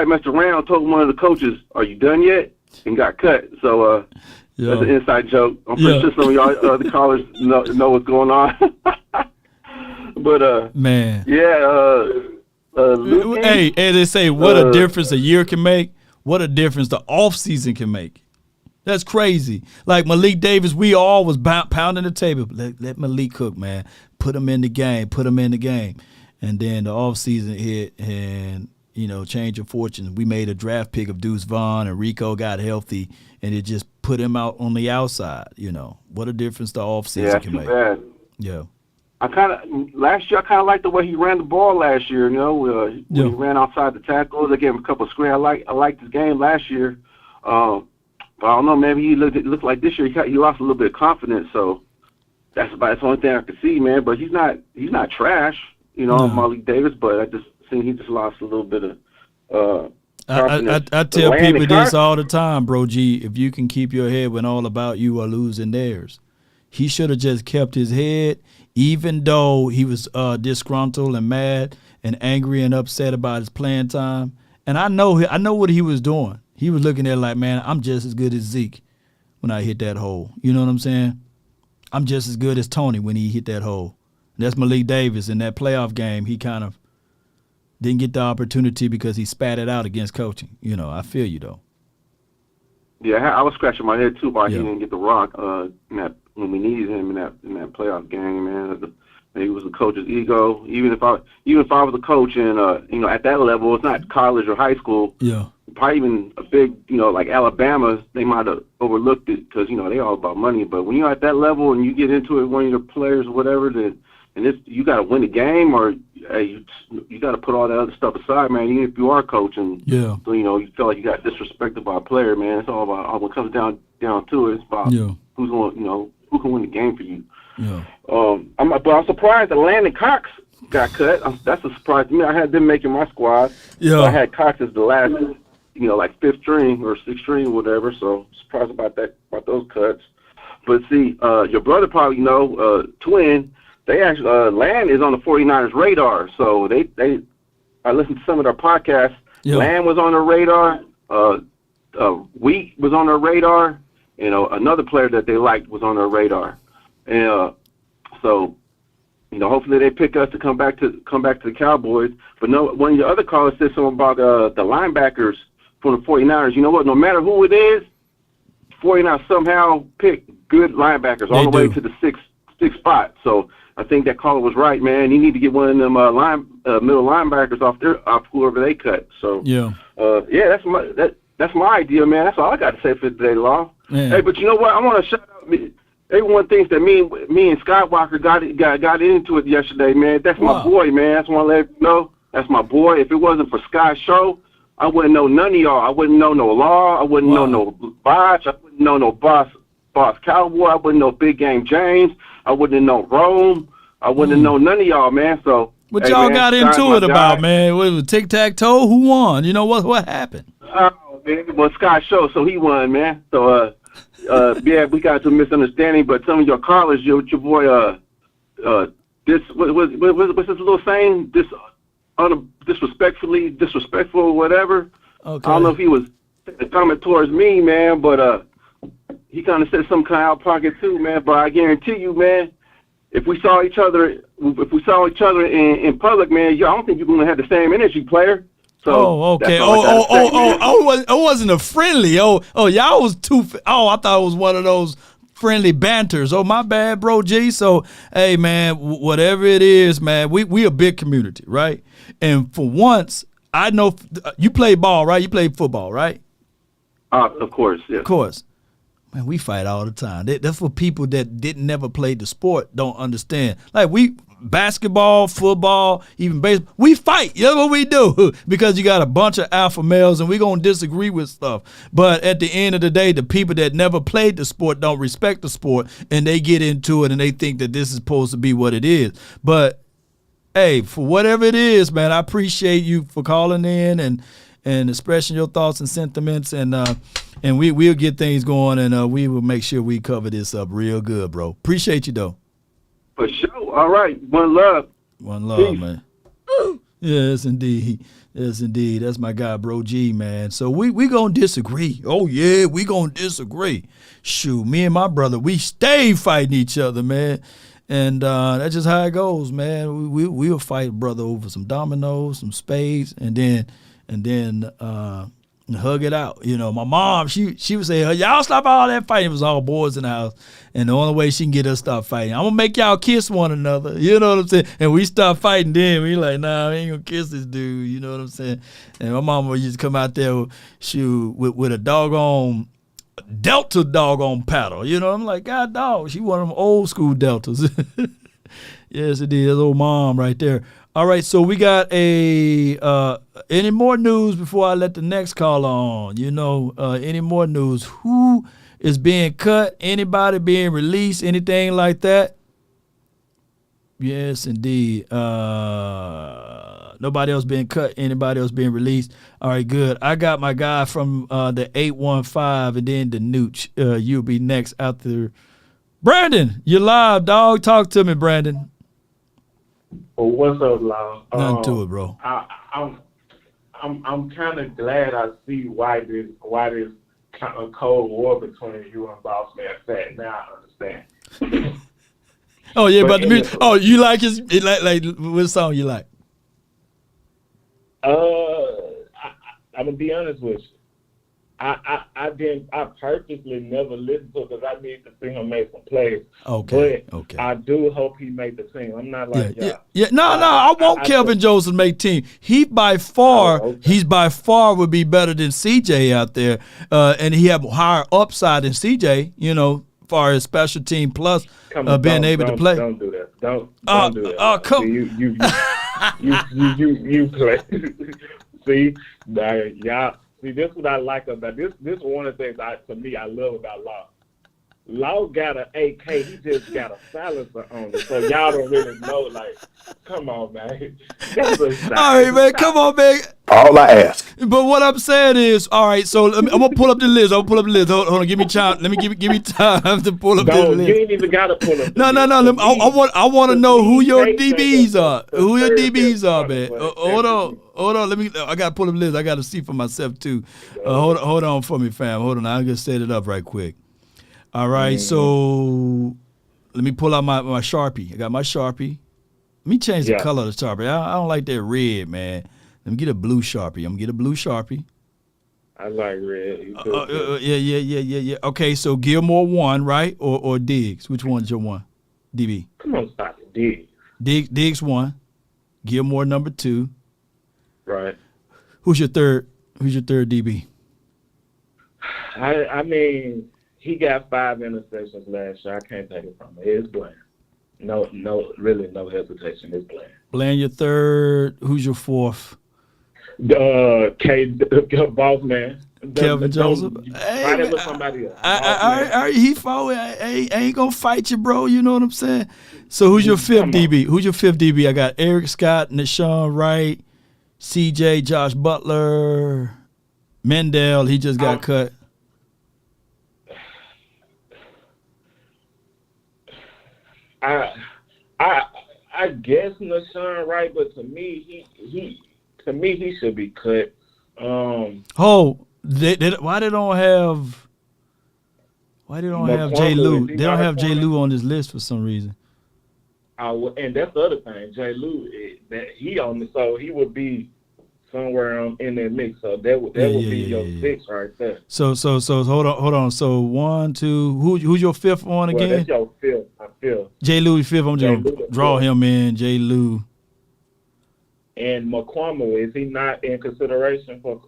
messed around, told one of the coaches, "Are you done yet?" and got cut. So that's an inside joke. I'm pretty sure some of y'all the callers know what's going on. But man, hey, they say what a difference a year can make. What a difference the off season can make. That's crazy. Like Malik Davis, we all was pounding the table. Let Malik cook, man. Put him in the game. And then the offseason hit and, change of fortunes. We made a draft pick of Deuce Vaughn and Rico got healthy and it just put him out on the outside, What a difference the offseason can make. Bad. Yeah. Last year, I kind of liked the way he ran the ball last year, when he ran outside the tackles. They gave him a couple of screens. I liked his game last year. But I don't know. Maybe it looked like this year he lost a little bit of confidence. So that's the only thing I could see, man. But he's not trash, Malik Davis. But I just think he just lost a little bit of confidence. I tell people this all the time, Bro G. If you can keep your head when all about you are losing theirs, he should have just kept his head, even though he was disgruntled and mad and angry and upset about his playing time. And I know what he was doing. He was looking at it like, man, I'm just as good as Zeke when I hit that hole. You know what I'm saying? I'm just as good as Tony when he hit that hole. And that's Malik Davis. In that playoff game, he kind of didn't get the opportunity because he spat it out against coaching. I feel you, though. Yeah, I was scratching my head, too, why he didn't get the rock when we needed him in that playoff game, man. Maybe it was the coach's ego. Even if I was a coach and, at that level, it's not college or high school. Yeah. Probably even a big, like Alabama, they might have overlooked it because, they all about money. But when you're at that level and you get into it with one of your players or whatever, you got to win the game or you got to put all that other stuff aside, man. Even if you are coaching, so, you feel like you got disrespected by a player, man. It's all about when it comes down to it. It's about who's going, who can win the game for you. Yeah. But I'm surprised that Landon Cox got cut. That's a surprise to me. I had them making my squad. Yeah. So I had Cox as the last, like 5th string or 6th string, whatever. So surprised about those cuts. But see, your brother probably Twin. They actually Land is on the 49ers radar. So I listened to some of their podcasts. Yeah. Land was on their radar. Wheat was on their radar. Another player that they liked was on their radar. And so, hopefully they pick us to come back to the Cowboys. But no, one of your other callers said something about the linebackers for the 49ers. You know what? No matter who it is, 49ers somehow pick good linebackers all the way to the sixth spot. So I think that caller was right, man. You need to get one of them middle linebackers off whoever they cut. So that's my idea, man. That's all I got to say for today, Law. Man. Hey, but you know what? I want to shout out. Everyone thinks that me and Skywalker got into it yesterday, man. That's my boy, man. I just want to let you know. That's my boy. If it wasn't for Sky's show, I wouldn't know none of y'all. I wouldn't know no Law. I wouldn't know no Botch. I wouldn't know no Boss Cowboy. I wouldn't know Big Game James. I wouldn't know Rome. I wouldn't know none of y'all, man. So what y'all got into it about, man? What was tic-tac-toe? Who won? You know what happened? Oh, man. Well, Sky's show, so he won, man. So, we got some misunderstanding, but some of your callers, your boy, what's this little saying? Disrespectful or whatever. Okay. I don't know if he was coming towards me, man, but he kind of said some kind of out of pocket too, man. But I guarantee you, man, if we saw each other in public, man, I don't think you're gonna have the same energy, player. So okay. It wasn't a friendly. Y'all was too. I thought it was one of those friendly banters. Oh, my bad, Bro G. So, hey, man, whatever it is, man, we a big community, right? And for once, I know you play ball, right? You play football, right? Of course, yeah. Of course. Man, we fight all the time. That's for people that never played the sport don't understand. Like basketball, football, even baseball, we fight. You know what we do? Because you got a bunch of alpha males and we're going to disagree with stuff. But at the end of the day, the people that never played the sport don't respect the sport and they get into it and they think that this is supposed to be what it is. But, hey, for whatever it is, man, I appreciate you for calling in and expressing your thoughts and sentiments and we'll get things going and we will make sure we cover this up real good, bro. Appreciate you, though. For sure. All right. One love. One love, Peace. man. Yes, indeed. Yes, indeed. That's my guy, Bro G, man. So we going to disagree. Oh, yeah, we going to disagree. Shoot, me and my brother, we stay fighting each other, man. And that's just how it goes, man. We'll fight, brother, over some dominoes, some spades, and then hug it out. You know, my mom, she would say, y'all stop all that fighting. It was all boys in the house. And the only way she can get us to stop fighting, I'm going to make y'all kiss one another. You know what I'm saying? And we stop fighting then. We like, nah, we ain't going to kiss this dude. You know what I'm saying? And my mama used to come out there with a doggone Delta doggone paddle. You know, I'm like, God dog, she one of them old school Deltas. Yes, it is. Old mom right there. All right, so we got any more news before I let the next caller on? Any more news? Who is being cut? Anybody being released? Anything like that? Yes, indeed. Nobody else being cut. Anybody else being released? All right, good. I got my guy from the 815 and then the Nooch. You'll be next after Brandon. You're live, dog. Talk to me, Brandon. Well, what's up, Lau? Nothing to it, bro. I'm kind of glad I see why this kind of cold war between you and Boss Man sat. Now I understand. Oh yeah, but the music. Oh, you like his? Like what song you like? I'm gonna be honest with you. I purposely never listened to it because I need to see him make some plays. Okay. But I do hope he made the team. I'm not like y'all. Yeah. No. I want Kelvin Joseph make team. He by far would be better than CJ out there, and he have higher upside than CJ. Far as special team plus being able to play. Don't do that. Don't do that. Oh, come. You play. See, y'all. See, this is what I like about this. This is one of the things I love about Law. Law got an AK. He just got a silencer on it, so y'all don't really know. Like, come on, man. All right, man. Come on, man. All I ask. But what I'm saying is, all right. So I'm gonna pull up the list. Hold on. Give me time. Let me give me time to pull up the list. You ain't even gotta pull up. No. I want to know who your DBs are. Who your DBs are, man. Hold on. I gotta pull up the list. I gotta see for myself too. Hold on for me, fam. Hold on. I'll just set it up right quick. All right. So let me pull out my Sharpie. I got my Sharpie. Let me change the color of the Sharpie. I don't like that red, man. Let me get a blue Sharpie. I'm gonna get a blue Sharpie. I like red. Yeah. Okay, so Gilmore 1, right? Or Diggs? Which one's your one? DB. Come on, stop it. Diggs. Diggs 1. Gilmore number 2. Right. Who's your third DB? I mean, he got 5 interceptions last year. I can't take it from him. It's Bland. No, really no hesitation. It's Bland. Bland your third. Who's your fourth? Boss Man. Kelvin Joseph. Fight him with somebody else. He fought. I ain't gonna fight you, bro. You know what I'm saying? So who's your fifth DB? I got Eric Scott, Nashawn Wright, CJ, Josh Butler, Mendel. He just got cut. I guess Nashawn Wright, but to me he should be cut. Why they don't have J. Lou? They don't have J. Lou on this list for some reason. And that's the other thing. J. Lou, so he would be somewhere in that mix. So that would be your 6 right there. So hold on. So 1, 2. Who's your fifth one again? That's your fifth. I feel J. Lou fifth. I'm just gonna draw him in. J. Lou. And McCormick, is he not in consideration for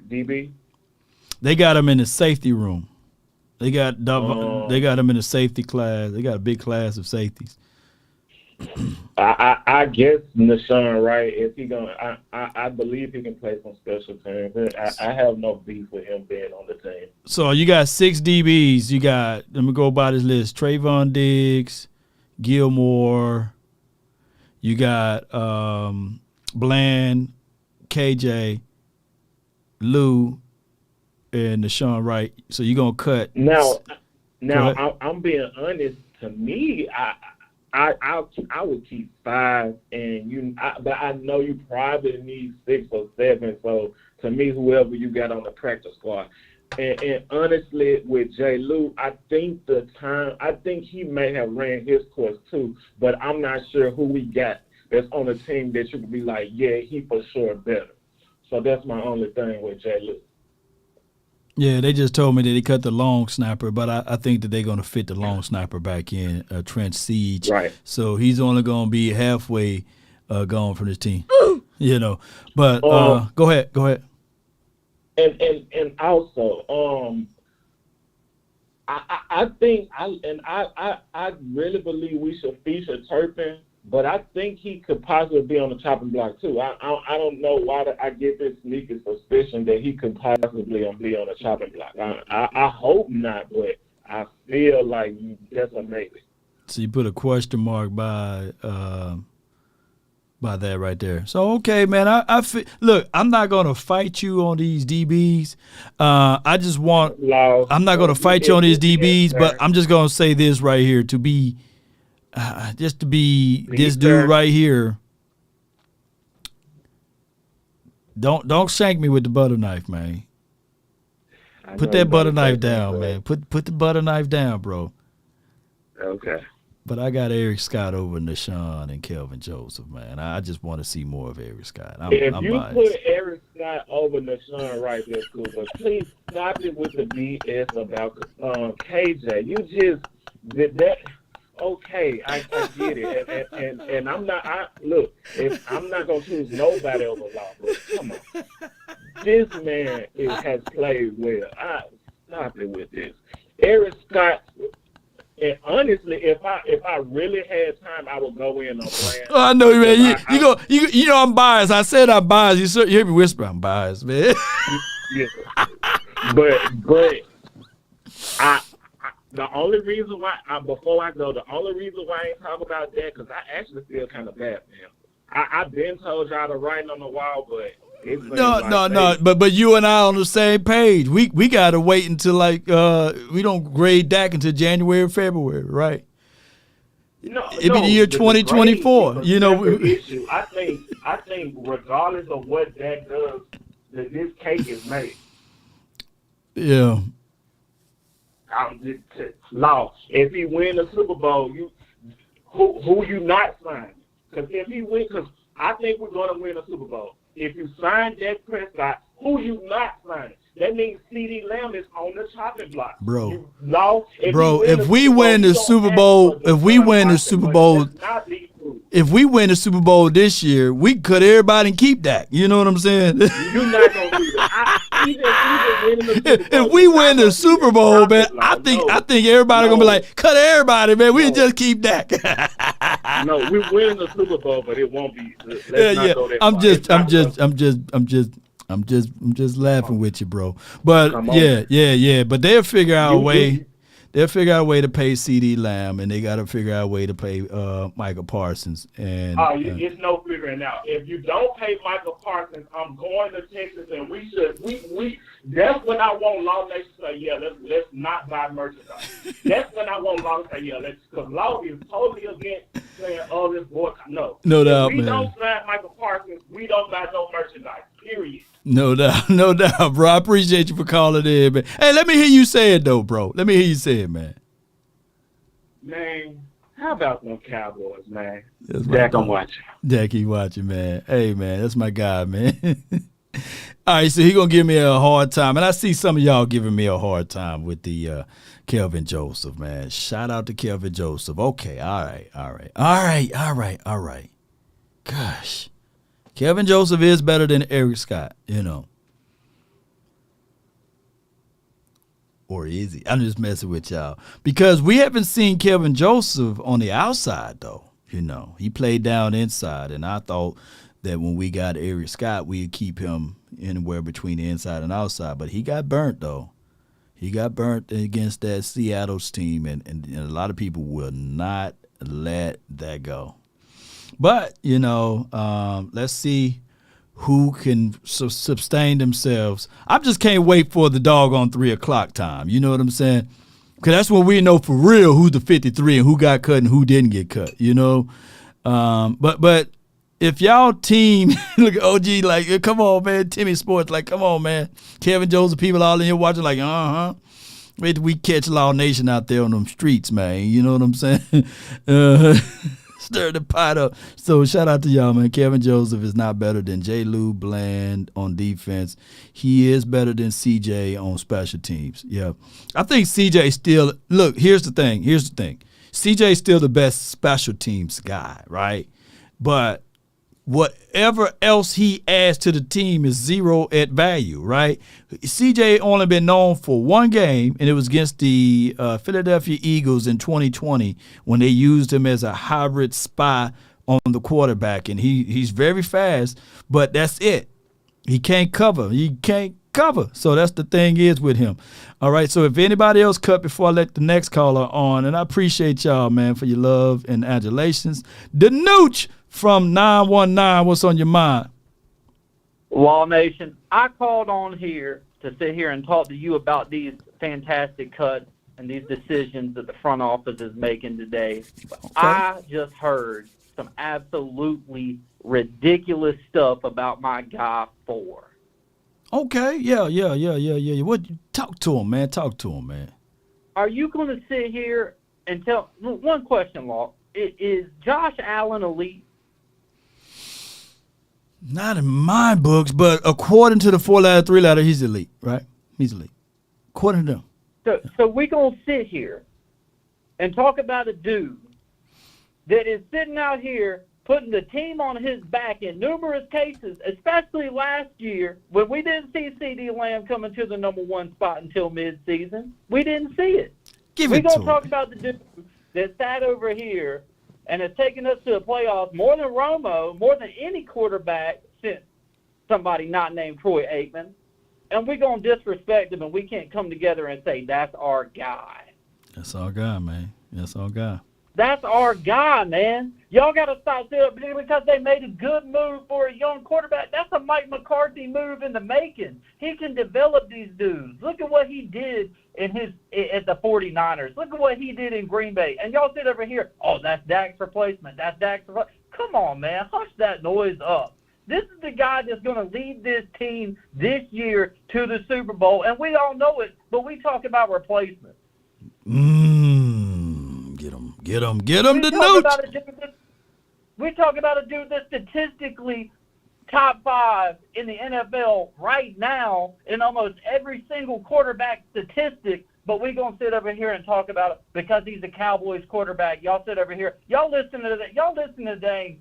DB? They got him in the safety room. They got him in the safety class. They got a big class of safeties. I guess Nashawn Wright, if he gonna, I believe he can play some special teams. I have no beef with him being on the team. So you got 6 DBs. You got, let me go by this list: Trayvon Diggs, Gilmore. You got Bland, KJ, Lou, and Nashawn Wright. So you're gonna cut now. I'm being honest. To me, I would keep 5, but I know you probably need 6 or 7. So to me, whoever you got on the practice squad, and honestly, with J. Lou, I think he may have ran his course too, but I'm not sure who we got that's on the team that you could be like, yeah, he for sure better. So that's my only thing with J. Lou. Yeah, they just told me that they cut the long snapper, but I think that they're going to fit the long snapper back in, Trent Siege. Right. So he's only going to be halfway gone from this team. But go ahead. And also, I think I really believe we should feature Turpin but I think he could possibly be on the chopping block too. I don't know why I get this sneaky suspicion that he could possibly be on the chopping block. I hope not, but I feel like that's a maybe. So you put a question mark by that right there. So okay, man. I feel, look, I'm not gonna fight you on these DBs. I just want. I'm not gonna fight you on these DBs, but I'm just gonna say this right here to be. Just to be this dude right here. Don't shank me with the butter knife, man. Put that butter knife down, man. Put the butter knife down, bro. Okay. But I got Eric Scott over Nashawn and Kelvin Joseph, man. I just want to see more of Eric Scott. I'm you biased. put Eric Scott over Nashawn right there, cool. But please stop it with the BS about KJ. You just did that. Okay, I get it, and I'm not. If I'm not gonna choose nobody over Law, but come on, this man has played well. Stop it with this, Eric Scott. And honestly, if I really had time, I would go in on Brand. Oh, I know, man. You know I'm biased. I said I'm biased. You hear me whisper, I'm biased, man. Yeah. But the only reason why, before I go, the only reason why I ain't talk about that, because I actually feel kind of bad for him. I've been told y'all to write on the wall, but it's no. But you and I on the same page. We got to wait until we don't grade Dak until January, February, right? It'd be the year 2024. You know, issue. I think regardless of what Dak does, that this cake is made. Yeah. Law. If he win the Super Bowl, who you not signing? Because if he win, because I think we're going to win a Super Bowl. If you sign Dak Prescott, who you not signing? That means CeeDee Lamb is on the chopping block. Bro. If we win the Super Bowl, if we win the Super Bowl this year, we cut everybody and keep Dak. You know what I'm saying? You're not gonna do that. If we win the Super Bowl, man, I think everybody gonna be like, cut everybody, man. We just keep Dak. No, we're winning the Super Bowl, but it won't be. I'm just laughing with you, bro. But yeah. But they'll figure out a way. They'll figure out a way to pay CeeDee Lamb, and they got to figure out a way to pay Michael Parsons. And it's no figuring out. If you don't pay Michael Parsons, I'm going to Texas, and we should. That's when I want Law Nation to say, yeah, let's not buy merchandise. That's when I want Law to say, yeah, because Law is totally against saying, oh, this boycott. No doubt, we man. Don't sign Michael Parsons, we don't buy no merchandise. Period. No doubt, bro. I appreciate you for calling in, man. Hey, let me hear you say it, though, bro. Let me hear you say it, man. Man, how about them Cowboys, man? Dak, I'm watching. Dak, he watching, man. Hey, man, that's my guy, man. All right, so he going to give me a hard time. And I see some of y'all giving me a hard time with the Kelvin Joseph, man. Shout out to Kelvin Joseph. Okay, all right. Gosh. Kelvin Joseph is better than Eric Scott, you know. Or is he? I'm just messing with y'all. Because we haven't seen Kelvin Joseph on the outside, though. You know, he played down inside, and I thought that when we got Eric Scott, we'd keep him anywhere between the inside and outside. But he got burnt, though. He got burnt against that Seattle's team, and a lot of people will not let that go. But, you know, let's see who can sustain themselves. I just can't wait for the doggone 3 o'clock time. You know what I'm saying? Because that's when we know for real who's the 53 and who got cut and who didn't get cut, you know? But if y'all team, look at OG, like, come on, man, Timmy Sports, like, come on, man. Kelvin Joseph, people all in here watching, like, wait till we catch Law Nation out there on them streets, man. You know what I'm saying? Stir the pot up. So shout out to y'all, man. Kelvin Joseph is not better than J. Lou Bland on defense. He is better than CJ on special teams. Yeah. I think CJ still, look, here's the thing. CJ is still the best special teams guy, right? But whatever else he adds to the team is zero at value, right? CJ only been known for one game, and it was against the Philadelphia Eagles in 2020 when they used him as a hybrid spy on the quarterback, and he's very fast, but that's it. He can't cover. So that's the thing is with him. All right, so if anybody else cut before I let the next caller on, and I appreciate y'all, man, for your love and adulations. The Nooch from 919, what's on your mind? Wall Nation, I called on here to sit here and talk to you about these fantastic cuts and these decisions that the front office is making today. Okay. I just heard some absolutely ridiculous stuff about my guy 4. Okay, yeah. What? Talk to him, man. Are you going to sit here and tell one question, Law? Is Josh Allen elite? Not in my books, but according to the 4-letter, 3-letter, he's elite, right? He's elite. According to them. So we're going to sit here and talk about a dude that is sitting out here putting the team on his back in numerous cases, especially last year when we didn't see CeeDee Lamb coming to the number 1 spot until midseason. We didn't see it. We're going to talk about the dude that sat over here and has taken us to the playoffs more than Romo, more than any quarterback since somebody not named Troy Aikman. And we're going to disrespect him, and we can't come together and say, that's our guy. That's our guy, man. That's our guy. That's our guy, man. Y'all got to stop doing it because they made a good move for a young quarterback. That's a Mike McCarthy move in the making. He can develop these dudes. Look at what he did at the 49ers. Look at what he did in Green Bay. And y'all sit over here, oh, that's Dak's replacement. That's Dak's replacement. Come on, man. Hush that noise up. This is the guy that's going to lead this team this year to the Super Bowl, and we all know it, but we talk about replacements. Get him, the Nooch. We talk about a dude that's statistically top 5 in the NFL right now in almost every single quarterback statistic, but we're going to sit over here and talk about it because he's a Cowboys quarterback. Y'all sit over here. Y'all listen to that. Y'all listen to dang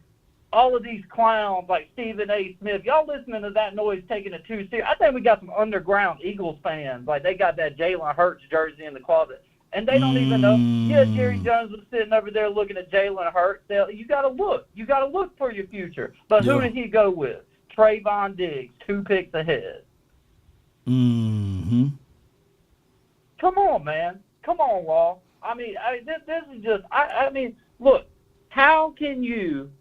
all of these clowns like Stephen A. Smith. Y'all listening to that noise taking it too serious. I think we got some underground Eagles fans. Like they got that Jalen Hurts jersey in the closet. And they don't even know. Yeah, Jerry Jones was sitting over there looking at Jalen Hurts. You got to look. You got to look for your future. But who did he go with? Trayvon Diggs, 2 picks ahead. Mm-hmm. Come on, man. Come on, Law. I mean, this is just. I mean, look. How can you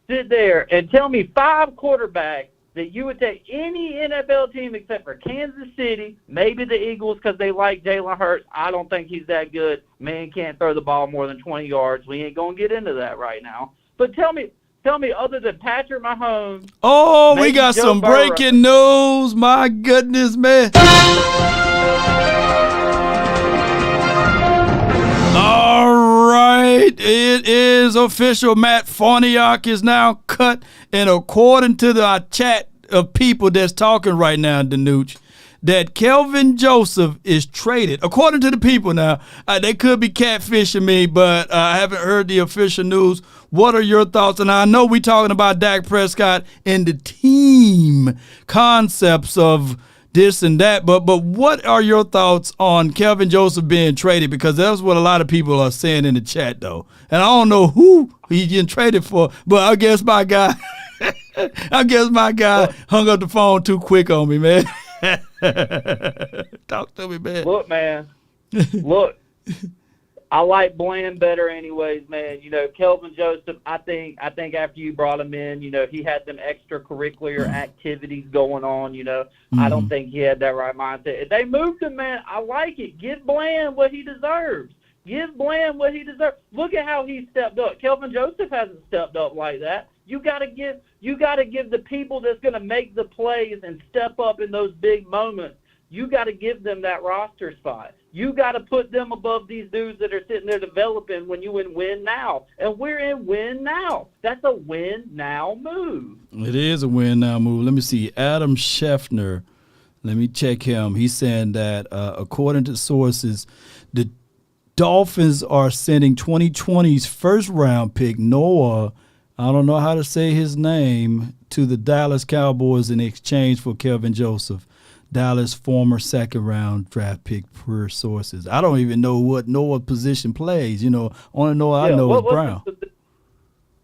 sit there and tell me 5 quarterbacks that you would take any NFL team except for Kansas City, maybe the Eagles because they like Jalen Hurts. I don't think he's that good. Man can't throw the ball more than 20 yards. We ain't going to get into that right now. But tell me, other than Patrick Mahomes. Oh, we got some breaking news. My goodness, man. All right, it is official. Matt Farniok is now cut, and according to the chat of people that's talking right now, Danuch, that Kelvin Joseph is traded. According to the people now, they could be catfishing me, but I haven't heard the official news. What are your thoughts? And I know we're talking about Dak Prescott and the team concepts of this and that, but what are your thoughts on Kelvin Joseph being traded? Because that's what a lot of people are saying in the chat, though. And I don't know who he's getting traded for, but I guess my guy hung up the phone too quick on me, man. Talk to me, man. Look, man. Look. I like Bland better anyways, man. You know, Kelvin Joseph, I think after you brought him in, you know, he had them extracurricular activities going on, you know. I don't think he had that right mindset. If they moved him, man, I like it. Give Bland what he deserves. Give Bland what he deserves. Look at how he stepped up. Kelvin Joseph hasn't stepped up like that. You gotta give the people that's gonna make the plays and step up in those big moments. You got to give them that roster spot. You got to put them above these dudes that are sitting there developing when you in win now. And we're in win now. That's a win now move. It is a win now move. Let me see. Adam Scheffner, let me check him. He's saying that according to sources, the Dolphins are sending 2020's first round pick, Noah, I don't know how to say his name, to the Dallas Cowboys in exchange for Kelvin Joseph. Dallas former second-round draft pick per sources. I don't even know what Noah position plays. You know, only Noah I know is Brown.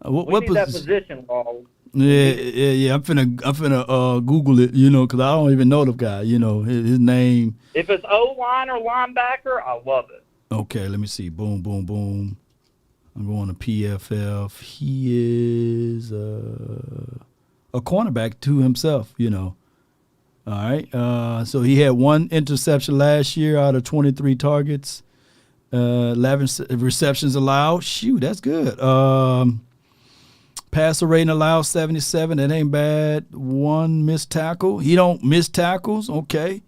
What need that position, Law. Yeah. I'm finna Google it, because I don't even know the guy. His name. If it's O-line or linebacker, I love it. Okay, let me see. Boom, boom, boom. I'm going to PFF. He is a cornerback to himself, All right. So he had 1 interception last year out of 23 targets. 11 receptions allowed. Shoot, that's good. Passer rating allowed 77. That ain't bad. 1 missed tackle. He don't miss tackles. Okay.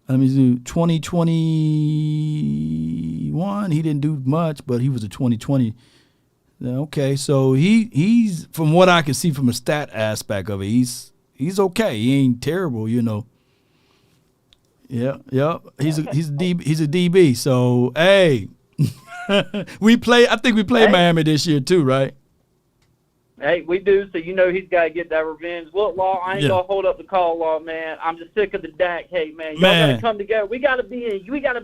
Let me do 2021. He didn't do much, but he was a 2020. Okay, so he's from what I can see from a stat aspect of it, he's okay. He ain't terrible, Yeah. He's a DB. So hey, I think we play Miami this year too, right? Hey, we do, so he's got to get that revenge. Look, Law, I ain't gonna hold up the call, Law, man. I'm just sick of the Dak hate, man. Y'all gotta come together. We gotta be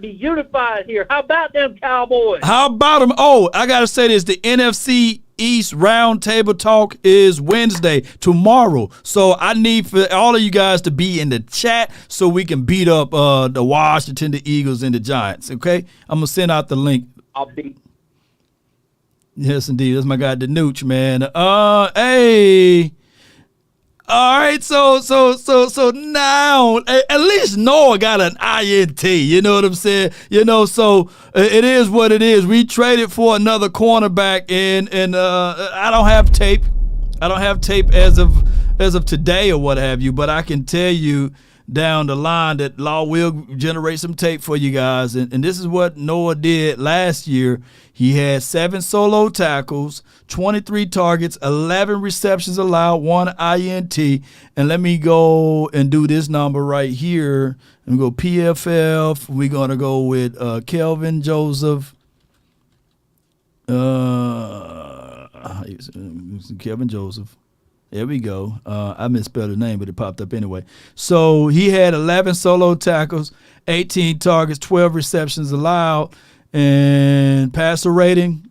unified here. How about them Cowboys? How about them? Oh, I gotta say this: the NFC East Roundtable Talk is Wednesday, tomorrow. So I need for all of you guys to be in the chat so we can beat up the Washington, the Eagles, and the Giants. Okay, I'm gonna send out the link. I'll be. Yes, indeed. That's my guy, Danuch, man. Hey. All right, so now at least Noah got an INT. You know what I'm saying? So it is what it is. We traded for another cornerback, and I don't have tape. I don't have tape as of today or what have you, but I can tell you down the line that Law will generate some tape for you guys. And this is what Noah did last year. He had 7 solo tackles, 23 targets, 11 receptions allowed, 1 INT. And let me go and do this number right here. Let me go PFF. We're going to go with Kelvin Joseph. Kelvin Joseph. There we go. I misspelled his name, but it popped up anyway. So he had 11 solo tackles, 18 targets, 12 receptions allowed, and passer rating.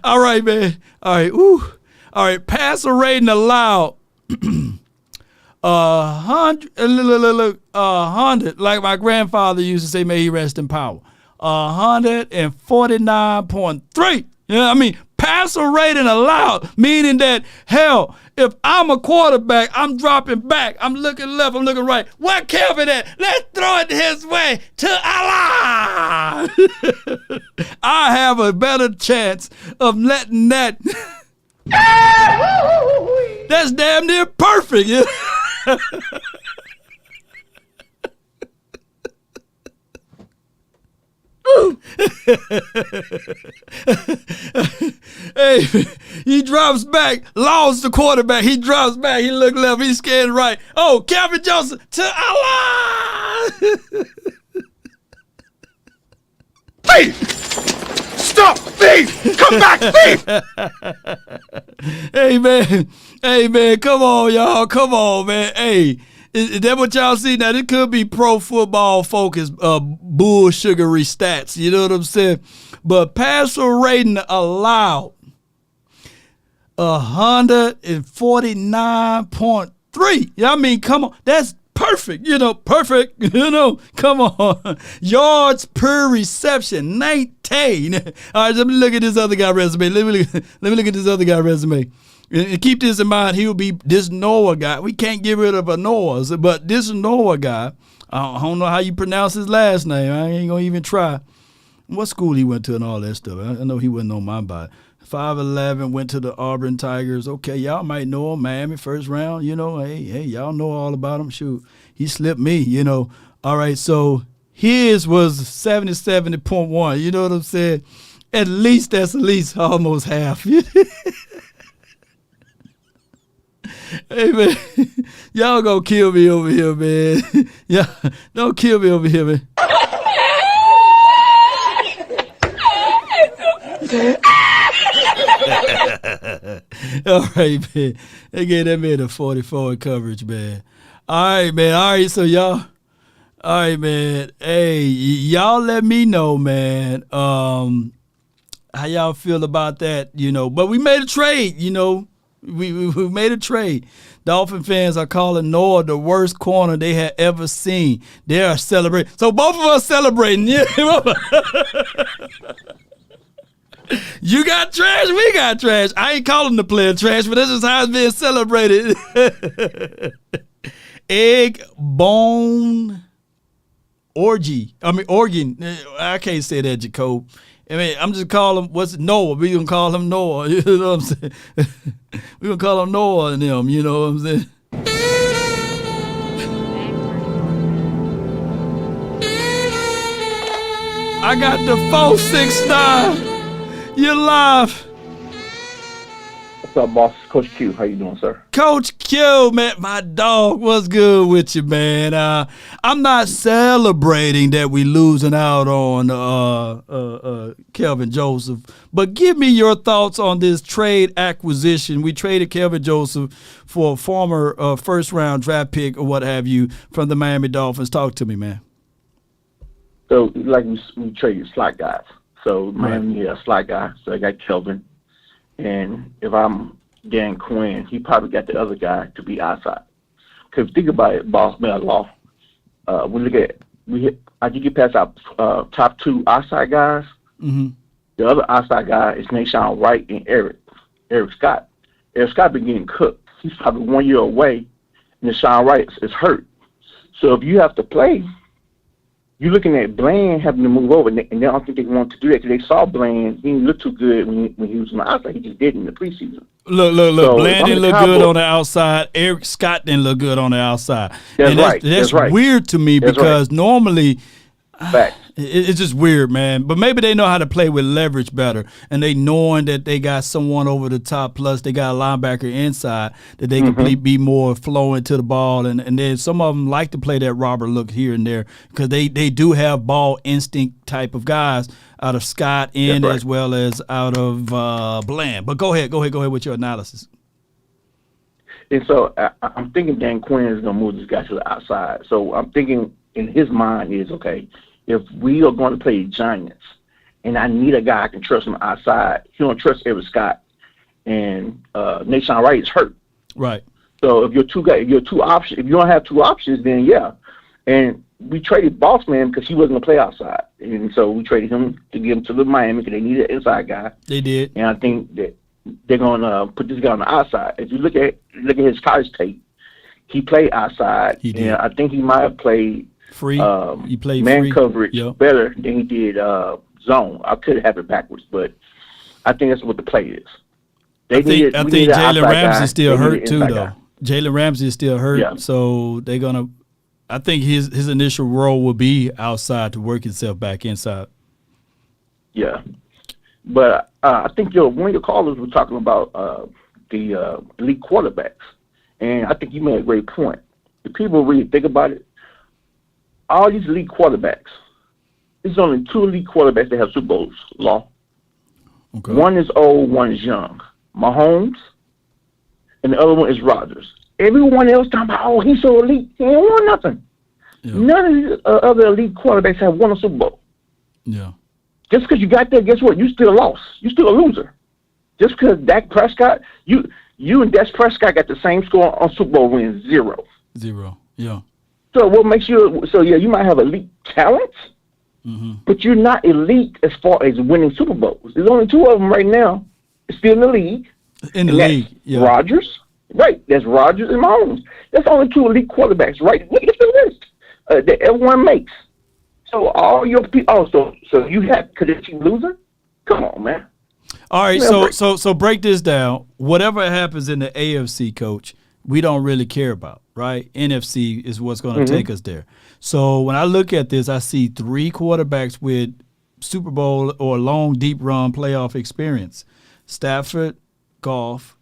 All right, man. All right. Ooh. All right. Passer rating allowed 100, like my grandfather used to say, may he rest in power. 149.3. Passer rating allowed, meaning that, hell, if I'm a quarterback, I'm dropping back. I'm looking left, I'm looking right. Where Kelvin at? Let's throw it his way to Allah. I have a better chance of letting that. That's damn near perfect. Hey, he drops back, lost the quarterback. He drops back, he look left, he scared right. Oh, Kelvin Joseph to Allah. Thief! Stop! Thief! Come back, thief! Hey, man, come on, y'all. Come on, man. Hey. Is that what y'all see? Now, this could be pro football focused, bull sugary stats. You know what I'm saying? But passer rating allowed 149.3. Come on. That's perfect. Perfect. Come on. Yards per reception, 19. All right, let me look at this other guy's resume. Let me look at this other guy's resume. And keep this in mind, he'll be this Noah guy. We can't get rid of a Noah, but this Noah guy, I don't know how you pronounce his last name. I ain't going to even try. What school he went to and all that stuff. I know he wasn't on my body. 5'11", went to the Auburn Tigers. Okay, y'all might know him. Miami, first round. Hey, y'all know all about him. Shoot, he slipped me, All right, so his was 70.1. You know what I'm saying? That's almost half. Hey, man, y'all gonna kill me over here, man. Yeah, don't kill me over here, man. All right, man. They gave that man a 44 coverage, man. All right, man. All right, so y'all. All right, man. Hey, y'all let me know, man, how y'all feel about that, But we made a trade, We made a trade. Dolphin fans are calling Noah the worst corner they had ever seen. They are celebrating. So both of us celebrating. Yeah. You got trash, we got trash. I ain't calling the player trash, but this is how it's being celebrated. Egg bone orgy. Organ. I can't say that, Jacob. I'm just calling him, Noah? We gonna call him Noah. You know what I'm saying? We gonna call him Noah and them, you know what I'm saying? I got the 469. You're live. What's up, boss? Coach Q, how you doing, sir? Coach Q, man, my dog, what's good with you, man? I'm not celebrating that we losing out on Kelvin Joseph, but give me your thoughts on this trade acquisition. We traded Kelvin Joseph for a former first-round draft pick or what have you from the Miami Dolphins. Talk to me, man. So, like we traded slot guys. So, Miami, slot guy. So, I got Kelvin. And if I'm Dan Quinn, he probably got the other guy to be outside. Because think about it, boss man law. We look at I can get past our top two outside guys. Mm-hmm. The other outside guy is Nashawn Wright and Eric Scott. Eric Scott been getting cooked. He's probably 1 year away, and Nashawn Wright is hurt. So if you have to play, you're looking at Bland having to move over, and they don't think they want to do that because they saw Bland. He didn't look too good when he was on the outside. He just did in the preseason. Look. So Bland didn't look good on the outside. Eric Scott didn't look good on the outside. That's right. weird to me because normally Fact. It's just weird, man. But maybe they know how to play with leverage better, and they knowing that they got someone over the top, plus they got a linebacker inside that they can be more flowing to the ball, and then some of them like to play that robber look here and there because they do have ball instinct type of guys out of Scott and as well as out of Bland. But go ahead with your analysis. And so I'm thinking Dan Quinn is going to move this guy to the outside. So I'm thinking in his mind is, okay, if we are going to play Giants and I need a guy I can trust on the outside, he don't trust Eric Scott. And Nashawn Wright is hurt. Right. So if if you don't have two options, then yeah. And we traded Bossman because he wasn't going to play outside. And so we traded him to give him to the Miami because they needed an inside guy. They did. And I think that they're going to put this guy on the outside. If you look at his college tape, he played outside. He did. And I think he might have played free. He played man free coverage better than he did zone. I could have it backwards, but I think that's what the play is. I think Jalen Ramsey still hurt too, though. Jalen Ramsey is still hurt, so they're gonna. I think his initial role will be outside to work himself back inside. Yeah, but I think one of your callers was talking about the elite quarterbacks, and I think you made a great point. If people really think about it, all these elite quarterbacks, there's only two elite quarterbacks that have Super Bowls, Law. Okay. One is old, one is young. Mahomes, and the other one is Rodgers. Everyone else talking about, oh, he's so elite. He ain't won nothing. Yeah. None of these other elite quarterbacks have won a Super Bowl. Yeah. Just because you got there, guess what? You still lost. You still a loser. Just because Dak Prescott, you and Dak Prescott got the same score on Super Bowl wins, 0. 0. Yeah. So what makes you? So yeah, you might have elite talents, but you're not elite as far as winning Super Bowls. There's only two of them right now, still in the league. Yeah. Rodgers, right? That's Rodgers and Mahomes. That's only two elite quarterbacks, right? Look at the list that everyone makes. So all your people. Oh, so you have could it keep losing? Come on, man. All right, so break this down. Whatever happens in the AFC, Coach, we don't really care about, right? NFC is what's going to take us there. So when I look at this, I see 3 quarterbacks with Super Bowl or long, deep run playoff experience. Stafford, Goff,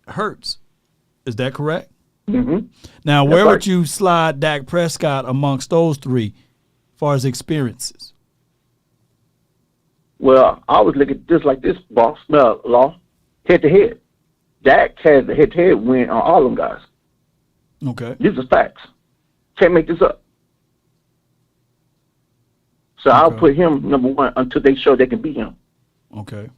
Hurts. Is that correct? Now, where would you slide Dak Prescott amongst those 3 as far as experiences? Well, I always look at this like this, boss. Law, head to head. Dak has a head-to-head win on all of them guys. Okay. These are facts. Can't make this up. So I'll put him number one until they show they can beat him. Okay.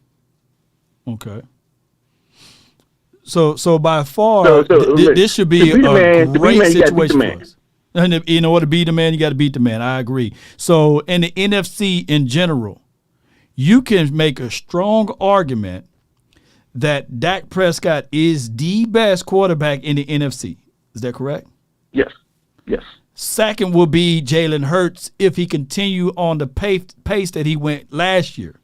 So by far, this should be a great situation for us. And in order to beat the man, you got to beat the man. I agree. So in the NFC in general, you can make a strong argument that Dak Prescott is the best quarterback in the NFC. Is that correct? Yes. Second will be Jalen Hurts if he continue on the pace that he went last year.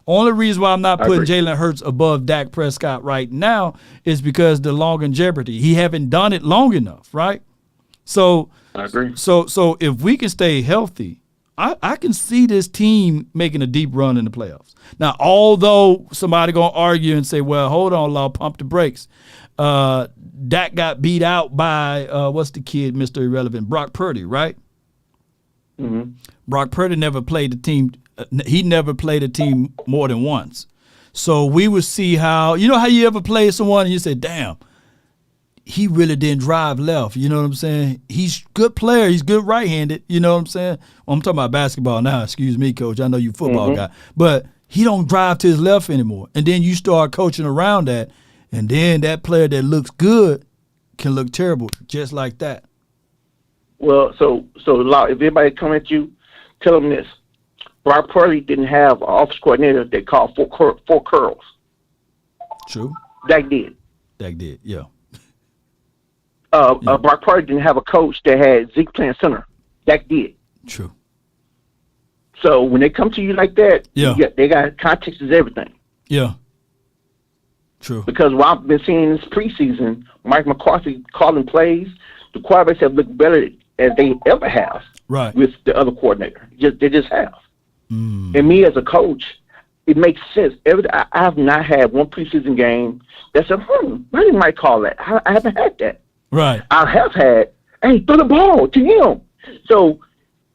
Only reason why I'm not putting Jalen Hurts above Dak Prescott right now is because the longevity. He haven't done it long enough, right? So I agree. So if we can stay healthy, I can see this team making a deep run in the playoffs. Now, although somebody gonna argue and say, "Well, hold on, Law, pump the brakes." Dak got beat out by what's the kid, Mr. Irrelevant, Brock Purdy, right? Mm-hmm. Brock Purdy never played the team. He never played a team more than once. So we would see how you ever play someone and you say, "Damn, he really didn't drive left." You know what I'm saying? He's a good player. He's good right-handed. You know what I'm saying? Well, I'm talking about basketball now. Excuse me, Coach. I know you football guy. But he don't drive to his left anymore. And then you start coaching around that, and then that player that looks good can look terrible just like that. Well, so if anybody come at you, tell them this. Brock Purdy didn't have an office coordinator they called four curls. True. Dak did, yeah. Brock Purdy didn't have a coach that had Zeke playing center. Dak did. True. So when they come to you like that, they got context is everything. Yeah. True. Because what I've been seeing this preseason, Mike McCarthy calling plays, the quarterbacks have looked better as they ever have. Right. With the other coordinator. They just have. And me as a coach, it makes sense. I have not had one preseason game that said, why didn't Mike call that? I haven't had that. Right. I have had, hey, throw the ball to him. So,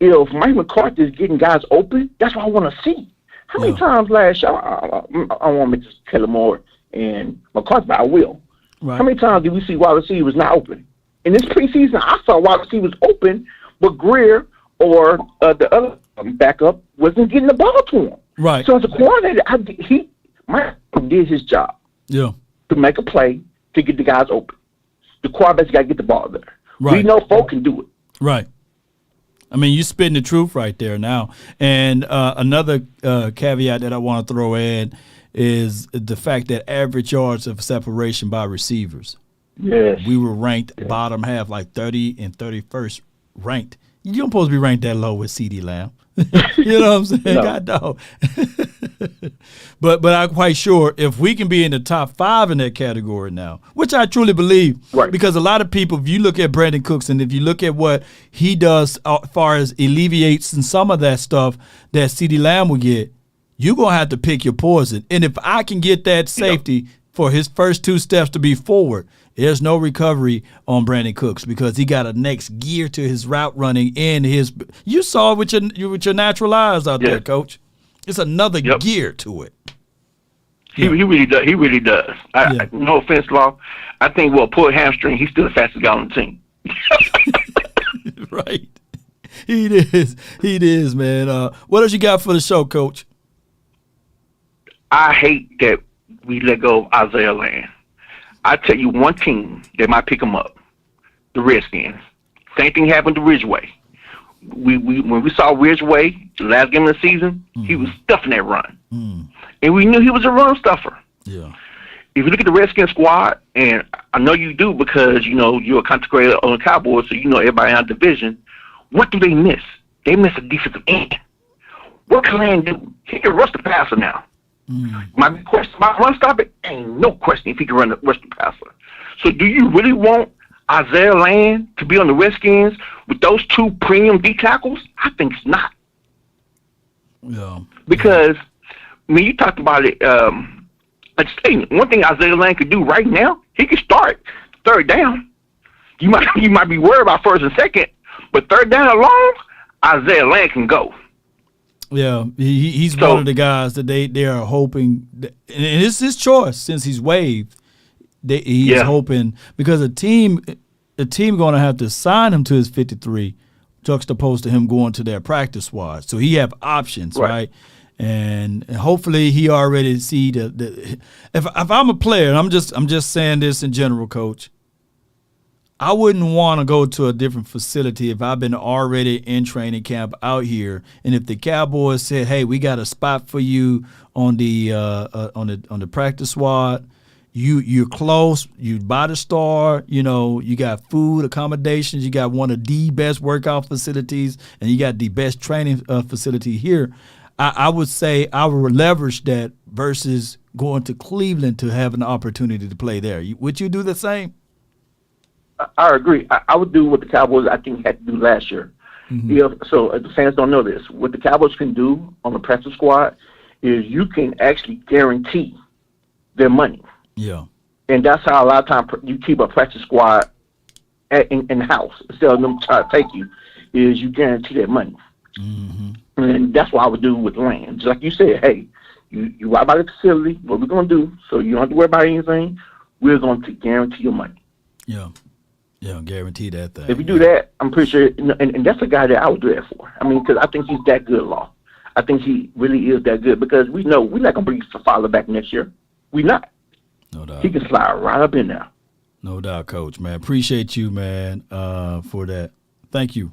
if Mike McCarthy is getting guys open, that's what I want to see. How many times last year, I want to make Kellen Moore and McCarthy, but I will. Right. How many times did we see wide receivers not open? In this preseason, I saw wide receivers open, but Greer or the other backup wasn't getting the ball to him. Right. So as a coordinator, Mike did his job. Yeah. To make a play to get the guys open. The quarterback's got to get the ball there. Right. We know folk can do it. Right. I mean, you're spitting the truth right there now. And another caveat that I want to throw in is the fact that average yards of separation by receivers. Yes. We were ranked bottom half, like 30 and 31st ranked. You don't supposed to be ranked that low with CD Lamb. You know what I'm saying? No. God dog. But I'm quite sure if we can be in the top 5 in that category now, which I truly believe, because a lot of people, if you look at Brandon Cooks and if you look at what he does as far as alleviates and some of that stuff that CD Lamb will get, you're going to have to pick your poison. And if I can get that safety for his first 2 steps to be forward, there's no recovery on Brandon Cooks because he got a next gear to his route running and his. You saw it with your natural eyes out there, Coach. It's another gear to it. He really does. He really does. No offense, Law. I think pull hamstring. He's still the fastest guy on the team. Right. He is, man. What else you got for the show, Coach? I hate that we let go of Isaiah Land. I tell you one team that might pick him up, the Redskins. Same thing happened to Ridgeway. When we saw Ridgeway the last game of the season, he was stuffing that run, and we knew he was a run stuffer. Yeah. If you look at the Redskins squad, and I know you do because you're a content creator on the Cowboys, so you know everybody in our division. What do they miss? They miss a defensive end. What can Land do? He can rush the passer now. My question about run stopper ain't no question if he can rush the passer. So do you really want Isaiah Land to be on the Redskins with those 2 premium D tackles? I think it's not. Yeah. Because when you talked about it, one thing Isaiah Land could do right now, he could start 3rd down. You might be worried about 1st and 2nd, but 3rd down alone, Isaiah Land can go. Yeah, he's one of the guys that they are hoping, and it's his choice since he's waived. he's hoping because the team going to have to sign him to his 53, juxtaposed to him going to their practice squad. So he have options, right? And hopefully he already see the if I'm a player, and I'm just saying this in general, Coach. I wouldn't want to go to a different facility if I've been already in training camp out here, and if the Cowboys said, "Hey, we got a spot for you on the practice squad. You're close. You by the star. You got food, accommodations. You got one of the best workout facilities, and you got the best training facility here." I would say I would leverage that versus going to Cleveland to have an opportunity to play there. Would you do the same? I agree. I would do what the Cowboys, I think, had to do last year. So the fans don't know this. What the Cowboys can do on the practice squad is you can actually guarantee their money. Yeah. And that's how a lot of times you keep a practice squad in the house instead of them trying to take you, is you guarantee their money. And that's what I would do with land. Just like you said, hey, you right by the facility, what we're going to do, so you don't have to worry about anything, we're going to guarantee your money. Yeah, guarantee that thing. If you do that, I'm pretty sure, and that's a guy that I would do that for. I mean, because I think he's that good, Law. I think he really is that good because we know we're not going to bring Fowler back next year. We're not. No doubt. He can slide right up in there. No doubt, Coach, man. Appreciate you, man, for that. Thank you.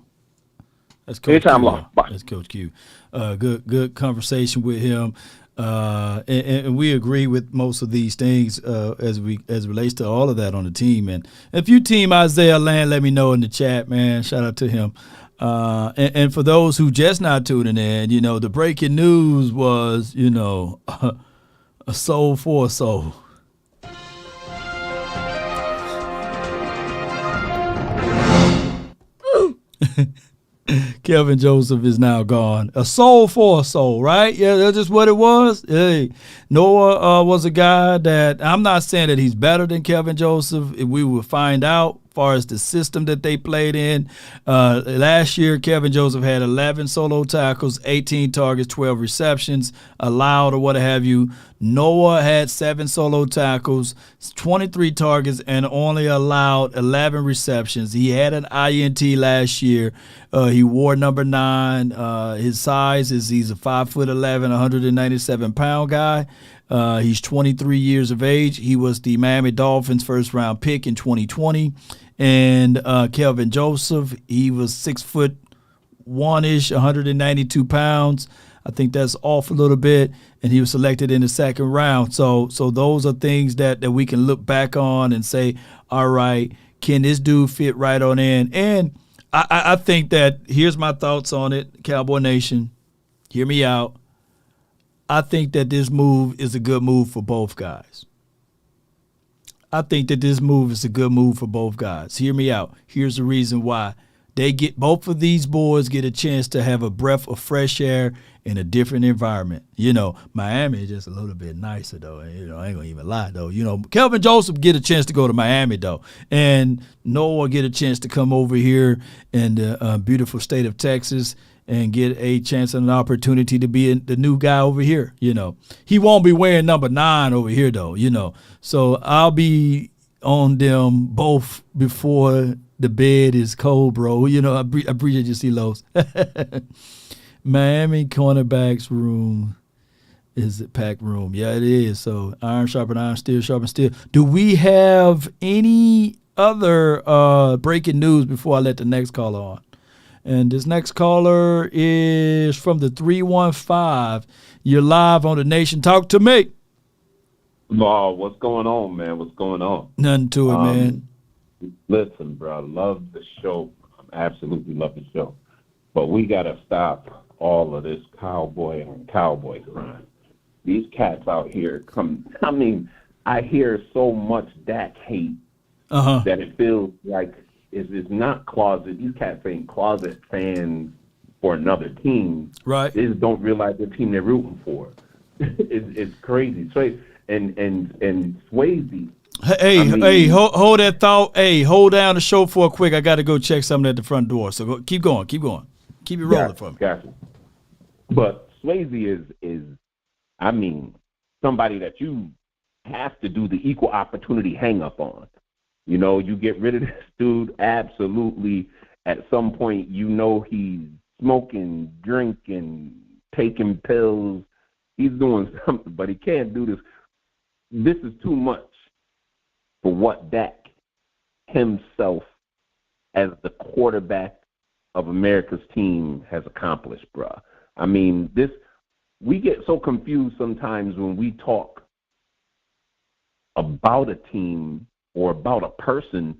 That's Coach Anytime, Q. Law. Bye. That's Coach Q. Good conversation with him. And we agree with most of these things as relates to all of that on the team. And if you team Isaiah Land, let me know in the chat, man. Shout out to him. And for those who just not tuning in, the breaking news was, a soul for a soul. Kelvin Joseph is now gone. A soul for a soul, right? Yeah, that's just what it was. Hey, Noah was a guy that I'm not saying that he's better than Kelvin Joseph. We will find out as far as the system that they played in. Last year, Kelvin Joseph had 11 solo tackles, 18 targets, 12 receptions, allowed or what have you. Noah had 7 solo tackles, 23 targets, and only allowed 11 receptions. He had an INT last year. He wore number 9. His size is he's a 5'11", 197-pound guy. He's 23 years of age. He was the Miami Dolphins' first-round pick in 2020. And Kelvin Joseph, he was 6'1"-ish, 192 pounds. I think that's off a little bit, and he was selected in the second round. So those are things that we can look back on and say, all right, can this dude fit right on in? And I think that here's my thoughts on it, Cowboy Nation. Hear me out. I think that this move is a good move for both guys. Hear me out. Here's the reason why. Both of these boys get a chance to have a breath of fresh air in a different environment. Miami is just a little bit nicer, though. I ain't going to even lie, though. Kelvin Joseph get a chance to go to Miami, though. And Noah get a chance to come over here in the beautiful state of Texas and get a chance and an opportunity to be the new guy over here. He won't be wearing number 9 over here, though, So I'll be on them both before the bed is cold, bro. I appreciate you, C-Los. Miami cornerbacks room is a packed room. Yeah, it is. So iron sharpen iron, steel sharpen steel. Do we have any other breaking news before I let the next caller on? And this next caller is from the 315. You're live on the Nation. Talk to me. Law, what's going on, man? What's going on? Nothing to it, man. Listen, bro, love the show. Absolutely love the show. But we got to stop all of this cowboy on cowboy grind. These cats out here I hear so much Dak hate that it feels like it's not closet. These cats ain't closet fans for another team. Right. They just don't realize the team they're rooting for. It's crazy. So, and Swayze. Hey, hold that thought. Hey, hold down the show for a quick. I got to go check something at the front door. So keep going. Keep it rolling for me. Gotcha. But Swayze is somebody that you have to do the equal opportunity hang up on. You know, you get rid of this dude, absolutely. At some point, you know he's smoking, drinking, taking pills. He's doing something, but he can't do this. This is too much for what Dak himself as the quarterback of America's team has accomplished, bruh. I mean, we get so confused sometimes when we talk about a team or about a person,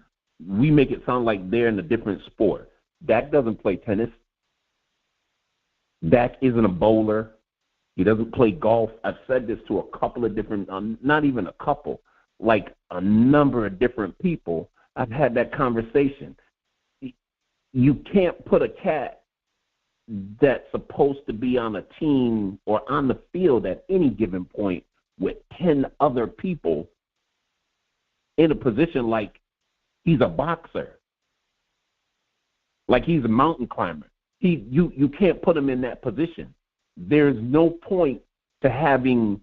we make it sound like they're in a different sport. Dak doesn't play tennis. Dak isn't a bowler. He doesn't play golf. I've said this to a couple of different, not even a couple, like a number of different people. I've had that conversation. You can't put a cat that's supposed to be on a team or on the field at any given point with 10 other people in a position like he's a boxer, like he's a mountain climber. You can't put him in that position. There's no point to having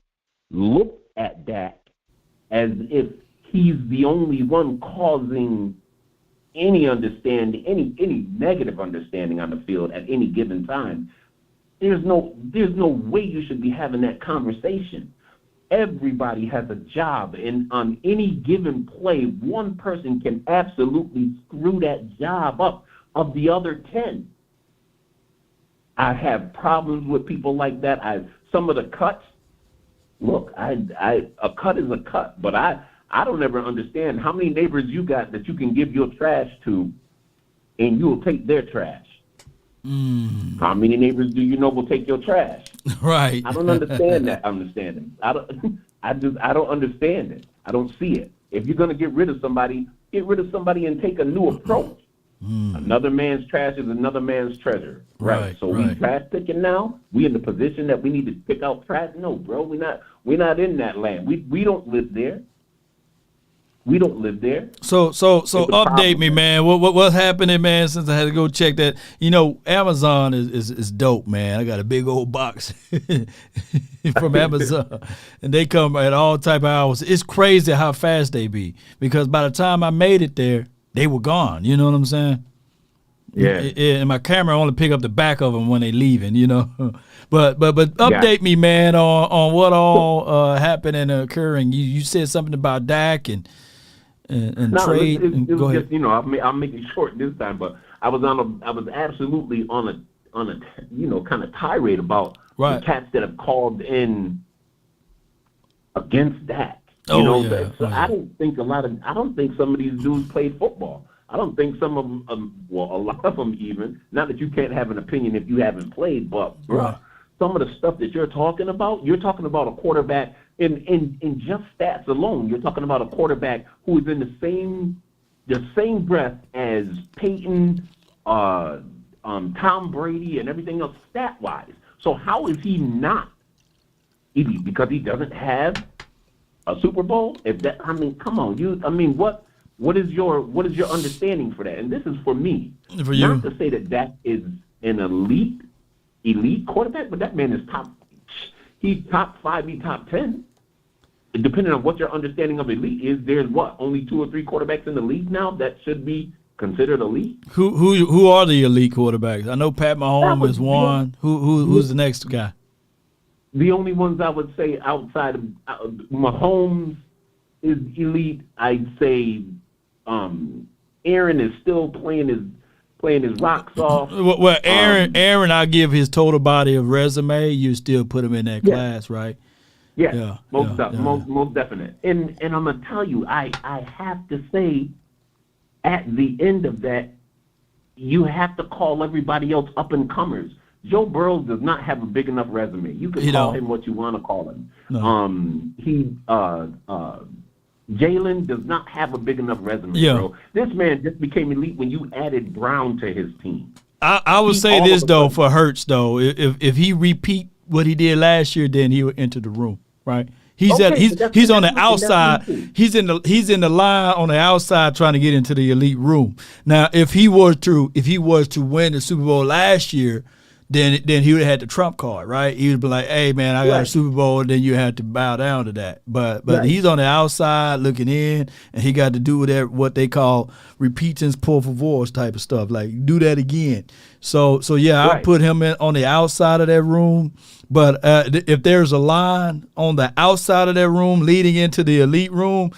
looked at Dak as if he's the only one causing any understanding, any negative understanding on the field at any given time. There's no way you should be having that conversation. Everybody has a job, and on any given play, one person can absolutely screw that job up of the other 10. I have problems with people like that. Some of the cuts, look, a cut is a cut, but I don't ever understand how many neighbors you got that you can give your trash to, and you'll take their trash. How many neighbors do you know will take your trash? Right. I don't understand that understanding. I don't understand it. I don't see it. If you're gonna get rid of somebody and take a new approach. Another man's trash is another man's treasure. Right. So we trash picking now? We in the position that we need to pick out trash? No, bro, we're not in that land. We don't live there. We don't live there. So update me, man. What's happening, man? Since I had to go check that, Amazon is dope, man. I got a big old box from Amazon, and they come at all type of hours. It's crazy how fast they be, because by the time I made it there, they were gone. You know what I'm saying? Yeah. And my camera only pick up the back of them when they leaving. But update me, man, on what all happened and occurring. You said something about Dak and trade. Go ahead. Just, I'll make it short this time, but I was absolutely on a kind of tirade about the cats that have called in against Dak. I don't think I don't think some of these dudes played football. I don't think some of them, a lot of them even. Not that you can't have an opinion if you haven't played, but some of the stuff that you're talking about a quarterback. In just stats alone, you're talking about a quarterback who is in the same breath as Peyton, Tom Brady, and everything else stat-wise. So how is he not? Because he doesn't have a Super Bowl? Come on, what is your understanding for that? And this is for me. For you. Not to say that Dak is an elite quarterback, but that man is he's top 5, he's top 10. Depending on what your understanding of elite is, there's only 2 or 3 quarterbacks in the league now that should be considered elite. Who are the elite quarterbacks? I know Pat Mahomes is one. Who's the next guy? The only ones I would say outside of Mahomes is elite. I'd say Aaron is still playing his rocks off. Well, Aaron, I give his total body of resume. You still put him in that class, right? Yeah, most definite. And I'm gonna tell you, I have to say, at the end of that, you have to call everybody else up and comers. Joe Burrow does not have a big enough resume. You can call him what you want to call him. No. Jalen does not have a big enough resume, bro. This man just became elite when you added Brown to his team. I would say this though for Hurts though, if he repeat what he did last year, then he would enter the room, right? He's on the outside. He's in the line on the outside trying to get into the elite room. Now, if he was to win the Super Bowl last year, then he would have had the trump card, right? He would be like, hey, man, I got a Right. Super Bowl, and then you have to bow down to that. But Right. he's on the outside looking in, and he got to do what they call repetens por favor type of stuff, like do that again. So yeah, I Right. put him in on the outside of that room. But if there's a line on the outside of that room leading into the elite room,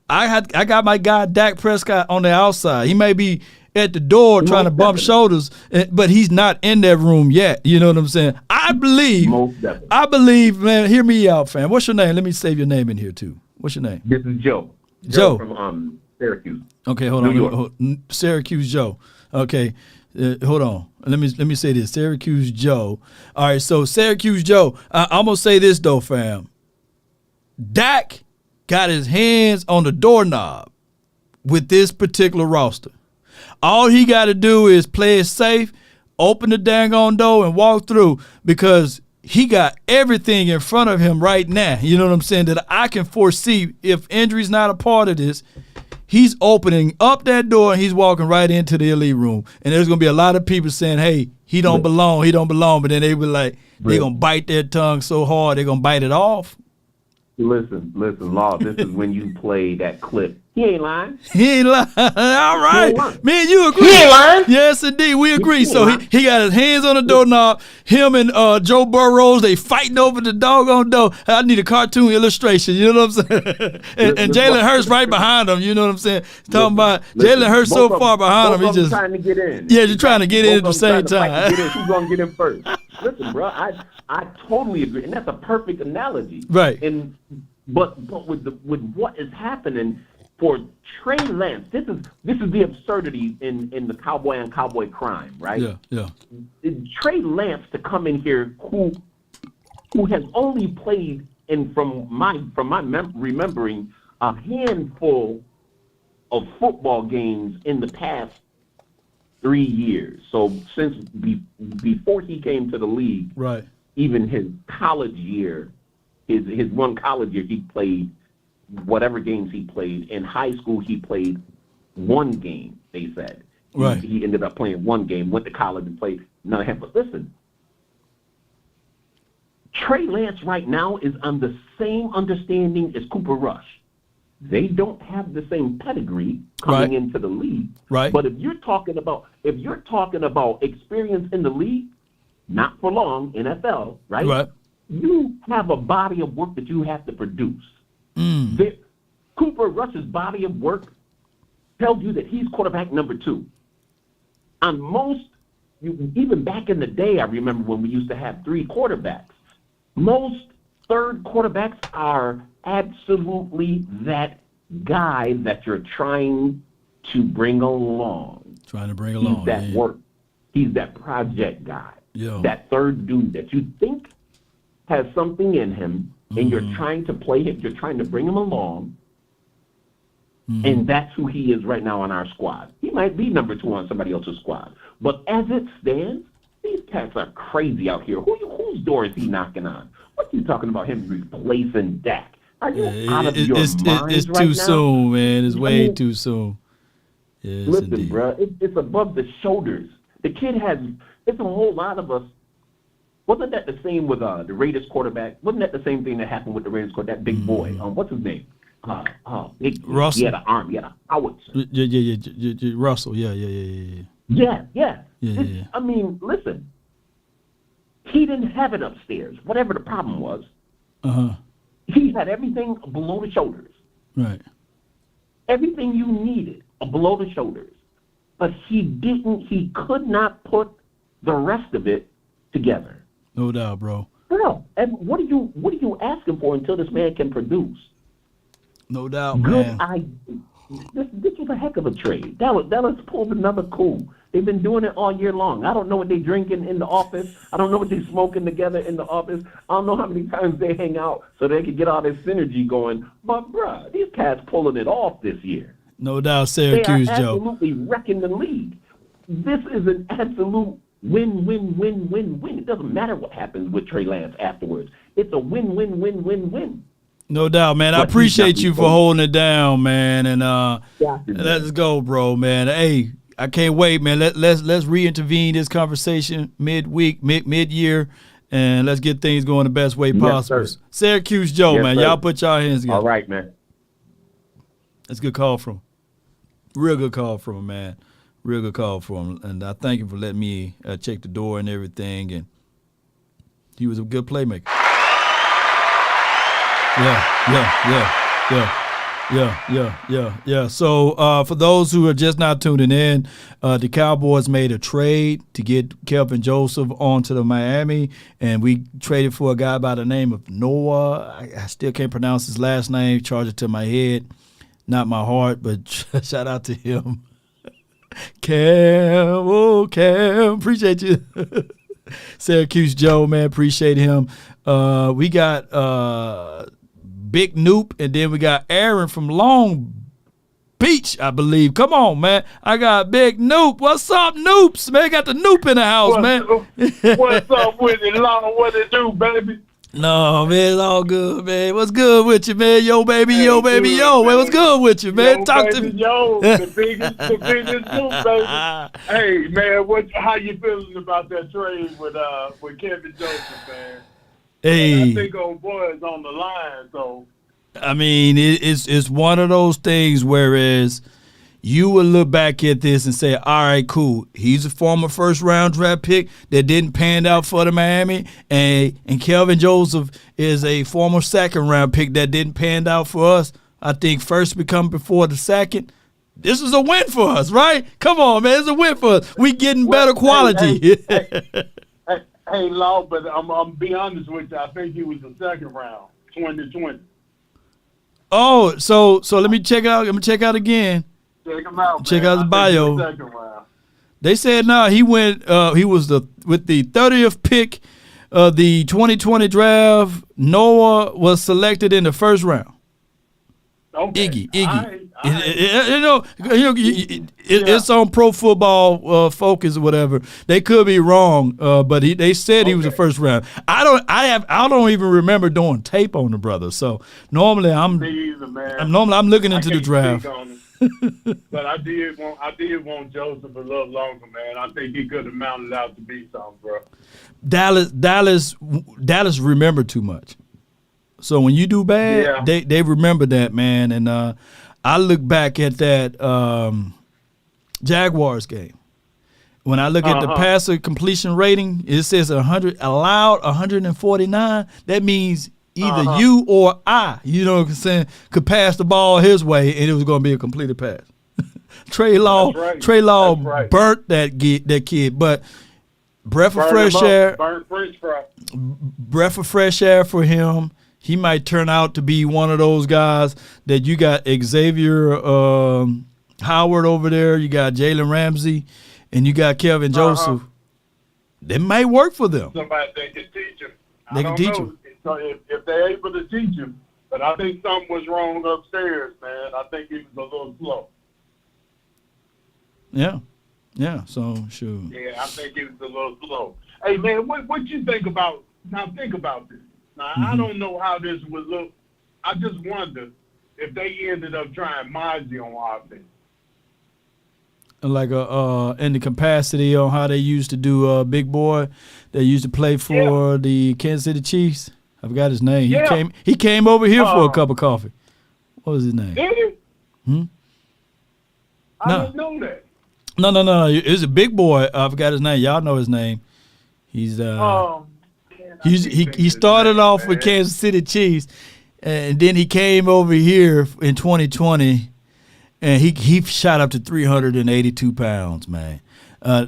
I got my guy Dak Prescott on the outside. He may be at the door trying to bump shoulders, but he's not in that room yet. You know what I'm saying? I believe, man, hear me out, fam. What's your name? Let me save your name in here, too. What's your name? This is Joe. Joe. From Syracuse. Okay, hold New on. York. Syracuse Joe. Okay, hold on. Let me say this. Syracuse Joe. All right, so Syracuse Joe, I'm going to say this, though, fam. Dak got his hands on the doorknob with this particular roster. All he got to do is play it safe, open the dang on door, and walk through, because he got everything in front of him right now. You know what I'm saying? That I can foresee, if injury's not a part of this, he's opening up that door and he's walking right into the elite room. And there's going to be a lot of people saying, hey, he don't belong. But then they be like, they're going to bite their tongue so hard, they're going to bite it off. Listen, Law, this is when you play that clip. He ain't lying. He ain't lying. All right. Me and you agree. He ain't lying. Yes, indeed. We agree. He So ain't he got his hands on the doorknob. Him and Joe Burrows, they fighting over the doggone door. I need a cartoon illustration. You know what I'm saying? and Jalen Hurts right behind him. You know what I'm saying? Talking about Jalen Hurts so far behind him. He just trying to get in. Yeah, you're trying to get in at the same time. Who's going to get in first? Listen, bro, I totally agree. And that's a perfect analogy. Right. But with what is happening for Trey Lance, this is the absurdity in the cowboy on cowboy crime, right? Yeah. Trey Lance to come in here who has only played from my remembering a handful of football games in the past 3 years. So since before he came to the league, right, even his college year. His one college year, he played whatever games he played. In high school, he played one game, they said. Right. He ended up playing one game, went to college and played another half. But listen, Trey Lance right now is on the same understanding as Cooper Rush. They don't have the same pedigree coming into the league. Right. But if you're talking about experience in the league, not for long, NFL, right? Right. You have a body of work that you have to produce. Cooper Rush's body of work tells you that he's quarterback number 2. On most, even back in the day, I remember when we used to have 3 quarterbacks. Most third quarterbacks are absolutely that guy that you're trying to bring along. He's that work. He's that project guy. That third dude that you think has something in him, and you're trying to play him, you're trying to bring him along, and that's who he is right now on our squad. He might be number 2 on somebody else's squad, but as it stands, these cats are crazy out here. Whose door is he knocking on? What are you talking about him replacing Dak? Are you out of your minds it's right too now? soon, man. It's way too soon. Yes, Listen, indeed. bro, it's above the shoulders. The kid it's a whole lot of us. Wasn't that the same with the Raiders quarterback? Wasn't that the same thing that happened with the Raiders quarterback? That big boy. What's his name? Russell. He had an arm. He had a howitzer. Yeah. Russell. Yeah. Yeah. I mean, listen. He didn't have it upstairs. Whatever the problem was. He had everything below the shoulders. Right. Everything you needed below the shoulders. But he could not put the rest of it together. No doubt, bro. No, and what are you asking for until this man can produce? No doubt, man. This was a heck of a trade. Dallas pulled another coup. They've been doing it all year long. I don't know what they're drinking in the office. I don't know what they're smoking together in the office. I don't know how many times they hang out so they can get all this synergy going. But, bruh, these cats pulling it off this year. No doubt, Syracuse Joe. They are Joe. absolutely wrecking the league. This is an absolute win. It doesn't matter what happens with Trey Lance afterwards. It's a win. No doubt, man. I appreciate you for holding it down, man. And let's go, bro, man. Hey, I can't wait, man. Let's re-intervene this conversation midweek, mid-year, and let's get things going the best way possible. Sir. Syracuse Joe, Yes, man. sir. Y'all put y'all hands together. All right, man. That's a good call from him. Real good call from him, man. Real good call from him. And I thank him for letting me check the door and everything. And he was a good playmaker. Yeah. So for those who are just not tuning in, the Cowboys made a trade to get Kelvin Joseph onto the Miami, and we traded for a guy by the name of Noah. I still can't pronounce his last name. Charge it to my head, not my heart, but shout out to him. Cam, appreciate you. Syracuse Joe, man, appreciate him. We got Big Noop, and then we got Aaron from Long Beach, I believe. Come on, man. I got Big Noop. What's up, Noops? Man, got the Noop in the house, man. What's up with it, Long? What it do, baby? No, man, it's all good, man. What's good with you, man? Yo, baby, yo, baby, yo. Man, what's good with you, man? Talk to me. Yo, the biggest Noop, baby. Hey, man, how you feeling about that trade with Kelvin Joseph, man? Hey. I think old boy is on the line, so. I mean, it's one of those things whereas you would look back at this and say, all right, cool. He's a former first-round draft pick that didn't pan out for the Miami, and Kelvin Joseph is a former second-round pick that didn't pan out for us. I think first become before the second. This is a win for us, right? Come on, man. It's a win for us. We getting better quality. Hey, Law, but I'm be honest with you. I think he was the second round, 2020. Oh, so let me check out. Let me check out again. Check him out. Check man. out his bio. Second round. They said no. He went. He was with the 30th pick of the 2020 draft. Noah was selected in the first round. Okay. Iggy. It's on Pro Football Focus or whatever. They could be wrong, but they said he was the first round. I don't even remember doing tape on the brother. So normally I'm looking into the draft. But I did want Joseph a little longer, man. I think he could have mounted out to be something, bro. Dallas remember too much. So when you do bad, they remember that, man. And I look back at that Jaguars game. When I look at the passer completion rating, it says 100 allowed 149. That means either you or I, you know what I'm saying, could pass the ball his way and it was going to be a completed pass. Trey Law burnt that kid, but breath of fresh air. Burnt French fry. Breath of fresh air for him. He might turn out to be one of those guys that you got Xavier Howard over there, you got Jalen Ramsey, and you got Kelvin Joseph. They might work for them. Somebody they can teach him. They can teach him. So if they're able to teach him, but I think something was wrong upstairs, man. I think he was a little slow. Yeah. So sure. Yeah, I think he was a little slow. Hey, man, what you think about? Now think about this. Now I don't know how this would look. I just wonder if they ended up trying Mozzie on offense. Like in the capacity on how they used to do Big Boy, they used to play for the Kansas City Chiefs. I forgot his name. He came over here for a cup of coffee. What was his name? Did he? I didn't know that. No. It was a big boy. I forgot his name. Y'all know his name. He's he started off with Kansas City Chiefs, and then he came over here in 2020, and he shot up to 382 pounds, man.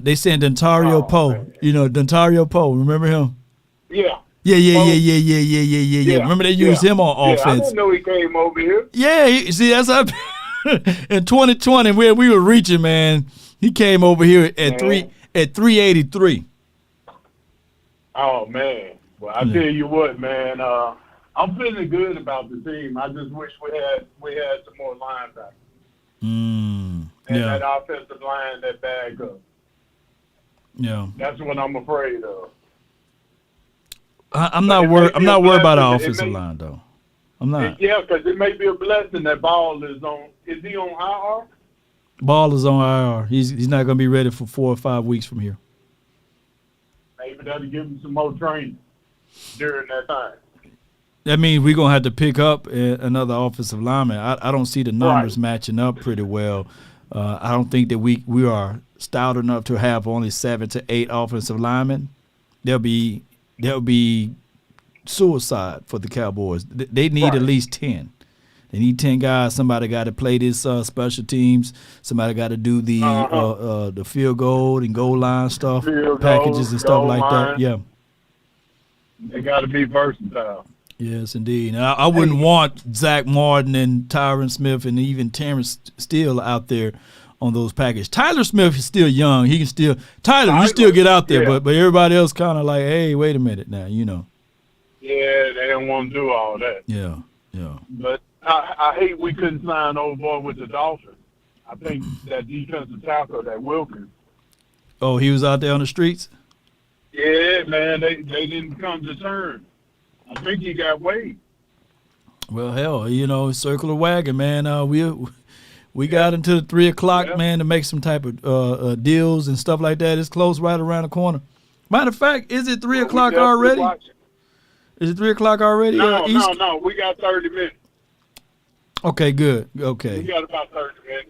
They said Dontario Poe. You know Dontario Poe. Remember him? Yeah. Yeah. Remember they used him on offense. I didn't know he came over here. Yeah, see that's up in 2020 where we were reaching, man. He came over here at 383. Oh man. Well, I tell you what, man. I'm feeling good about the team. I just wish we had some more linebackers. And that offensive line that bag up. Yeah. That's what I'm afraid of. I'm not worried about the offensive line though. I'm not. Yeah, because it may be a blessing that Ball is on. Is he on IR? Baller's on IR. He's not going to be ready for 4 or 5 weeks from here. Maybe that'll give him some more training during that time. That means we're going to have to pick up another offensive lineman. I don't see the numbers matching up pretty well. I don't think that we are stout enough to have only 7 to 8 offensive linemen. There'll be suicide for the Cowboys. They need at least 10. They need 10 guys. Somebody got to play this special teams. Somebody got to do the field goal and goal line stuff, packages and stuff like that. Yeah. They got to be versatile. Yes, indeed. Now, I wouldn't want Zach Martin and Tyron Smith and even Terrence Steele out there on those packages. Tyler Smith is still young. He can still – Tyler, you still get out there, but everybody else kind of like, hey, wait a minute now, you know. Yeah, they don't want to do all that. Yeah. But I hate we couldn't sign old boy with the Dolphins. I think that defensive tackle, that Wilkins. Oh, he was out there on the streets? Yeah, man, they didn't come to terms. I think he got waived. Well, hell, you know, circle the wagon, man. We got into the 3 o'clock, man, to make some type of deals and stuff like that. It's close right around the corner. Matter of fact, is it 3 o'clock already? Is it 3 o'clock already? No, we got 30 minutes. Okay, good. Okay. We got about 30 minutes.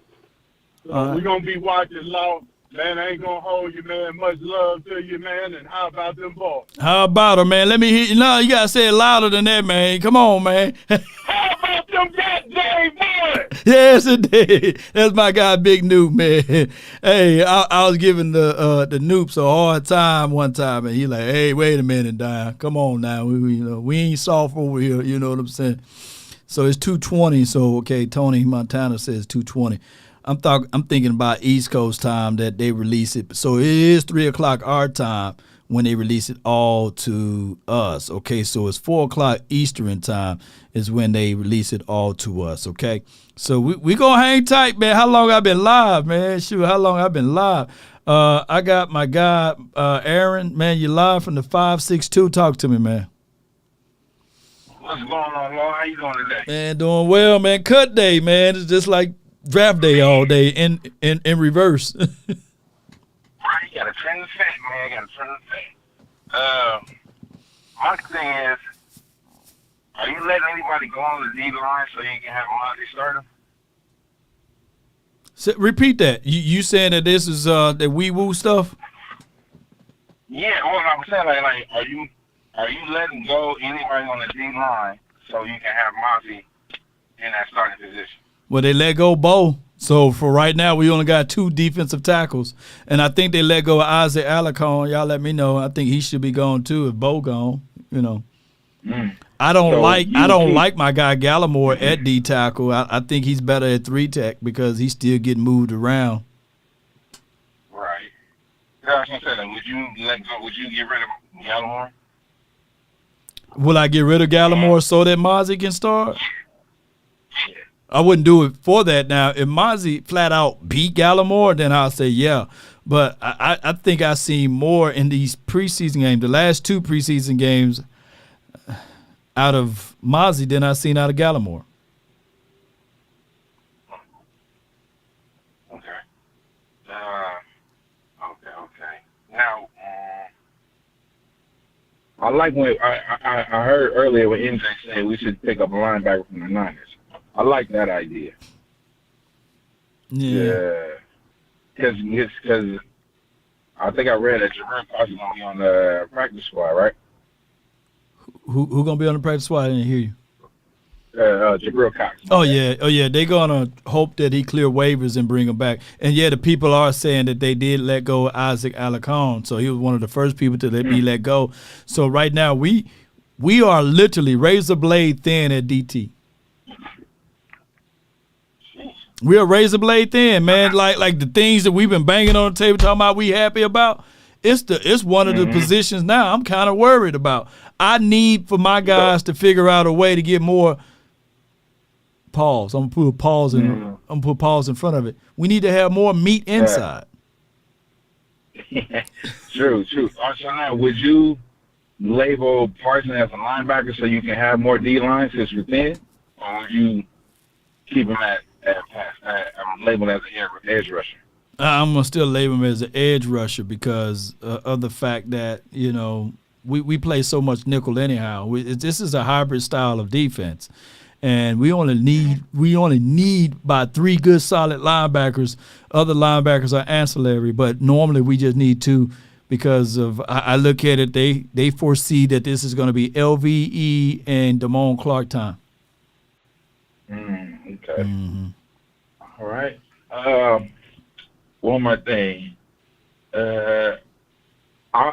So we're going to be watching Law. Man, I ain't going to hold you, man. Much love to you, man. And how about them boys? How about her, man? Let me hear you. No, you got to say it louder than that, man. Come on, man. How about them goddamn boys? Yes, indeed. That's my guy, Big Noob, man. Hey, I was giving the Noops a hard time one time, and he like, hey, wait a minute, Diane. Come on now. We ain't soft over here. You know what I'm saying? So it's 2:20. So, okay, Tony Montana says 2:20. I'm thinking about East Coast time that they release it. So it is 3 o'clock our time when they release it all to us. Okay, so it's 4 o'clock Eastern time is when they release it all to us. Okay, so we gonna hang tight, man. How long I been live, man? Shoot, how long I been live? I got my guy Aaron, man. You live from the 562. Talk to me, man. What's going on, Lord? How you doing today? Man, doing well, man. Cut day, man. It's just like draft day all day in reverse. Right, you got to trend the set, man. You got to trend the set. My thing is, are you letting anybody go on the D line so you can have Monty starter? So, repeat that. You saying that this is the wee woo stuff? Yeah, well, I'm saying like, are you letting go anybody on the D line so you can have Monty in that starting position? Well, they let go Bo. So for right now, we only got 2 defensive tackles, and I think they let go of Isaac Alarcon. Y'all let me know. I think he should be gone too if Bo gone. You know, I don't like my guy Gallimore at D tackle. I think he's better at 3 tech because he's still getting moved around. Right. That's what I'm saying. Would you let go? Would you get rid of Gallimore? Will I get rid of Gallimore so that Mozzie can start? I wouldn't do it for that. Now, if Mozzie flat out beat Gallimore, then I'll say yeah. But I think I seen more in these preseason games, the last 2 preseason games, out of Mozzie than I seen out of Gallimore. Okay. Okay. Now, I like when I heard earlier when MJ said we should pick up a linebacker from the Niners. I like that idea. Yeah. Because I think I read that Jabril Cox is going to be on the practice squad, right? Who going to be on the practice squad? I didn't hear you. Jabril Cox. Oh yeah. They're gonna hope that he clear waivers and bring him back. And yeah, the people are saying that they did let go of Isaac Alarcon, so he was one of the first people to be let go. So right now we are literally razor blade thin at DT. We are razor blade thin, man. Like the things that we've been banging on the table talking about we happy about. It's one of the positions now I'm kind of worried about. I need for my guys to figure out a way to get more. Pause. I'm gonna put pause in. I'm gonna put pause in front of it. We need to have more meat inside. True. So now, would you label Parson as a linebacker so you can have more D lines since you're thin, or would you keep him I'm labeled as an edge rusher. I'm gonna still label him as an edge rusher because of the fact that we play so much nickel anyhow. This is a hybrid style of defense, and we only need about 3 good solid linebackers. Other linebackers are ancillary, but normally we just need 2 because of I look at it. They foresee that this is going to be LVE and Damone Clark time. Okay. Mm-hmm. All right. One more thing. I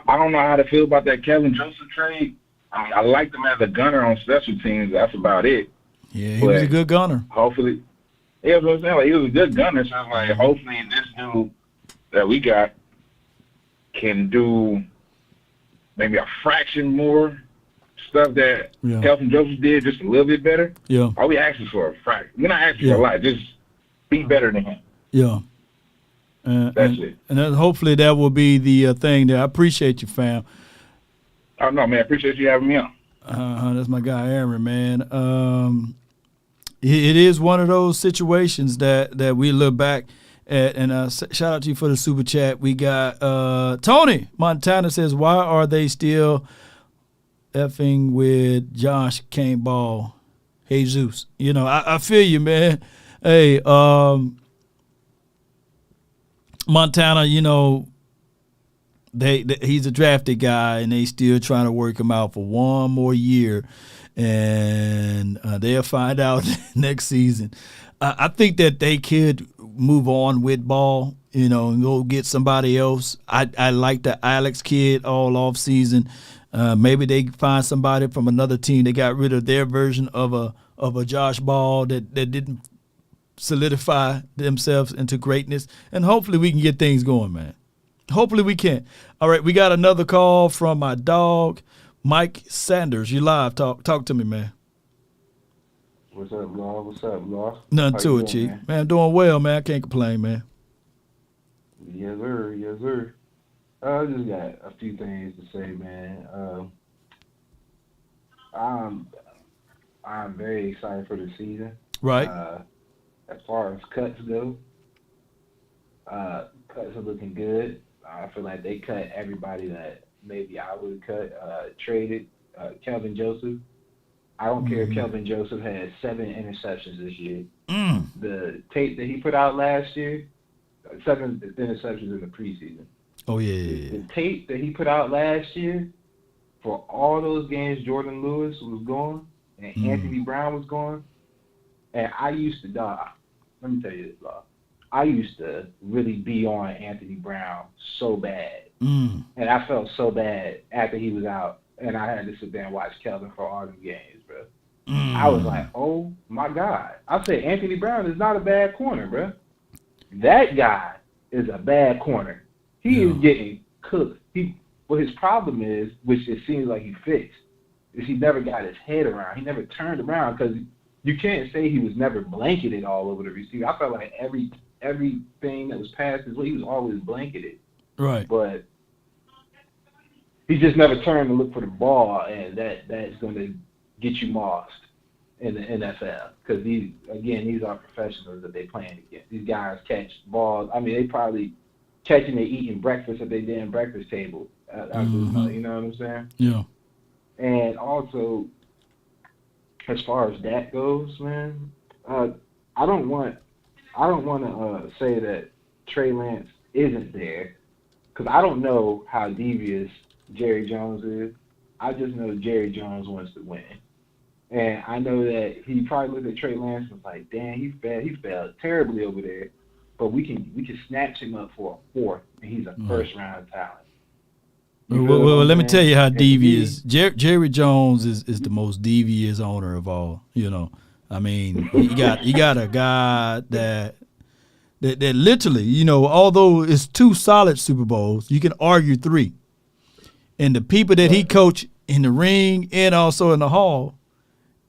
don't know how to feel about that Kelvin Joseph trade. I mean, I liked him as a gunner on special teams. That's about it. Yeah, he was a good gunner. Hopefully, yeah, what I'm saying. Like, he was a good gunner. So it's like, hopefully, this dude that we got can do maybe a fraction more stuff that Kelvin Joseph did, just a little bit better. Yeah. All we asking for a fraction. We're not asking for a lot. Just be better than him. Yeah. That's it. And then hopefully that will be the thing there. I appreciate you, fam. Oh, no, man. I appreciate you having me on. That's my guy, Aaron, man. It is one of those situations that we look back at. And shout out to you for the super chat. We got Tony Montana says, why are they still effing with Josh Can't Ball? Jesus. I feel you, man. Hey, Montana, he's a drafted guy, and they still trying to work him out for one more year, and they'll find out next season. I think that they could move on with Ball, and go get somebody else. I like the Alex kid all off season. Maybe they find somebody from another team. They got rid of their version of a Josh Ball that didn't solidify themselves into greatness, and hopefully we can get things going, man. Hopefully we can. All right, we got another call from my dog, Mike Sanders. You live. Talk to me, man. What's up, Law? What's up, Law? Nothing to it, Chief. Man, I'm doing well, man. I can't complain, man. Yes, sir. Yes, sir. I just got a few things to say, man. I'm very excited for the season. Right. As far as cuts go, cuts are looking good. I feel like they cut everybody that maybe I would cut. Traded Kelvin Joseph. I don't care if Kelvin Joseph had 7 interceptions this year. The tape that he put out last year, 7 interceptions in the preseason. Oh, yeah. The tape that he put out last year, for all those games Jordan Lewis was gone and Anthony Brown was gone, and I used to, let me tell you this, Law. I used to really be on Anthony Brown so bad. And I felt so bad after he was out, and I had to sit there and watch Kelvin for all them games, bro. I was like, oh, my God. I said, Anthony Brown is not a bad corner, bro. That guy is a bad corner. He is getting cooked. What his problem is, which it seems like he fixed, is he never got his head around. He never turned around, because you can't say he was never blanketed all over the receiver. I felt like everything that was passed his way, he was always blanketed. Right. But he just never turned to look for the ball, and that's going to get you mossed in the NFL, because these are professionals that they playing against. These guys catch balls. I mean, they probably catching and eating breakfast at their damn breakfast table. You know what I'm saying? Yeah. And also, as far as that goes, man, I don't want to say that Trey Lance isn't there, because I don't know how devious Jerry Jones is. I just know Jerry Jones wants to win. And I know that he probably looked at Trey Lance and was like, damn, he failed terribly over there, but we can snatch him up for a 4th, and he's a first-round talent. Well, let me tell you how devious. Jerry Jones is the most devious owner of all. I mean, you got a guy that literally, although it's 2 solid Super Bowls, you can argue 3. And the people that he coached in the ring and also in the hall,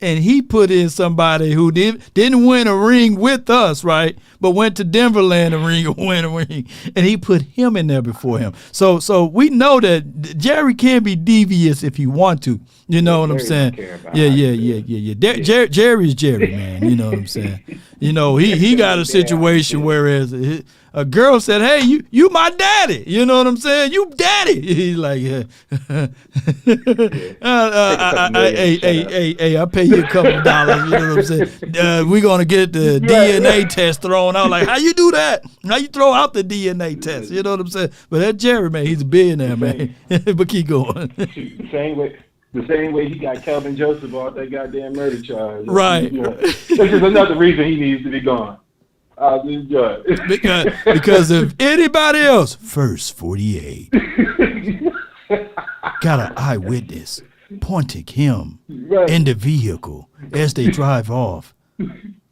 and he put in somebody who didn't win a ring with us, right? But went to Denver, land a ring, and win a ring, and he put him in there before him. So we know that Jerry can be devious if he want to. You know what I'm saying? Yeah. Jerry's Jerry, man. You know what I'm saying? You know, he got a situation whereas a girl said, "Hey, you my daddy." You know what I'm saying? You daddy. He's like, yeah. Hey, I pay you a couple of dollars. You know what I'm saying? We're gonna get the DNA test thrown out. Like, how you do that? How you throw out the DNA test? You know what I'm saying? But that Jerry, man, he's a billionaire, man. But keep going. The same way he got Kelvin Joseph off that goddamn murder charge. Right. You know, this is another reason he needs to be gone. I'll just judge. Because if anybody else, first 48 got an eyewitness pointing him in the vehicle as they drive off.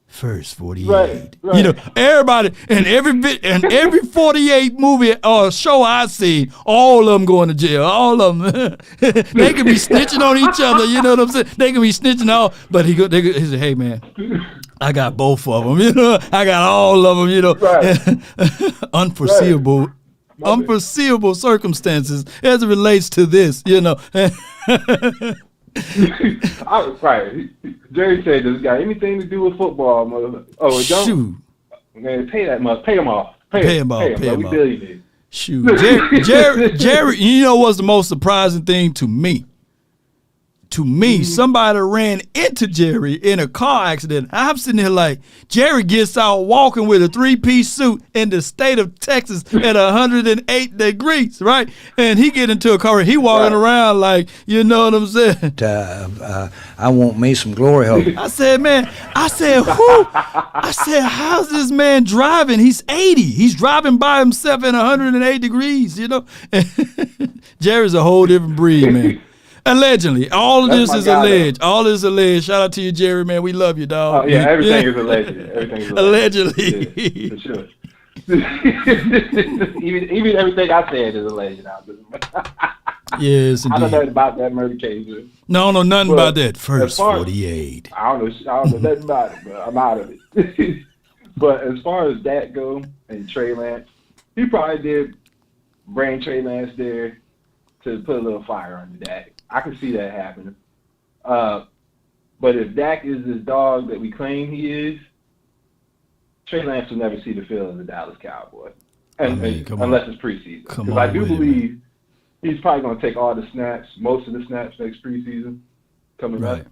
First 48. Right. You know, everybody and every 48 movie or show I see, all of them going to jail. All of them. They can be snitching on each other. You know what I'm saying? They can be snitching all. But he said, "Hey man, I got both of them. You know, I got all of them. You know, unforeseeable circumstances as it relates to this. You know." Jerry said this got anything to do with football, mother. Oh, don't. Shoot. Man, pay that much. Pay him off. Pay him off. Shoot. Jerry, you know what's the most surprising thing to me? Somebody ran into Jerry in a car accident. I'm sitting here like, Jerry gets out walking with a 3-piece suit in the state of Texas at 108 degrees, right? And he get into a car and he walking around like, you know what I'm saying? I want me some glory hole. I said, who? I said, how's this man driving? He's 80. He's driving by himself in 108 degrees, you know? Jerry's a whole different breed, man. Allegedly. All of this is alleged. All this is alleged. Shout out to you, Jerry, man. We love you, dog. Oh, yeah, everything is alleged. Everything is allegedly. Yeah, for sure. even everything I said is alleged now. Yes, indeed. I don't know nothing about that murder case. No, nothing about that. First 48. I don't know nothing about it, but I'm out of it. But as far as that go and Trey Lance, he probably did bring Trey Lance there to put a little fire under Dak. I can see that happening. But if Dak is this dog that we claim he is, Trey Lance will never see the field as a Dallas Cowboy, unless it's preseason. Because I do believe he's probably going to take all the snaps, most of the snaps next preseason coming up.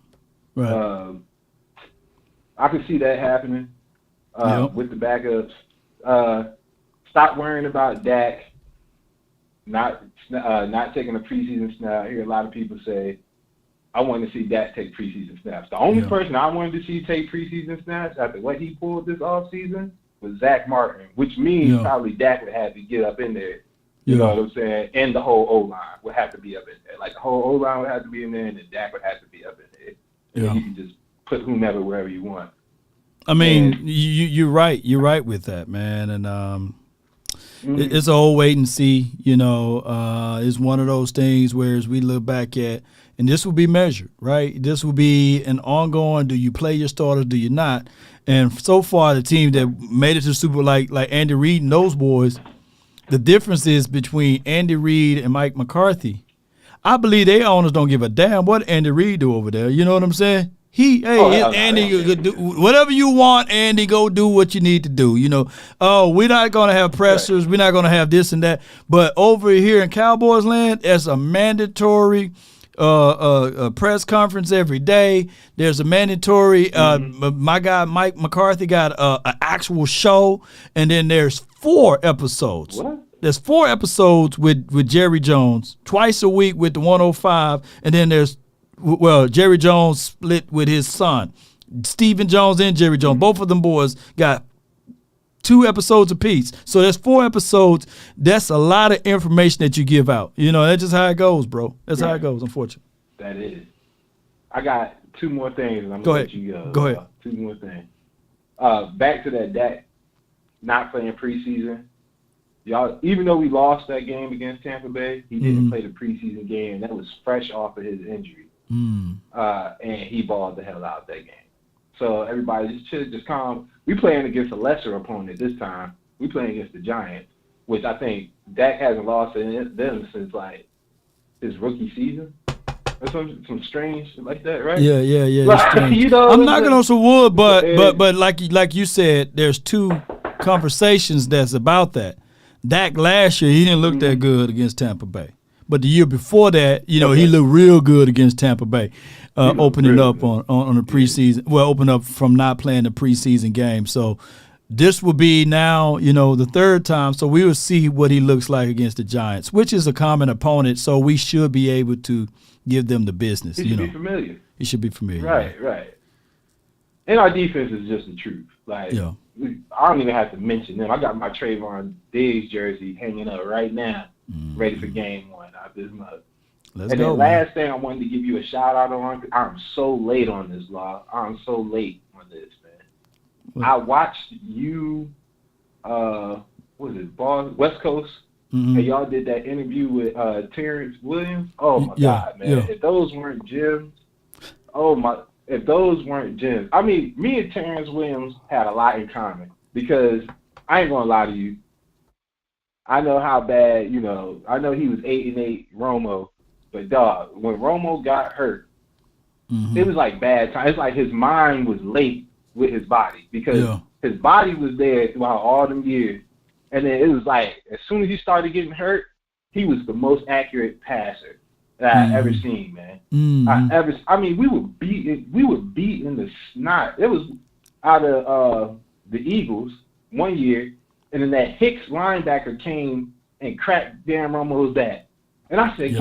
Right. I can see that happening with the backups. Stop worrying about Dak not taking a preseason snap. I hear a lot of people say, I want to see Dak take preseason snaps. The only person I wanted to see take preseason snaps after what he pulled this offseason was Zach Martin, which means probably Dak would have to get up in there. You know what I'm saying? And the whole O-line would have to be up in there. Like the whole O-line would have to be in there, and then Dak would have to be up in there. And then you can just put whomever wherever you want. I mean, you're right. You're right with that, man. And it's a whole wait and see. You know, it's one of those things where as we look back at, and this will be measured, right? This will be an ongoing, do you play your starters, do you not? And so far, the team that made it to the Super Bowl, like Andy Reid and those boys, the difference is between Andy Reid and Mike McCarthy. I believe their owners don't give a damn what Andy Reid do over there. You know what I'm saying? Andy, do whatever you want, Andy, go do what you need to do. You know, we're not going to have pressers. Right. We're not going to have this and that. But over here in Cowboys land, there's a mandatory a press conference every day. There's a mandatory, my guy Mike McCarthy got an actual show. And then there's 4 episodes. What? There's 4 episodes with Jerry Jones, twice a week with the 105. And then there's Jerry Jones split with his son, Stephen Jones and Jerry Jones. Both of them boys got 2 episodes apiece. So there's 4 episodes. That's a lot of information that you give out. You know, that's just how it goes, bro. That's how it goes, unfortunately. That is. I got 2 more things, and I'm go going ahead. to let you go. Go ahead. 2 more things. Back to that Dak not playing preseason. Y'all, even though we lost that game against Tampa Bay, he didn't play the preseason game. That was fresh off of his injury. and he balled the hell out that game. So everybody should just calm. We playing against a lesser opponent this time. We playing against the Giants, which I think Dak hasn't lost in them since like his rookie season. Or some strange shit like that, right? Yeah. Like, you know, I'm knocking on some wood, but like you said, there's two conversations that's about that. Dak last year, he didn't look that good against Tampa Bay. But the year before that, he looked real good against Tampa Bay, opening up on the preseason. Well, open up from not playing the preseason game. So this will be now, the third time. So we will see what he looks like against the Giants, which is a common opponent. So we should be able to give them the business. He should be familiar. He should be familiar. Right. And our defense is just the truth. Like, I don't even have to mention them. I got my Trayvon Diggs jersey hanging up right now, ready for game 1 out this month. Then last thing I wanted to give you a shout out on, I'm so late on this, Law. I'm so late on this, man. I watched you, West Coast, and y'all did that interview with Terrence Williams. Oh, my God, man. If those weren't gems, if those weren't gems. I mean, me and Terrence Williams had a lot in common because I ain't going to lie to you. I know how bad, I know he was 8-8 Romo, but dog, when Romo got hurt, it was like bad time. It's like his mind was late with his body because his body was there throughout all them years. And then it was like, as soon as he started getting hurt, he was the most accurate passer that I ever seen, man. We were beating the snot. It was out of the Eagles one year, and then that Hicks linebacker came and cracked Dan Romo's back. And I said,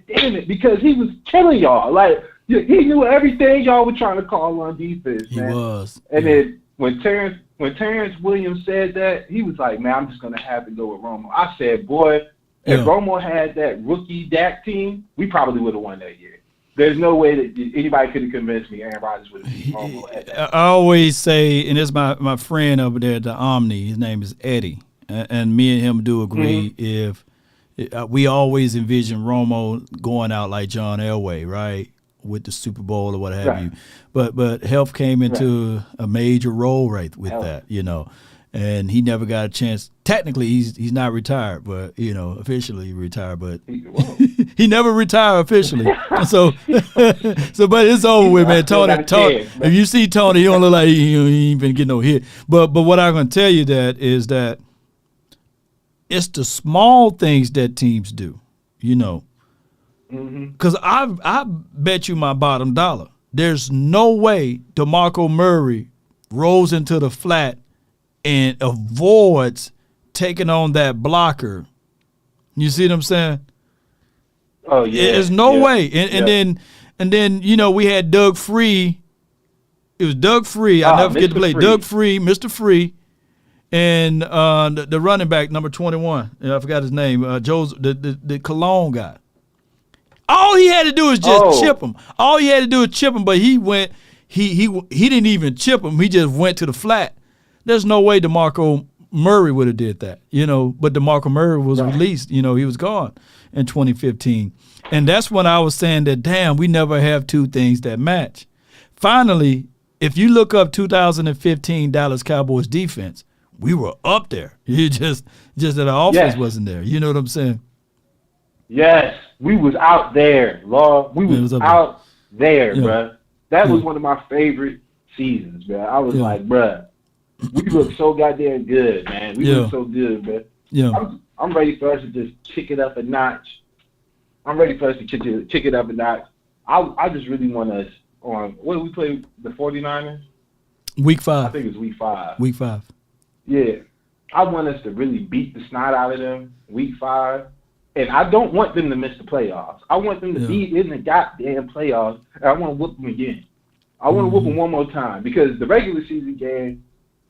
damn it, because he was killing y'all. Like, he knew everything y'all were trying to call on defense, man. He was. And then when Terrence Williams said that, he was like, man, I'm just going to have to go with Romo. I said, boy, if Romo had that rookie Dak team, we probably would have won that year. There's no way that anybody could have convinced me Aaron Rodgers would have beat Romo at that. I always say, and it's my friend over there at the Omni, his name is Eddie, and me and him do agree if we always envision Romo going out like John Elway, right, with the Super Bowl or what have you. But health came into a major role with that, and he never got a chance. Technically, he's not retired, but officially retired. But he never retired officially. so but it's over with, man. Tony, if you see Tony, he don't look like he ain't been getting no hit. But what I'm gonna tell you is that it's the small things that teams do, Because I bet you my bottom dollar, there's no way DeMarco Murray rolls into the flat and avoids taking on that blocker. You see what I'm saying? Oh yeah. There's no way. And then we had Doug Free. It was Doug Free. I'll never forget to play Doug Free, Mr. Free, and the running back number 21. I forgot his name. The Cologne guy. All he had to do is just chip him. But he went. He didn't even chip him. He just went to the flat. There's no way DeMarco Murray would have did that, But DeMarco Murray was released. He was gone in 2015, and that's when I was saying that. Damn, we never have two things that match. Finally, if you look up 2015 Dallas Cowboys defense, we were up there. You just that our offense wasn't there. You know what I'm saying? Yes, we was out there, Law. We was out there, bruh. That was one of my favorite seasons, bruh. I was like, bruh, we look so goddamn good, man. We look so good, bruh. Yeah. I'm ready for us to just kick it up a notch. I just really want us on, what did we play, the 49ers? Week 5. I think it's week 5. Week 5. Yeah. I want us to really beat the snot out of them week 5. And I don't want them to miss the playoffs. I want them to be in the goddamn playoffs, and I want to whoop them again. I want to whoop them one more time because the regular season game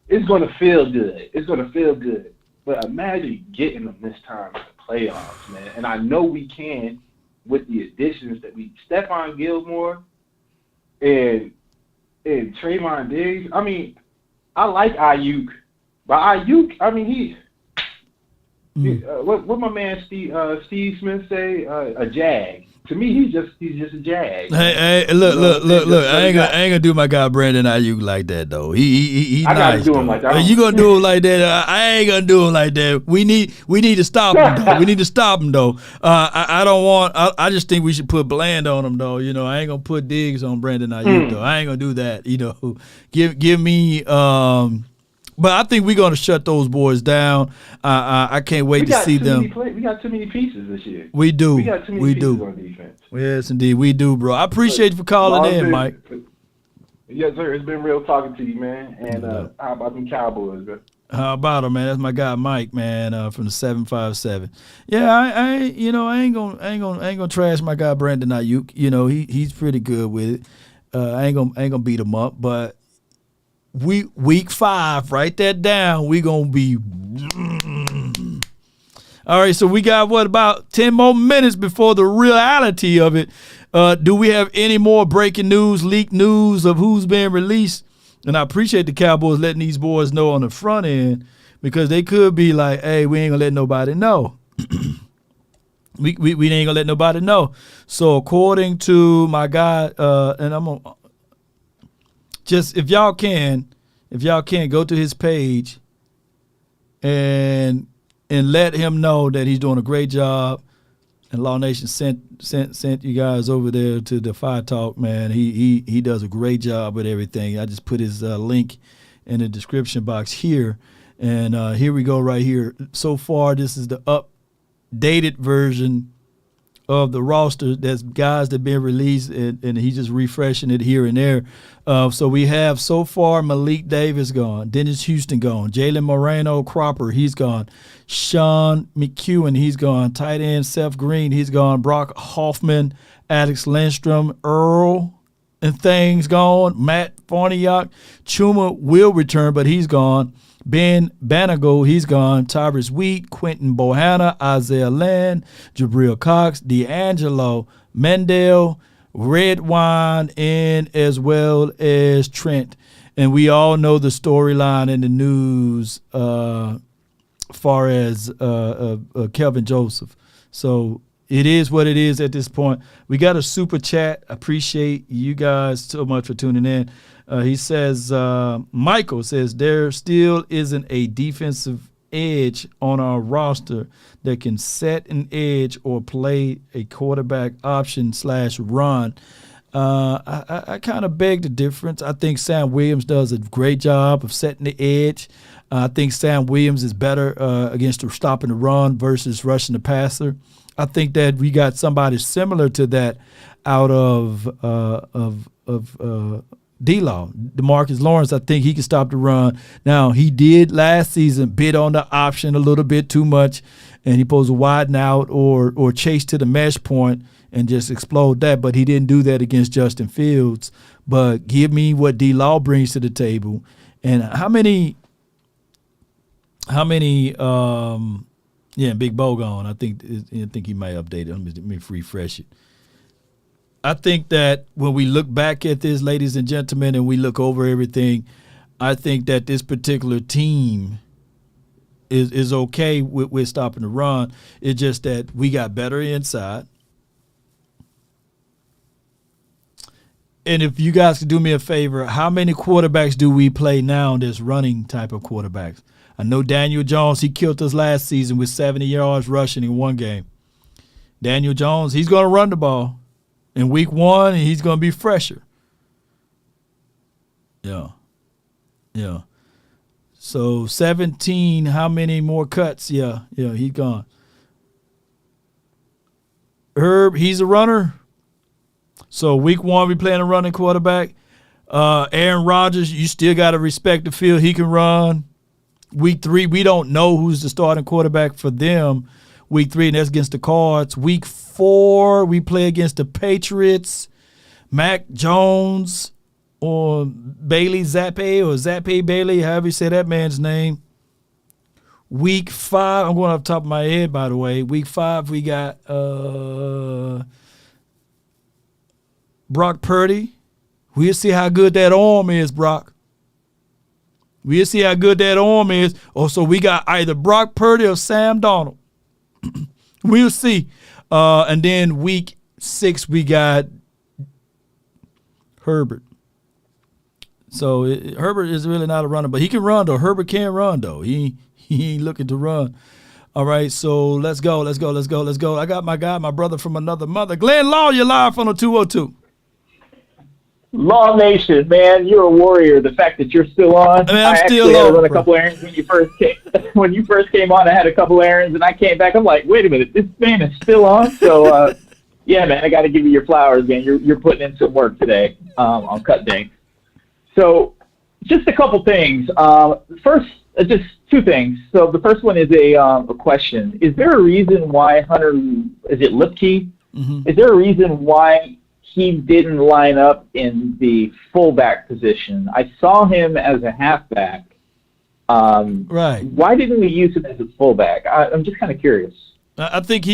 is going to feel good. But imagine getting them this time in the playoffs, man. And I know we can with the additions that Stephon Gilmore and Trayvon Diggs. I mean, I like Ayuk, but Ayuk, I mean, what my man Steve Smith say? A jag. to me, he's just a jag. Hey, look! I ain't gonna do my guy Brandon Ayuk like that though. He I gotta nice. do him like that. You gonna do him like that? I ain't gonna do him like that. We need to stop him though. We need to stop him though. I don't want. I just think we should put Bland on him though. You know, I ain't gonna put Diggs on Brandon Ayuk though. I ain't gonna do that. You know, give me. But I think we're gonna shut those boys down. I can't wait to see them. We got too many pieces this year. We do. We got too many pieces on defense. Yes, indeed, we do, bro. I appreciate you for calling in, Mike. Yes, sir. It's been real talking to you, man. And how about them Cowboys, bro? How about him, man? That's my guy, Mike, man, from the 757. Yeah, I ain't gonna trash my guy Brandon Ayuk. You know, he's pretty good with it. I ain't gonna beat him up, but week 5, write that down. We gonna be. All right, so we got about 10 more minutes before the reality of it. Do we have any more breaking news, leaked news of who's being released? And I appreciate the Cowboys letting these boys know on the front end, because they could be like, hey, we ain't gonna let nobody know. we ain't gonna let nobody know. So according to my guy, and I'm gonna just, if y'all can go to his page and let him know that he's doing a great job. And Law Nation sent you guys over there to the Fire Talk, man. He does a great job with everything. I just put his link in the description box here. And here we go right here. So far, this is the updated version of the roster. There's guys that have been released, and he's just refreshing it here and there. So we have so far Malik Davis gone, Dennis Houston gone, Jalen Moreno Cropper, he's gone, Sean McEwen, he's gone, tight end Seth Green, he's gone, Brock Hoffman, Alex Lindstrom, Earl and things gone, Matt Farniak, Chuma will return, but he's gone. Ben Banago, he's gone. Tyrus Wheat, Quentin Bohanna, Isaiah Land, Jabril Cox, D'Angelo, Mendel, Red Wine, and as well as Trent. And we all know the storyline in the news far as Kelvin Joseph. So it is what it is at this point. We got a super chat. Appreciate you guys so much for tuning in. He says, Michael says, there still isn't a defensive edge on our roster that can set an edge or play a quarterback option / run. I kind of beg the difference. I think Sam Williams does a great job of setting the edge. I think Sam Williams is better against stopping the run versus rushing the passer. I think that we got somebody similar to that out of D-Law. DeMarcus Lawrence, I think he can stop the run. Now, he did last season bid on the option a little bit too much, and he supposed to widen out or chase to the mesh point and just explode that, but he didn't do that against Justin Fields. But give me what D-Law brings to the table. And how many Big Bo gone. I think he might update it. Let me refresh it. I think that when we look back at this, ladies and gentlemen, and we look over everything, I think that this particular team is okay with stopping the run. It's just that we got better inside. And if you guys could do me a favor, how many quarterbacks do we play now that's running type of quarterbacks? I know Daniel Jones, he killed us last season with 70 yards rushing in one game. Daniel Jones, he's going to run the ball in week 1, and he's going to be fresher. Yeah. So 17, how many more cuts? Yeah, he's gone. Herb, he's a runner. So week 1, we playing a running quarterback. Aaron Rodgers, you still got to respect the field. He can run. Week 3, we don't know who's the starting quarterback for them. Week 3, and that's against the Cards. Week 4, we play against the Patriots. Mac Jones or Bailey Zappi or Zappi Bailey, however you say that man's name. Week 5, I'm going off the top of my head, by the way. Week 5, we got Brock Purdy. We'll see how good that arm is, Brock. We'll see how good that arm is. So we got either Brock Purdy or Sam Darnold. We'll see. And then week 6, we got Herbert. So Herbert is really not a runner, but he can run, though. Herbert can run, though. He ain't looking to run. All right, so let's go. I got my guy, my brother from another mother. Glenn Law, you're live on the 202. Law Nation, man, you're a warrior. The fact that you're still on. I mean, I'm I still actually had to on, run a bro. couple errands when you first came. When you first came on, I had a couple errands, and I came back. I'm like, wait a minute, this man is still on. So, yeah, man, I got to give you your flowers, man. You're putting in some work today on cut day. So, just a couple things. First, just two things. So, the first one is a question. Is there a reason why Hunter? Is it Lipke? Mm-hmm. Is there a reason why he didn't line up in the fullback position? I saw him as a halfback. Right. Why didn't we use him as a fullback? I'm just kind of curious. I think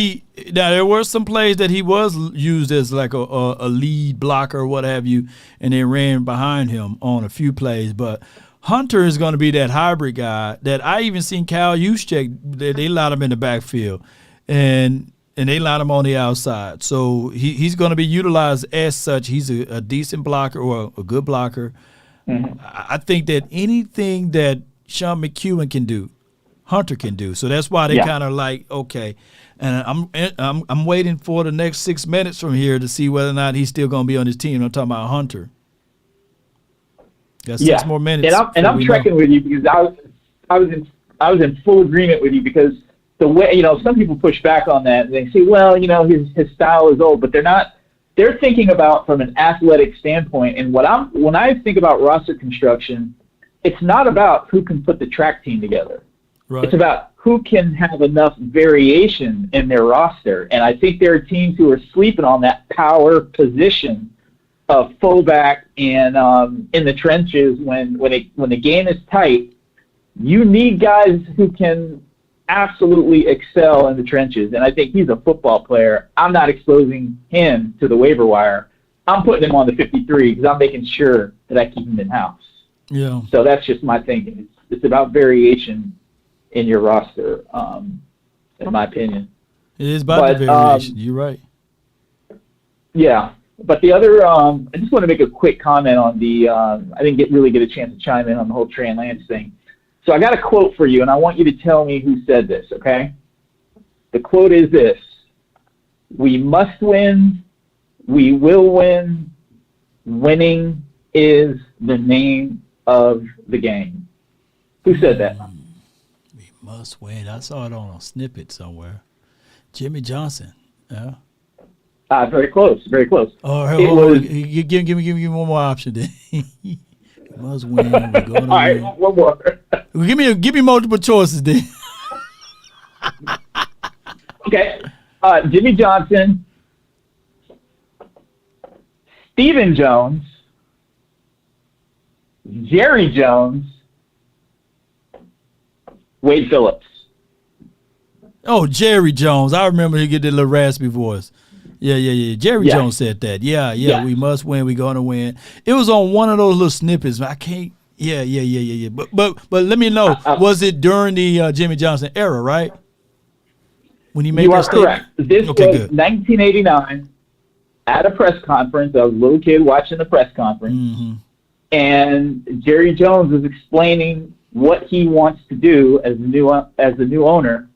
now there were some plays that he was used as like a lead blocker or what have you, and they ran behind him on a few plays. But Hunter is going to be that hybrid guy that I even seen Cal Juszczyk, they lined him in the backfield. And they line him on the outside. So he's going to be utilized as such. He's a decent blocker or a good blocker. Mm-hmm. I think that anything that Sean McEwen can do, Hunter can do. So that's why they kind of like, okay. And I'm waiting for the next 6 minutes from here to see whether or not he's still going to be on his team. I'm talking about Hunter. Got 6 more minutes. And I'm trekking with you because I was in full agreement with you because the way, some people push back on that and they say, well, his style is old, but they're thinking about from an athletic standpoint. And when I think about roster construction, it's not about who can put the track team together. Right. It's about who can have enough variation in their roster. And I think there are teams who are sleeping on that power position of fullback and in the trenches when the game is tight. You need guys who can absolutely excel in the trenches, and I think he's a football player. I'm not exposing him to the waiver wire. I'm putting him on the 53 because I'm making sure that I keep him in-house. Yeah. So that's just my thinking. It's about variation in your roster, in my opinion. It is about the variation. You're right. Yeah. But the other, I just want to make a quick comment on the, I didn't really get a chance to chime in on the whole Trey Lance thing. So I got a quote for you, and I want you to tell me who said this, okay? The quote is this: "We must win. We will win. Winning is the name of the game." Who said that? We must win. I saw it on a snippet somewhere. Jimmy Johnson. Yeah. Very close. Very close. Oh, give me one more option then. We must win. We're going to win. All right, one more. Give me multiple choices then. Okay. Jimmy Johnson, Stephen Jones, Jerry Jones, Wade Phillips. Oh, Jerry Jones. I remember he get the little raspy voice. Yeah. Jerry Jones said that. Yeah. We must win. We're going to win. It was on one of those little snippets. I can't. Yeah. But let me know. Was it during the Jimmy Johnson era, right? When he made that statement? Correct. This was good. 1989 at a press conference. I was a little kid watching the press conference. Mm-hmm. And Jerry Jones is explaining what he wants to do as the new owner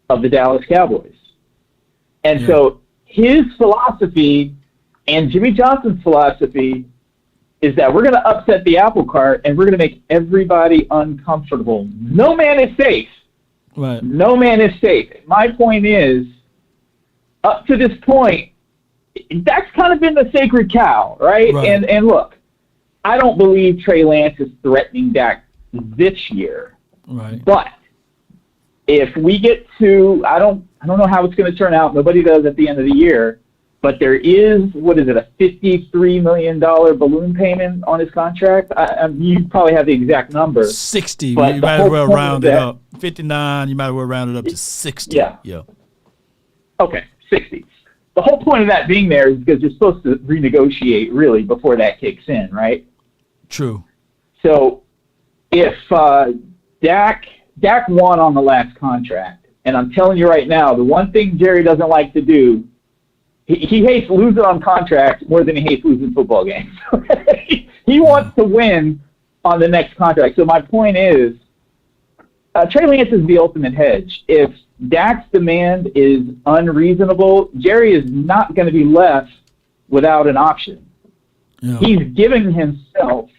of the Dallas Cowboys. And so his philosophy and Jimmy Johnson's philosophy is that we're going to upset the apple cart and we're going to make everybody uncomfortable. No man is safe. Right. No man is safe. My point is, up to this point, that's kind of been the sacred cow, right? And look, I don't believe Trey Lance is threatening Dak this year. Right. But if we get to, I don't know how it's going to turn out. Nobody does at the end of the year. But there is, a $53 million balloon payment on his contract? You probably have the exact number. 60. But you might as well round it up. 59, you might as well round it up to 60. Yeah. Okay, 60. The whole point of that being there is because you're supposed to renegotiate, really, before that kicks in, right? True. So if Dak won on the last contract, and I'm telling you right now, the one thing Jerry doesn't like to do he hates losing on contract more than he hates losing football games. He wants to win on the next contract. So my point is, Trey Lance is the ultimate hedge. If Dak's demand is unreasonable, Jerry is not going to be left without an option. Yeah. He's giving himself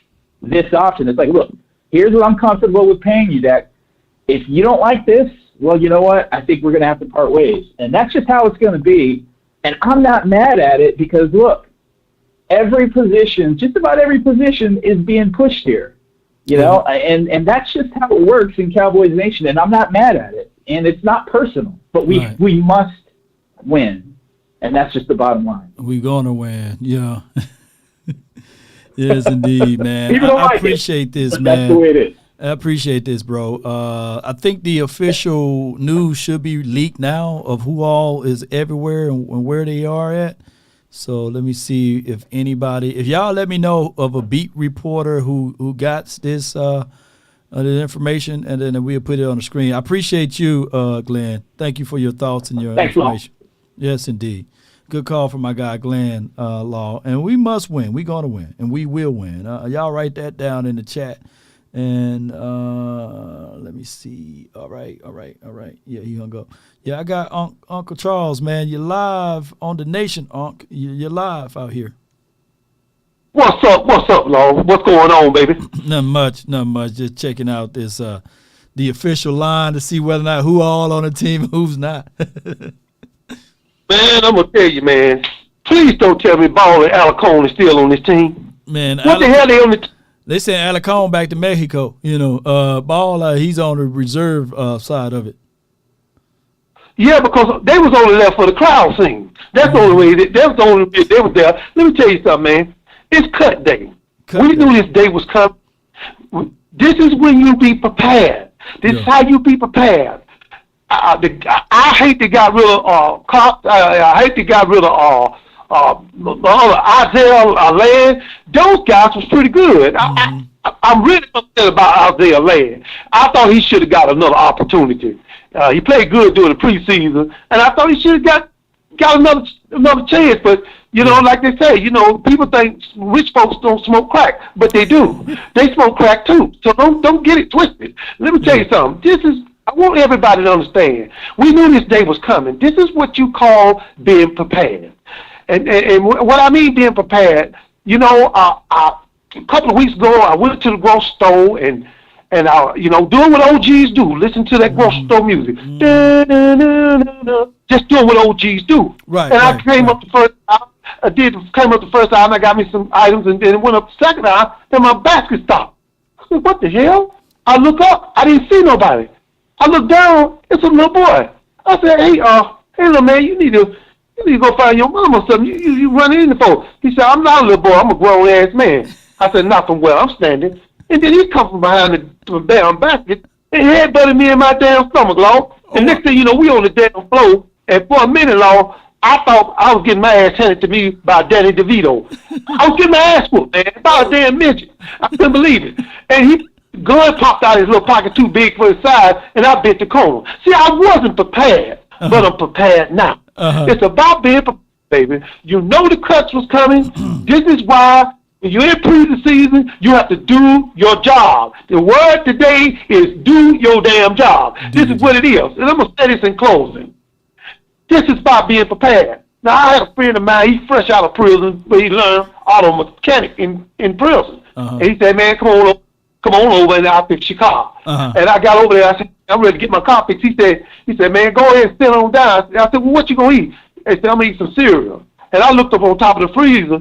this option. It's like, look, here's what I'm comfortable with paying you, Dak. If you don't like this, well, you know what? I think we're going to have to part ways. And that's just how it's going to be. And I'm not mad at it because, look, every position, just about every position is being pushed here. You know, and that's just how it works in Cowboys Nation, and I'm not mad at it. And it's not personal, but we must win, and that's just the bottom line. We're going to win, yeah. Yes, indeed, man. I appreciate this, man. That's the way it is. I appreciate this, bro. I think the official news should be leaked now of who all is everywhere and where they are at. So let me see if y'all let me know of a beat reporter who got this the information, and then we'll put it on the screen. I appreciate you, Glenn. Thank you for your thoughts and your information. Yes, indeed. Good call from my guy, Glenn Law. And we must win. We're going to win, and we will win. Y'all write that down in the chat. And let me see. All right. Yeah, he gonna go. Yeah, I got Uncle Charles, man. You're live on the nation, Unc. You're live out here. What's up, Law? What's going on, baby? Nothing much. Just checking out this the official line to see whether or not who all on the team and who's not. Man, I'm gonna tell you, man. Please don't tell me Ball and Alarcon is still on this team. Man, what the hell they on the team? They sent Alarcon back to Mexico. You know, Ball, he's on the reserve side of it. Yeah, because they was only there for the crowd scene. That's the only way. That's the only way they was there. Let me tell you something, man. It's cut day. We knew this day was coming. This is when you be prepared. This is how you be prepared. I hate they got rid of Isaiah Land. Those guys was pretty good. I'm really upset about Isaiah Land. I thought he should have got another opportunity. He played good during the preseason, and I thought he should have got another chance. But you know, like they say, you know, people think rich folks don't smoke crack, but they do. They smoke crack too. So don't get it twisted. Let me tell you something. I want everybody to understand. We knew this day was coming. This is what you call being prepared. And what I mean being prepared, you know, a couple of weeks ago, I went to the grocery store and I, you know, doing what OGs do. Listen to that grocery store music. Just doing what OGs do. Right. And I came up the first time. Came up the first time. I got me some items, and then went up the second time. Then my basket stopped. I said, "What the hell?" I look up. I didn't see nobody. I look down. It's a little boy. I said, "Hey, little man, you need to go find your mom or something. You running in the phone." He said, "I'm not a little boy. I'm a grown ass man." I said, "Not from where I'm standing." And then he come from behind the damn basket and headbutted me in my damn stomach, Law. And next thing you know, we on the damn floor. And for a minute, Law, I thought I was getting my ass handed to me by Danny DeVito. I was getting my ass whooped, man, about a damn midget. I couldn't believe it. And gun popped out of his little pocket too big for his size, and I bit the corner. See, I wasn't prepared, but I'm prepared now. It's about being prepared, baby. You know the cuts was coming. This is why when you're in preseason, you have to do your job. The word today is do your damn job. This is what it is. And I'm going to say this in closing. This is about being prepared. Now, I had a friend of mine, he's fresh out of prison, but he learned auto mechanic in prison. And he said, "Man, come on over and I'll fix your car." And I got over there, I said, "I'm ready to get my car fixed." He said, "Man, go ahead and sit on down." I said, "Well, what you gonna eat?" He said, "I'm gonna eat some cereal." And I looked up on top of the freezer,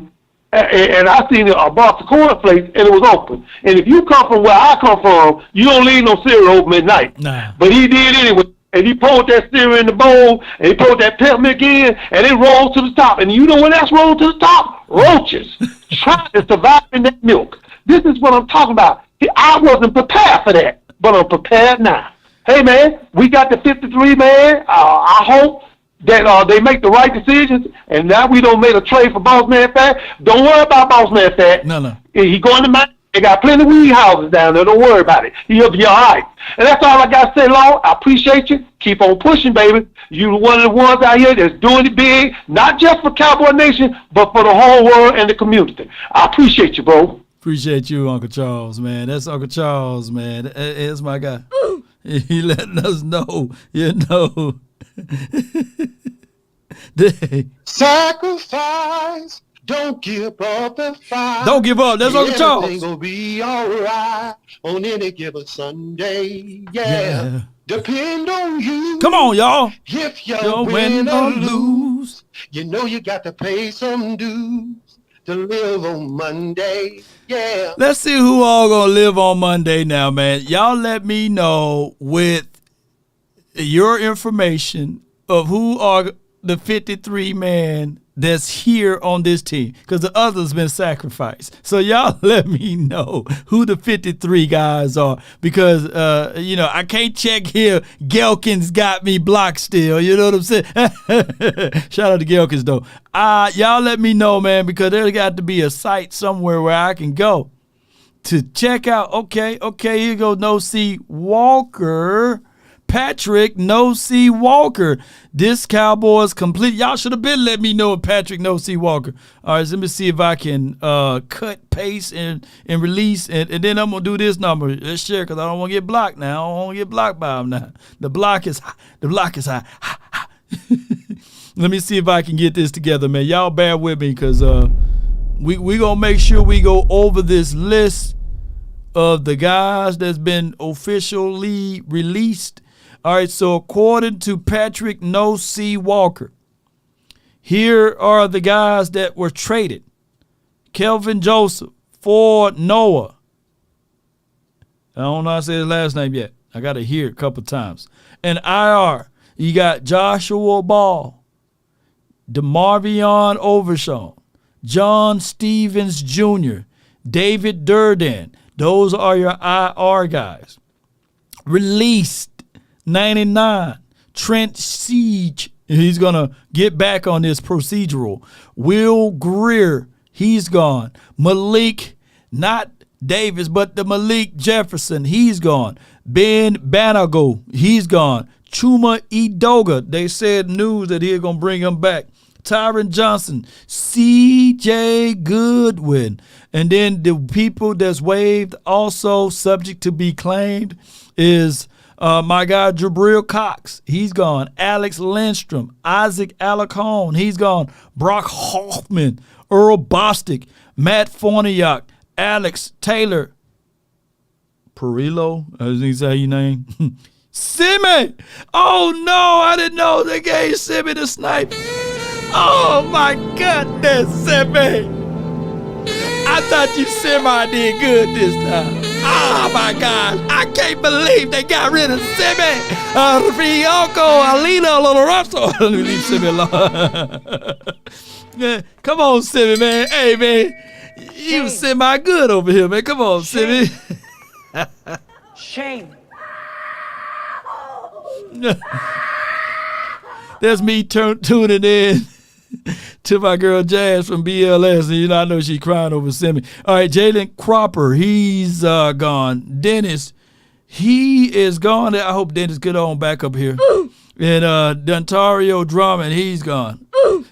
and I seen a box of cornflakes, and it was open. And if you come from where I come from, you don't leave no cereal open at night. But he did anyway. And he poured that cereal in the bowl, and he poured that peppermint in, and it rolled to the top. And you know what else rolled to the top? Roaches. Trying to survive in that milk. This is what I'm talking about. I wasn't prepared for that, but I'm prepared now. Hey, man, we got the 53, man. I hope that they make the right decisions, and now we don't make a trade for Boss Man Fat. Don't worry about Boss Man Fat. No. He going to Miami. They got plenty of weed houses down there. Don't worry about it. You'll be all right. And that's all I got to say, Long. I appreciate you. Keep on pushing, baby. You're one of the ones out here that's doing it big, not just for Cowboy Nation, but for the whole world and the community. I appreciate you, bro. Appreciate you, Uncle Charles, man. That's Uncle Charles, man. That's my guy. He letting us know, Sacrifice. Don't give up the fight. Don't give up. That's Uncle Charles. Everything will be all right on any given Sunday. Yeah. Depend on you. Come on, y'all. If you win or lose, you know you got to pay some dues to live on Monday. Yeah. Let's see who all gonna live on Monday now, man. Y'all let me know with your information of who are the 53 man that's here on this team, because the others been sacrificed. So y'all let me know who the 53 guys are, because I can't check here. Gelkins got me blocked still. You know what I'm saying? Shout out to Gelkins though. Y'all let me know, man, because there got to be a site somewhere where I can go to check out. Okay, here you go. No C Walker. Patrick No C Walker. This Cowboys complete. Y'all should have been letting me know Patrick No C Walker. All right, so let me see if I can cut, paste, and release, and then I'm gonna do this number. Let's share, because I don't want to get blocked now. I don't want to get blocked by him now. The block is high. Let me see if I can get this together, man. Y'all bear with me, because we gonna make sure we go over this list of the guys that's been officially released. All right, so according to Patrick No C Walker, here are the guys that were traded. Kelvin Joseph for Noah. I don't know how to say his last name yet. I got to hear it a couple times. And IR, you got Joshua Ball, DeMarvion Overshawn, John Stevens Jr., David Durden. Those are your IR guys. Released 99, Trent Siege. He's going to get back on this procedural. Will Greer, he's gone. Malik, not Davis, but the Malik Jefferson, he's gone. Ben Banago, he's gone. Chuma Edoga, they said news that he's going to bring him back. Tyron Johnson, C.J. Goodwin. And then the people that's waived, also subject to be claimed, is my guy Jabril Cox. He's gone. Alex Lindstrom, Isaac Alacone, he's gone. Brock Hoffman, Earl Bostic, Matt Forniak, Alex Taylor, Perillo, as he say your name. Simmy! Oh no, I didn't know they gave Simmy the snipe. Oh my goodness, Simmy! I thought you semi did good this time. Oh my God, I can't believe they got rid of Simmy. Rioco, Alina, Oloroso. Let me leave Simmy alone. Yeah, come on, Simmy, man. Hey, man, you semi good over here, man. Come on, Simmy. Shame. That's me tuning in to my girl Jazz from BLS, and I know she's crying over Simmy. All right, Jalen Cropper, he's gone. Dennis, he is gone. I hope Dennis get on back up here. And Dontario Drummond, he's gone.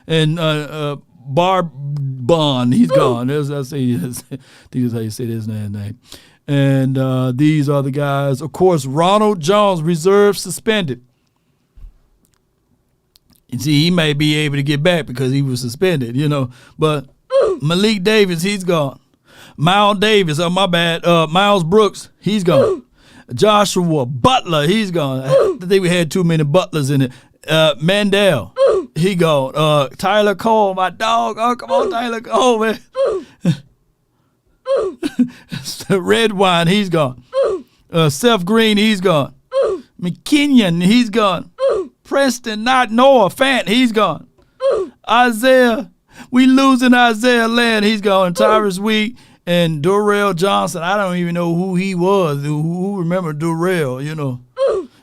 And Barbon, he's gone. I think that's how you say his name. And these are the guys. Of course, Ronald Jones, reserve suspended. You see, he may be able to get back because he was suspended, But Malik Davis, he's gone. Miles Davis, Miles Brooks, he's gone. Joshua Butler, he's gone. I think we had too many Butlers in it. Mandel, he gone. Tyler Cole, my dog. Oh, come on, Tyler Cole, man. Red Wine, he's gone. Seth Green, he's gone. McKinnon, he's gone. Preston, not Noah Fant, he's gone. Isaiah, we losing Isaiah Land, he's gone. Tyrus Wheat and Durrell Johnson, I don't even know who he was. Who remember Durrell,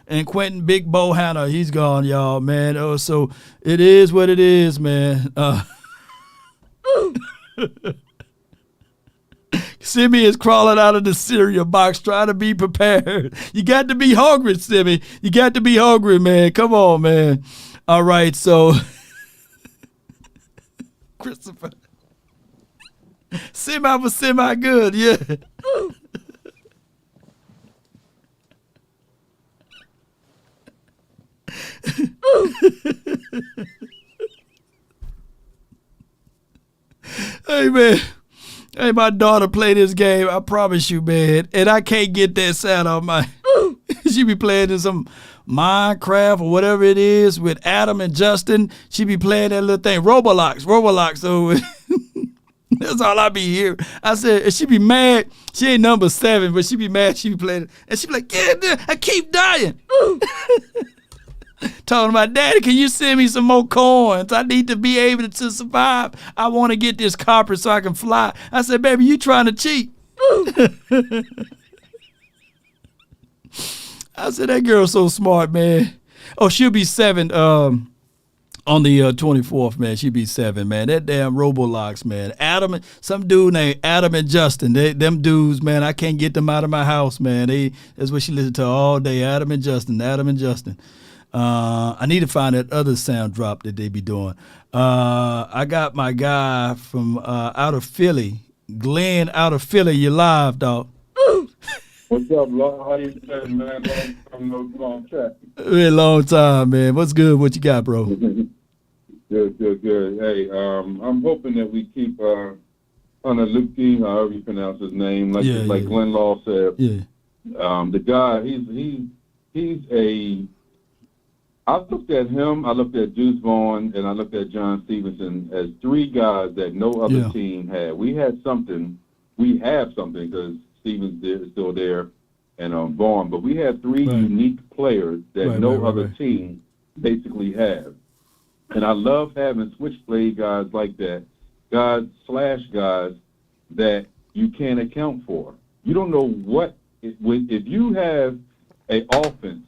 And Quentin Big Bohanna, he's gone, y'all, man. Oh, so it is what it is, man. Simi is crawling out of the cereal box trying to be prepared. You got to be hungry, Simi. You got to be hungry, man. Come on, man. All right, so Christopher. Semi was semi good, yeah. Hey, man. Hey, my daughter play this game, I promise you, man. And I can't get that sound on my... She be playing in some Minecraft or whatever it is with Adam and Justin. She be playing that little thing. Roblox. So that's all I be hearing. I said, she be mad. She ain't number 7, but she be mad. She be playing it. And she be like, yeah, I keep dying. Talking about, Daddy, can you send me some more coins? I need to be able to survive. I want to get this carpet so I can fly. I said, baby, you trying to cheat. I said, that girl's so smart, man. Oh, she'll be 7 on the 24th, man. She'll be 7, man. That damn Robolox, man. Adam, some dude named Adam and Justin. Them dudes, man, I can't get them out of my house, man. That's what she listened to all day. Adam and Justin. I need to find that other sound drop that they be doing. I got my guy from out of Philly, Glenn out of Philly. You live, dog. What's up, Lord? How you doing, man? Long chat. Really long time, man. What's good? What you got, bro? Good. Hey, I'm hoping that we keep Hunter Luke, however you pronounce his name, like Glenn Law said. Yeah. The guy, he's a. I looked at him, I looked at Juice Vaughn, and I looked at John Stevenson as 3 guys that no other team had. We have something because Stevens is still there and Vaughn, but we had 3 unique players that no other team basically have. And I love having switchblade guys like that, guys that you can't account for. You don't know if you have an offense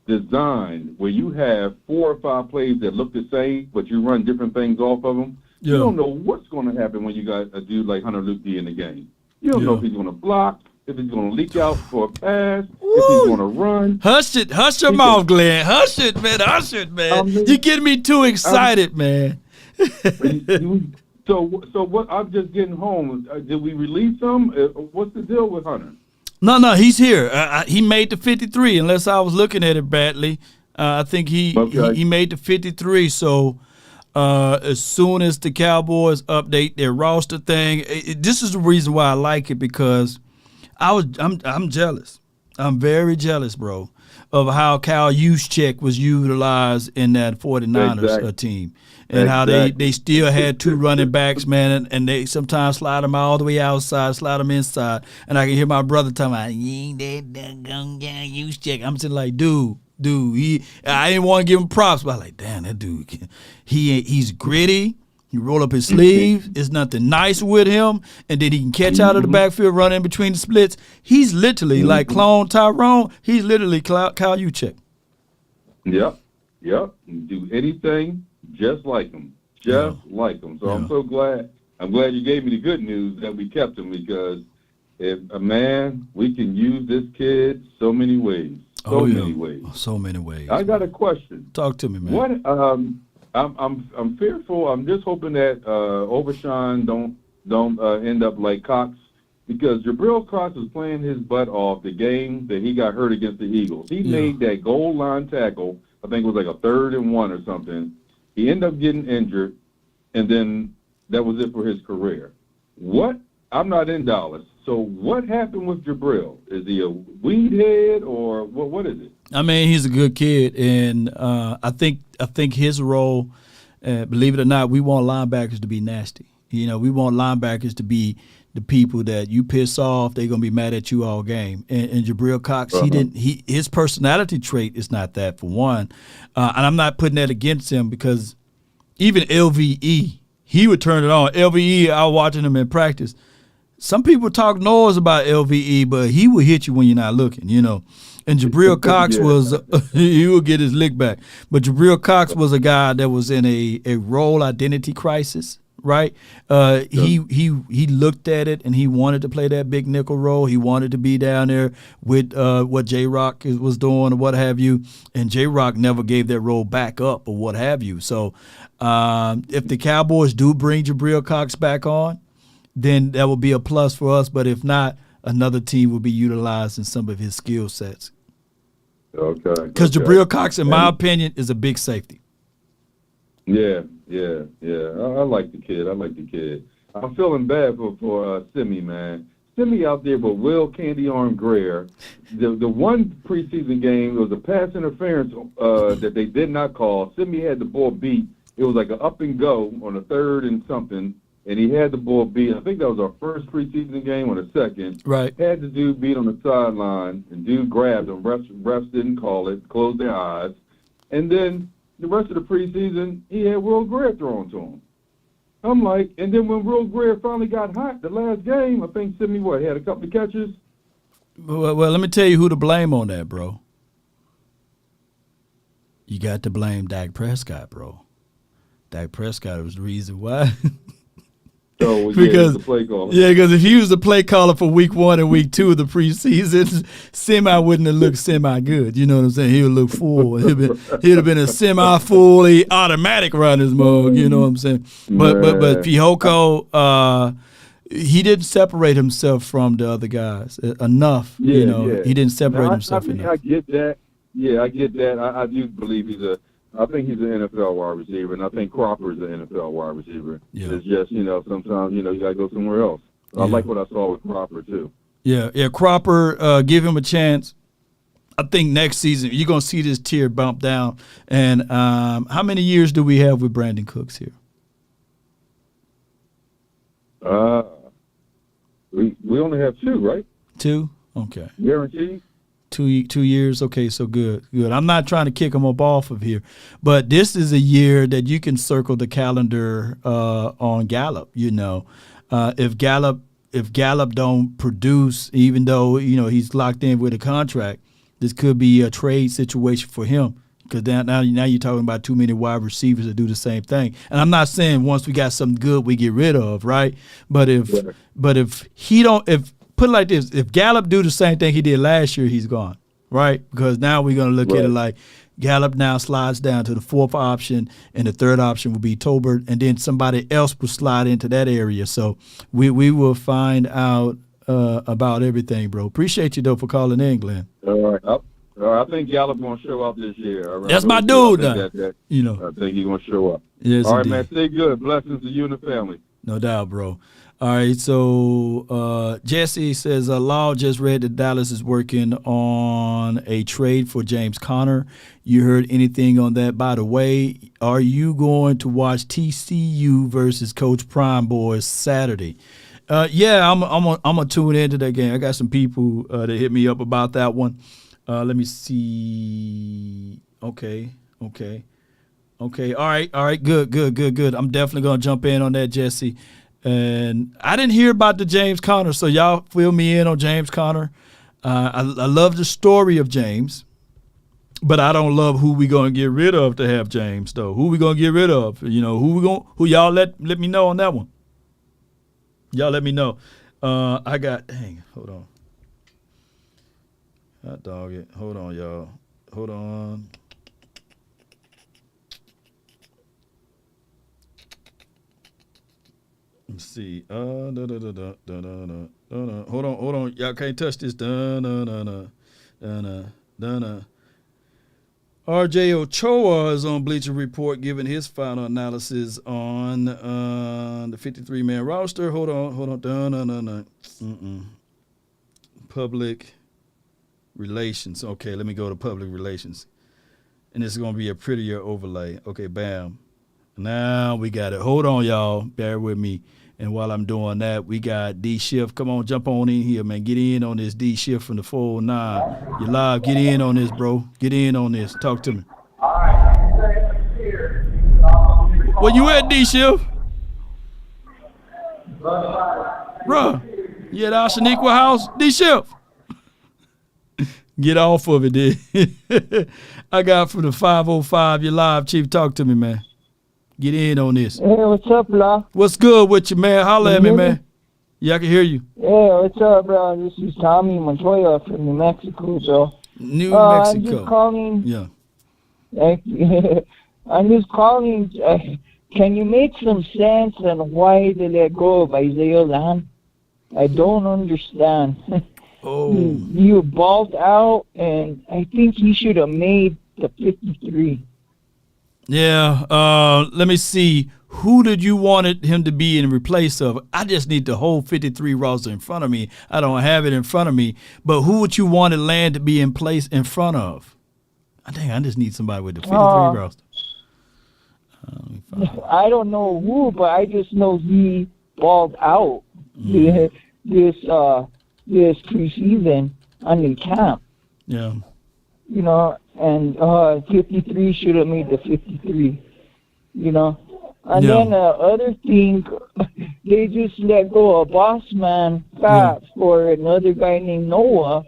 designed where you have 4 or 5 plays that look the same, but you run different things off of them. You don't know what's going to happen when you got a dude like Hunter Luke in the game. You don't know if he's going to block, if he's going to leak out for a pass, if he's going to run. Hush your mouth, Glenn. Hush it, man. You're getting me too excited, man. So what? I'm just getting home. Did we release him? What's the deal with Hunter? No, he's here. He made the 53, unless I was looking at it badly. I think he made the 53. So as soon as the Cowboys update their roster thing, this is the reason why I like it, because I'm jealous. I'm very jealous, bro, of how Kyle Juszczyk was utilized in that 49ers team. And how they still had 2 running backs, man, and they sometimes slide them all the way outside, slide them inside. And I can hear my brother talking about, you ain't that Juszczyk. I'm sitting like, dude, I didn't want to give him props, but I'm like, damn, that dude, he's gritty. He roll up his sleeves. There's nothing nice with him. And then he can catch out of the backfield, run in between the splits. He's literally like clone Tyrone. He's literally Kyle Juszczyk. Yep. Do anything just like him. Like him. So I'm so glad. I'm glad you gave me the good news that we kept him, because we can use this kid so many ways. So many ways. I got a question. Talk to me, man. What I'm fearful. I'm just hoping that Overshawn don't end up like Cox, because Jabril Cox was playing his butt off the game that he got hurt against the Eagles. He made that goal line tackle. I think it was like a 3rd and 1 or something. He ended up getting injured, and then that was it for his career. I'm not in Dallas, so what happened with Jabril? Is he a weed head, or what is it? I mean, he's a good kid, and I think his role, believe it or not, we want linebackers to be nasty. We want linebackers to be the people that you piss off, they're gonna be mad at you all game. And Jabril Cox, his personality trait is not that, for one. And I'm not putting that against him, because even LVE, he would turn it on. LVE, I was watching him in practice. Some people talk noise about LVE, but he will hit you when you're not looking, And Jabril Cox he will get his lick back. But Jabril Cox was a guy that was in a role identity crisis, right? He looked at it and he wanted to play that big nickel role. He wanted to be down there with what J-Rock was doing or what have you. And J-Rock never gave that role back up or what have you. So if the Cowboys do bring Jabril Cox back on, then that will be a plus for us. But if not, another team will be utilizing some of his skill sets. Okay. Because Jabril Cox, in my opinion, is a big safety. Yeah. I like the kid. I'm feeling bad for Simi, man. Simi out there with Will Candy Arm Greer. The one preseason game, it was a pass interference that they did not call. Simi had the ball beat. It was like an up and go on a 3rd and something, and he had the ball beat. I think that was our first preseason game or the second. Right. Had the dude beat on the sideline, and dude grabbed him. Refs didn't call it, closed their eyes. And then the rest of the preseason, he had Will Greer thrown to him. I'm like, and then when Will Greer finally got hot, the last game, I think Simi, he had a couple of catches? Well, let me tell you who to blame on that, bro. You got to blame Dak Prescott, bro. Dak Prescott was the reason why. So, because the play caller. Yeah, because if he was the play caller for week 1 and week 2 of the preseason, Semi wouldn't have looked semi-good. You know what I'm saying? He would look full. He'd have been a semi-fully automatic around his mug. You know what I'm saying? But Fihoko, he didn't separate himself from the other guys enough. He didn't separate himself enough. I get that. Yeah, I get that. I do believe I think he's an NFL wide receiver, and I think Cropper is an NFL wide receiver. Yeah. It's just, sometimes, you got to go somewhere else. I like what I saw with Cropper, too. Yeah, Cropper, give him a chance. I think next season you're going to see this tier bump down. And how many years do we have with Brandon Cooks here? We only have 2, right? 2? Okay. Guaranteed? 2 years. Okay, so good. I'm not trying to kick him up off of here, but this is a year that you can circle the calendar on Gallup. If Gallup don't produce, even though he's locked in with a contract, this could be a trade situation for him. Because now you're talking about too many wide receivers that do the same thing. And I'm not saying once we got something good we get rid of, right? But if put it like this, if Gallup do the same thing he did last year, he's gone, right? Because now we're going to look at it like Gallup now slides down to the 4th option, and the 3rd option will be Tolbert, and then somebody else will slide into that area. So we will find out about everything, bro. Appreciate you, though, for calling in, Glenn. All right. I think Gallup going to show up this year. That's my dude, though. I think he's going to show up. Yes, all right, indeed. man. Stay good. Blessings to you and the family. No doubt, bro. All right, so Jesse says, Law just read that Dallas is working on a trade for James Conner. You heard anything on that? By the way, are you going to watch TCU versus Coach Prime Boys Saturday? Yeah, I'm gonna tune into that game. I got some people that hit me up about that one. Let me see. Okay. All right. Good. I'm definitely gonna jump in on that, Jesse. And I didn't hear about the James Conner, so y'all fill me in on James Conner. I love the story of James, but I don't love who we gonna get rid of to have James, though. Who we gonna get rid of? Who y'all let me know on that one. Y'all let me know. Hold on. Hot dog it. Hold on, y'all. Hold on. Let's see. Hold on. Y'all can't touch this. RJ Ochoa is on Bleacher Report giving his final analysis on the 53-man roster. Hold on. Public relations. Okay, let me go to public relations. And this is going to be a prettier overlay. Okay, bam. Now we got it. Hold on, y'all. Bear with me. And while I'm doing that, we got D Shift. Come on, jump on in here, man. Get in on this D Shift from the 409. You live. Get in on this, bro. Get in on this. Talk to me. Where you at, D Shift? Bruh, you at our Shaniqua house? D Shift. Get off of it, dude. I got from the 505. You live, Chief. Talk to me, man. Get in on this. Hey, what's up, bro? What's good with you, man? Holla at me, man. Yeah, I can hear you. Yeah, what's up, bro? This is Tommy Montoya from New Mexico, bro. New Mexico. I'm just calling. Yeah. I'm just calling. Can you make some sense on why they let go of Isaiah Lamb? I don't understand. Oh. You balled out, and I think he should have made the 53. Yeah. Let me see. Who did you wanted him to be in replace of? I just need the whole 53 roster in front of me. I don't have it in front of me. But who would you want Land to be in place in front of? I just need somebody with the 53 roster. I don't know who, but I just know he balled out this preseason under camp. Yeah. You know, and 53 should have made the 53. You know. And then the other thing, they just let go of Boss Man Fat for another guy named Noah.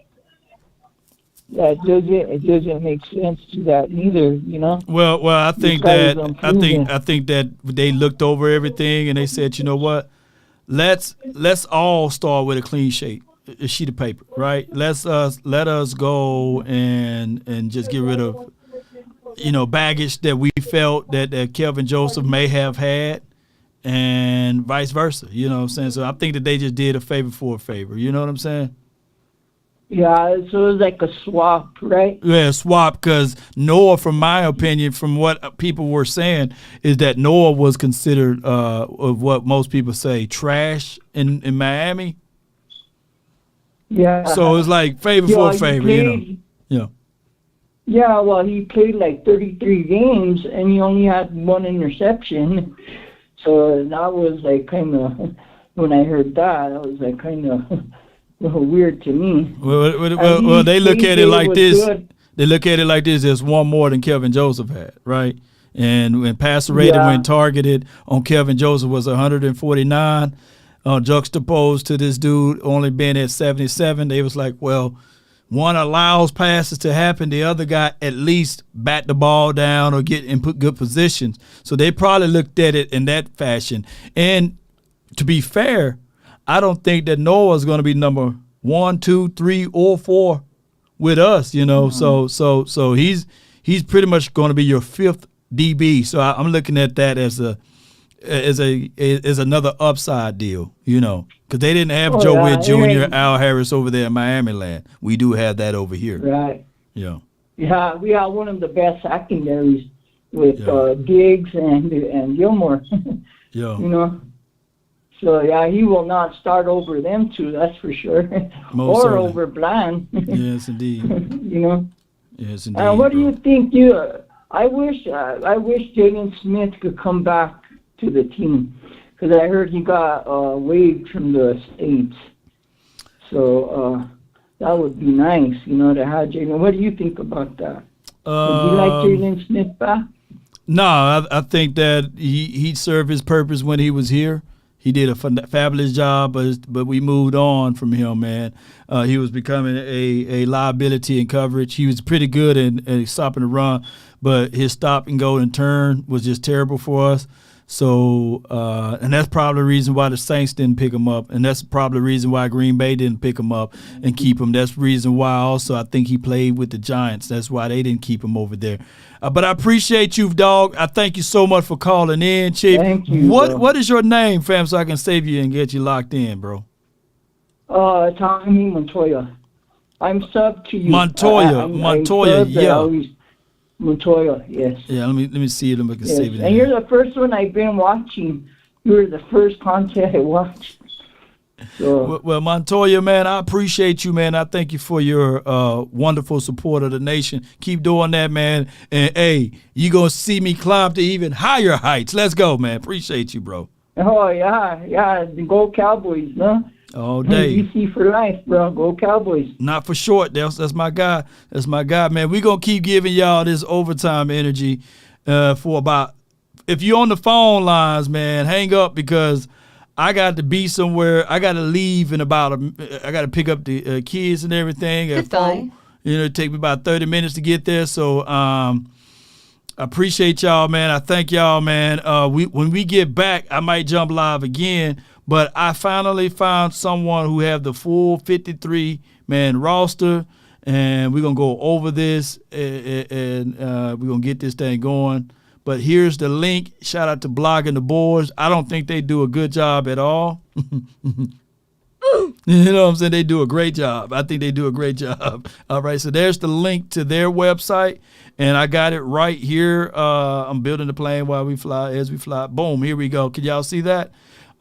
That doesn't make sense to that neither, you know. Well, I think that they looked over everything and they said, you know what, let's all start with a clean sheet of paper, right? Let us go and just get rid of, baggage that we felt that Kelvin Joseph may have had, and vice versa. You know what I'm saying? So I think that they just did a favor for a favor. You know what I'm saying? Yeah, so it was like a swap, right? Yeah, swap, because Noah, from my opinion, from what people were saying, is that Noah was considered, of what most people say, trash in Miami. Yeah. So it's like favor for a favor, Yeah. Yeah, well, he played like 33 games, and he only had one interception. So that was like kind of, when I heard that was like kind of weird to me. Well, they look at it like this. They look at it like this: there's one more than Kelvin Joseph had, right? And when passer rating when targeted on Kelvin Joseph was 149, juxtaposed to this dude only being at 77, they was like, well, one allows passes to happen, the other guy at least bat the ball down or get in good positions. So they probably looked at it in that fashion. And to be fair, I don't think that Noah's going to be number 1, 2, 3, or 4 with us, Mm-hmm. So he's pretty much going to be your 5th DB. So I'm looking at that as another upside deal, because they didn't have Joe Witt Jr., Al Harris over there in Miami land. We do have that over here. Right. Yeah. Yeah, we have one of the best secondaries with Diggs and Gilmore. Yeah. So, he will not start over them two, that's for sure. Most or certainly. over Bland. Yes, indeed. Yes, indeed. And what do you think? I wish Jaden Smith could come back to the team, because I heard he got waived from the States. So that would be nice, to have Jaden. What do you think about that? Would you like Jaden Smith back? No, I think that he served his purpose when he was here. He did a fabulous job, but we moved on from him, man. He was becoming a liability in coverage. He was pretty good in stopping the run, but his stop and go and turn was just terrible for us. So, and that's probably the reason why the Saints didn't pick him up, and that's probably the reason why Green Bay didn't pick him up and keep him. That's the reason why also I think he played with the Giants. That's why they didn't keep him over there. But I appreciate you, dog. I thank you so much for calling in, Chief. Thank you. What is your name, fam, so I can save you and get you locked in, bro? Tommy Montoya. I'm sub to you. Montoya, yeah. Montoya, yes. Yeah, let me see it. I can save it. And you're the first one I've been watching. You were the first content I watched. So. Well, Montoya, man, I appreciate you, man. I thank you for your wonderful support of the nation. Keep doing that, man. And, hey, you going to see me climb to even higher heights. Let's go, man. Appreciate you, bro. Oh, yeah. Go Cowboys, no? All day. DC for life, bro. Go Cowboys. Not for short. That's my guy. That's my guy, man. We're going to keep giving y'all this overtime energy for about, if you're on the phone lines, man, hang up, because I got to be somewhere. I got to leave in about I got to pick up the kids and everything. Goodbye. It take me about 30 minutes to get there. So I appreciate y'all, man. I thank y'all, man. When we get back, I might jump live again, but I finally found someone who have the full 53-man roster, and we're going to go over this, and we're going to get this thing going. But here's the link. Shout out to Blogging the Boards. I don't think they do a good job at all. You know what I'm saying? They do a great job. I think they do a great job. All right, so there's the link to their website, and I got it right here. I'm building the plane while we fly, as we fly. Boom, here we go. Can y'all see that?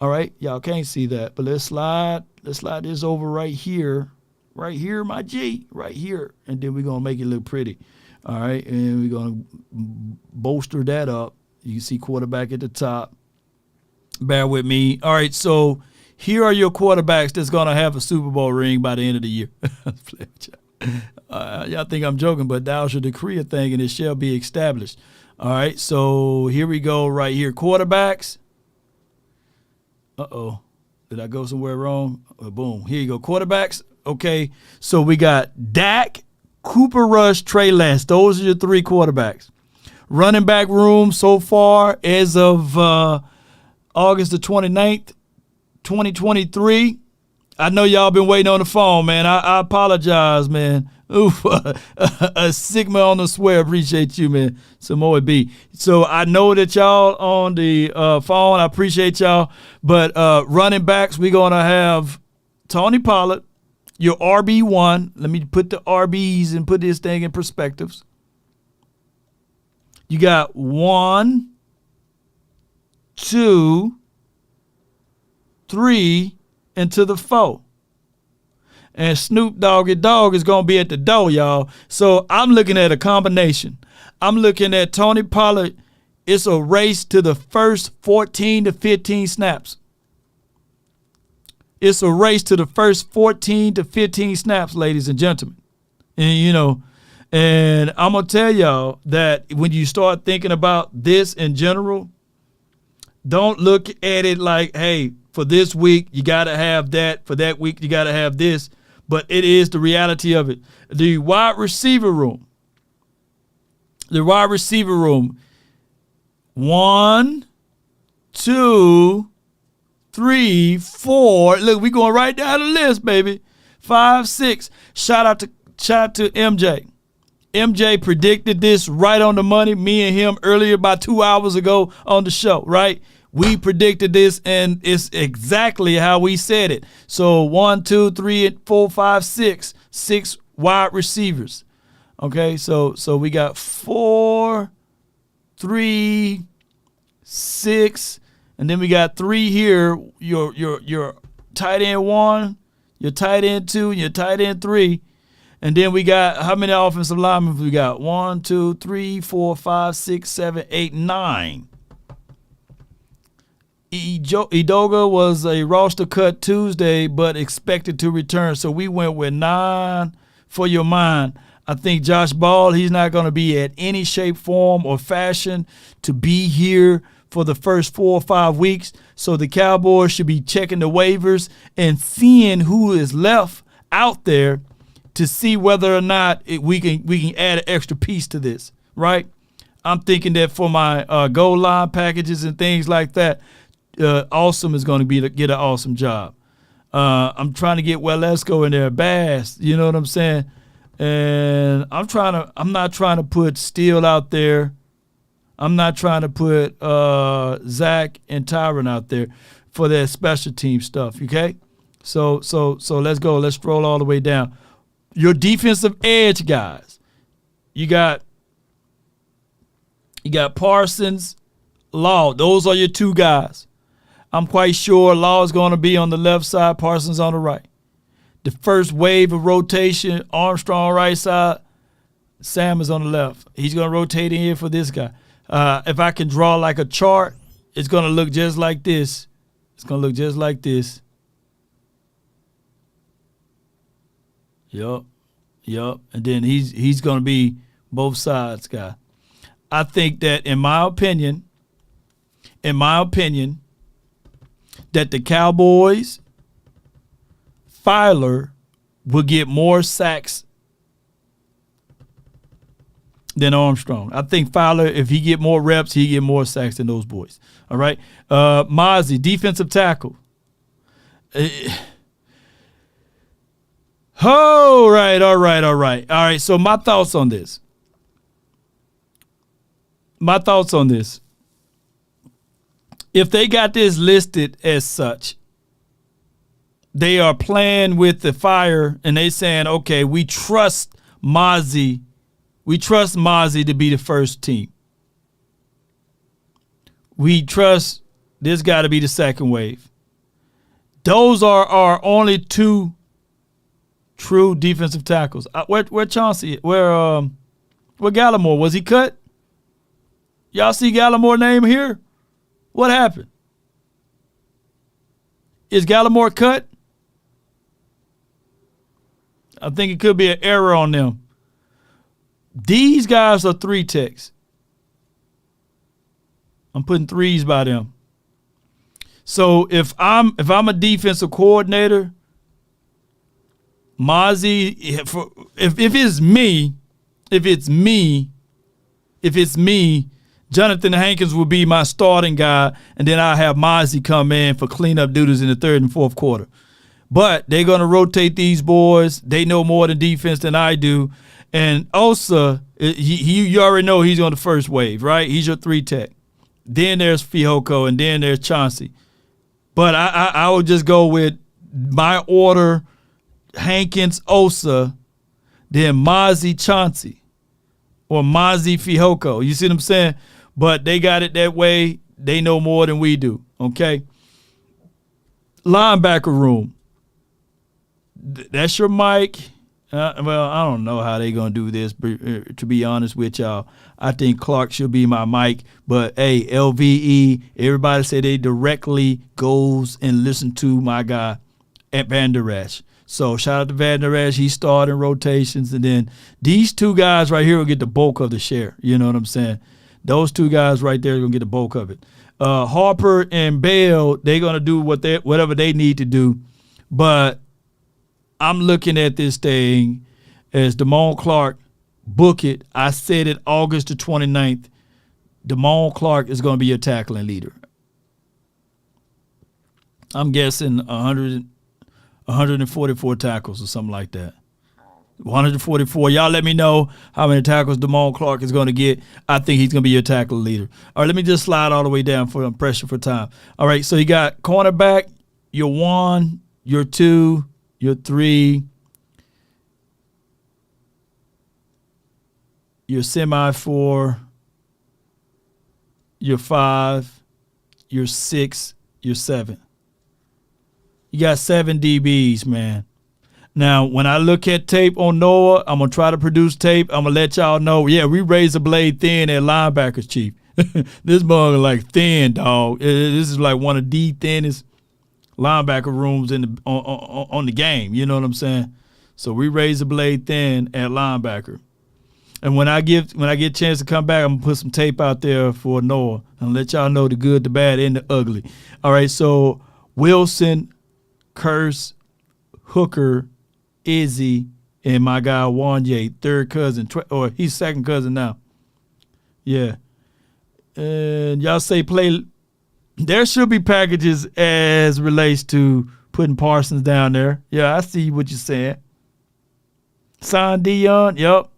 All right, y'all can't see that, but let's slide this over right here, my G, right here, and then we're going to make it look pretty. All right, and we're going to bolster that up. You can see quarterback at the top. Bear with me. All right, so here are your quarterbacks that's going to have a Super Bowl ring by the end of the year. Y'all think I'm joking, but thou shall decree a thing, and it shall be established. All right, so here we go right here. Quarterbacks. Uh-oh. Did I go somewhere wrong? Boom. Here you go. Quarterbacks. Okay, so we got Dak, Cooper Rush, Trey Lance. Those are your three quarterbacks. Running back room so far as of August the 29th, 2023. I know y'all been waiting on the phone, man. I apologize, man. Oof, a Sigma on the swear. Appreciate you, man. Samoa B. So I know that y'all on the phone. I appreciate y'all. But running backs, we're going to have Tony Pollard, your RB1. Let me put the RBs and put this thing in perspectives. You got 1, 2, 3, and to the 4. And Snoop Doggy Dogg is going to be at the door, y'all. So I'm looking at a combination. I'm looking at Tony Pollard. It's a race to the first 14 to 15 snaps. It's a race to the first 14 to 15 snaps, ladies and gentlemen. And, and I'm going to tell y'all that when you start thinking about this in general, don't look at it like, hey, for this week, you got to have that. For that week, you got to have this. But it is the reality of it. The wide receiver room. 1, 2, 3, 4. Look, we going right down the list, baby. 5, 6. Shout out to MJ. MJ predicted this right on the money. Me and him earlier, about 2 hours ago on the show, right? We predicted this, and it's exactly how we said it. So 1, 2, 3, 4, 5, 6. 6 wide receivers. Okay, so we got 4, 3, 6, and then we got 3 here. Your tight end 1, your tight end 2, and your tight end 3. And then we got, how many offensive linemen we got? 1, 2, 3, 4, 5, 6, 7, 8, 9. Edoga was a roster cut Tuesday, but expected to return. So we went with 9 for your mind. I think Josh Ball, he's not going to be at any shape, form, or fashion to be here for the first 4 or 5 weeks. So the Cowboys should be checking the waivers and seeing who is left out there to see whether or not we can add an extra piece to this, right? I'm thinking that for my goal line packages and things like that, Awesome is going to get an awesome job. I'm trying to get Wellesco in there, Bass, you know what I'm saying? And I'm not trying to put Steele out there. I'm not trying to put Zach and Tyron out there for their special team stuff, okay? So let's go. Let's scroll all the way down. Your defensive edge guys. You got Parsons, Law. Those are your 2 guys. I'm quite sure Law is going to be on the left side, Parsons on the right. The first wave of rotation, Armstrong right side, Sam is on the left. He's going to rotate in here for this guy. If I can draw like a chart, it's going to look just like this. It's going to look just like this. Yup. And then he's going to be both sides guy. I think that in my opinion, that the Cowboys, Filer will get more sacks than Armstrong. I think Fowler, if he get more reps, he get more sacks than those boys. All right. Mozzie, defensive tackle. All right. So my thoughts on this. If they got this listed as such, they are playing with the fire and they saying, okay, we trust Mozzie. We trust Mozzie to be the first team. We trust this got to be the second wave. Those are our only two true defensive tackles. Where Chauncey? Where Gallimore? Was he cut? Y'all see Gallimore name here? What happened? Is Gallimore cut? I think it could be an error on them. These guys are 3 techs. I'm putting 3s by them. So if I'm a defensive coordinator, Mozzie, if it's me, Jonathan Hankins will be my starting guy, and then I have Mozzie come in for cleanup duties in the 3rd and 4th quarter. But they're going to rotate these boys. They know more than defense than I do. And Osa, you already know he's on the first wave, right? He's your 3 tech. Then there's Fihoko, and then there's Chauncey. But I would just go with my order, Hankins, Osa, then Mozzie, Chauncey, or Mozzie, Fihoko. You see what I'm saying? But they got it that way. They know more than we do, okay? Linebacker room. That's your mic. Well, I don't know how they going to do this, but to be honest with y'all, I think Clark should be my mic. But, hey, LVE, everybody say they directly goes and listen to my guy at Van Der Esch. So, shout out to Van Der Esch. He's starting rotations. And then these 2 guys right here will get the bulk of the share. You know what I'm saying? Those 2 guys right there are going to get the bulk of it. Harper and Bell, they're going to do whatever they need to do. But I'm looking at this thing as Damone Clark, book it. I said it August the 29th. Damone Clark is going to be your tackling leader. I'm guessing 144 tackles or something like that. 144. Y'all let me know how many tackles Damone Clark is going to get. I think he's going to be your tackle leader. All right, let me just slide all the way down for pressure for time. All right, so you got cornerback, your 1, your 2, your 3, your semi-4, your 5, your 6, your 7. You got 7 DBs, man. Now, when I look at tape on Noah, I'm going to try to produce tape. I'm going to let y'all know, yeah, we raised the blade thin at linebackers, Chief. This bug is like thin, dog. This is like one of the thinnest linebacker rooms on the game. You know what I'm saying? So we raised the blade thin at linebacker. And when I get a chance to come back, I'm going to put some tape out there for Noah and let y'all know the good, the bad, and the ugly. All right, so Wilson, Curse, Hooker, Izzy, and my guy Wanye, 3rd cousin, or he's 2nd cousin now. Yeah. And y'all say play. There should be packages as relates to putting Parsons down there. Yeah, I see what you're saying. Son Dion, yep.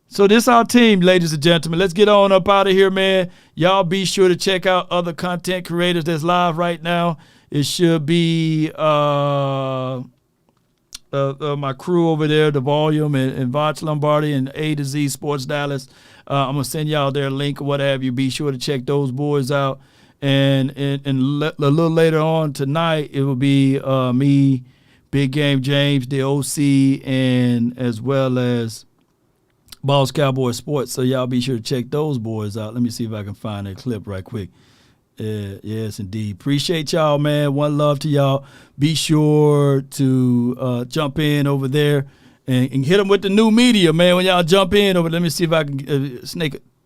So this our team, ladies and gentlemen. Let's get on up out of here, man. Y'all be sure to check out other content creators that's live right now. It should be my crew over there, The Volume and Voch Lombardi and A to Z Sports Dallas. I'm going to send y'all their link or what have you. Be sure to check those boys out. And a little later on tonight, it will be me, Big Game James, the OC, and as well as Boss Cowboy Sports. So y'all be sure to check those boys out. Let me see if I can find that clip right quick. Yes, indeed. Appreciate y'all, man. One love to y'all. Be sure to jump in over there and hit them with the new media, man. When y'all jump in over, let me see if I can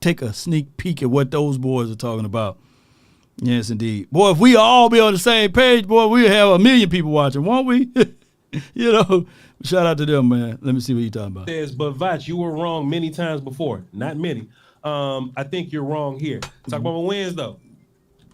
take a sneak peek at what those boys are talking about. Yes, indeed. Boy, if we all be on the same page, boy, we'll have 1 million people watching, won't we? You know, shout out to them, man. Let me see what you're talking about. Says, but Vach, you were wrong many times before. Not many. I think you're wrong here. Talk about my wins, though.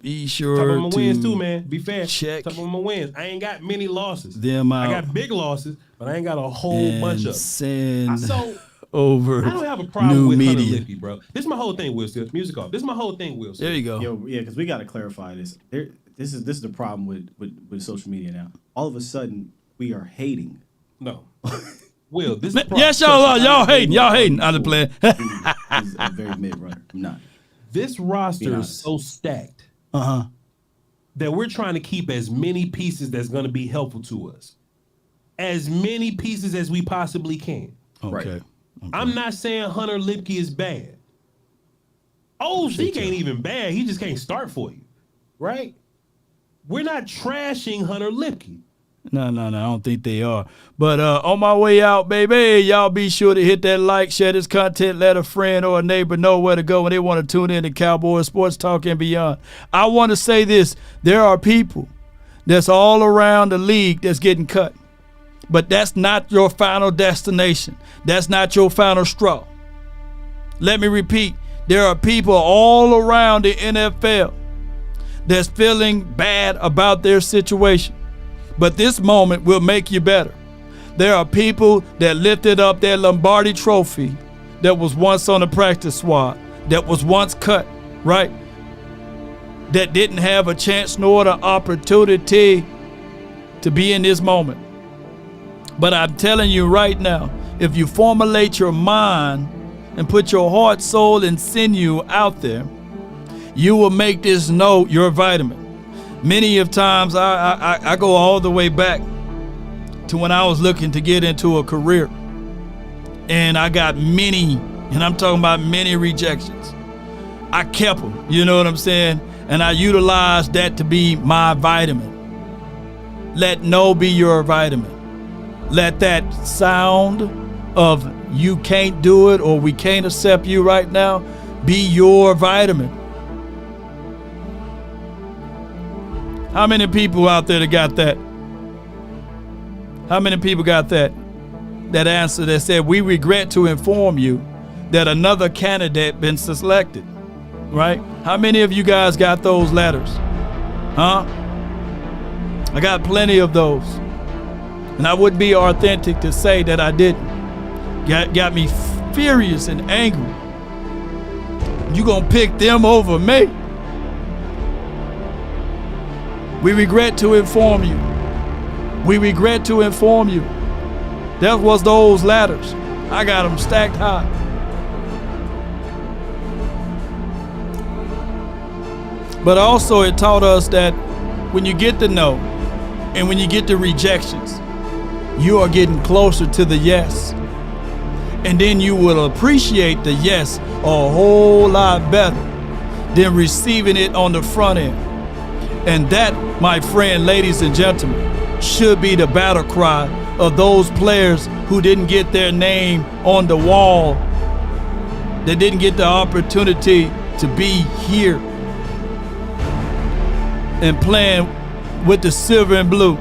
Be sure Talk about my to wins, too, man. Be fair. check Talk about my wins. I ain't got many losses. them out. I got big losses, but I ain't got a whole bunch of them. Send So, over I don't have a problem new with Hunter media. Lippy, bro. This is my whole thing, Will Smith. Music off. This is my whole thing, Will Smith. There you go. Yo, yeah, because we got to clarify this. This is the problem with social media now. All of a sudden, we are hating. No. Will, this is Yes, y'all are. Y'all hating. Y'all hating. I'm playing. He's a very mid runner. I'm not. This roster is so stacked that we're trying to keep as many pieces that's going to be helpful to us. As many pieces as we possibly can. Okay. I'm not saying Hunter Lipke is bad. Oh, Zeke ain't even bad. He just can't start for you. Right? We're not trashing Hunter Lipke. No, I don't think they are. But on my way out, baby, y'all be sure to hit that like, share this content, let a friend or a neighbor know where to go when they want to tune in to Cowboys Sports Talk and beyond. I want to say this. There are people that's all around the league that's getting cut. But that's not your final destination. That's not your final straw. Let me repeat. There are people all around the NFL that's feeling bad about their situation. But this moment will make you better. There are people that lifted up their Lombardi trophy that was once on the practice squad, that was once cut, right? That didn't have a chance nor the opportunity to be in this moment. But I'm telling you right now, if you formulate your mind and put your heart, soul, and sinew out there, you will make this note your vitamin. Many of times I go all the way back to when I was looking to get into a career. And I got many, and I'm talking about many rejections. I kept them, you know what I'm saying? And I utilized that to be my vitamin. Let no be your vitamin. Let that sound of you can't do it or we can't accept you right now be your vitamin. How many people out there that got that? How many people got that answer that said, we regret to inform you that another candidate been selected, right? How many of you guys got those letters? Huh? I got plenty of those. And I wouldn't be authentic to say that I didn't. Got me furious and angry. You gonna pick them over me? We regret to inform you. We regret to inform you. That was those ladders. I got them stacked high. But also it taught us that when you get the no and when you get the rejections, you are getting closer to the yes. And then you will appreciate the yes a whole lot better than receiving it on the front end. And that, my friend, ladies and gentlemen, should be the battle cry of those players who didn't get their name on the wall, that didn't get the opportunity to be here and playing with the silver and blue.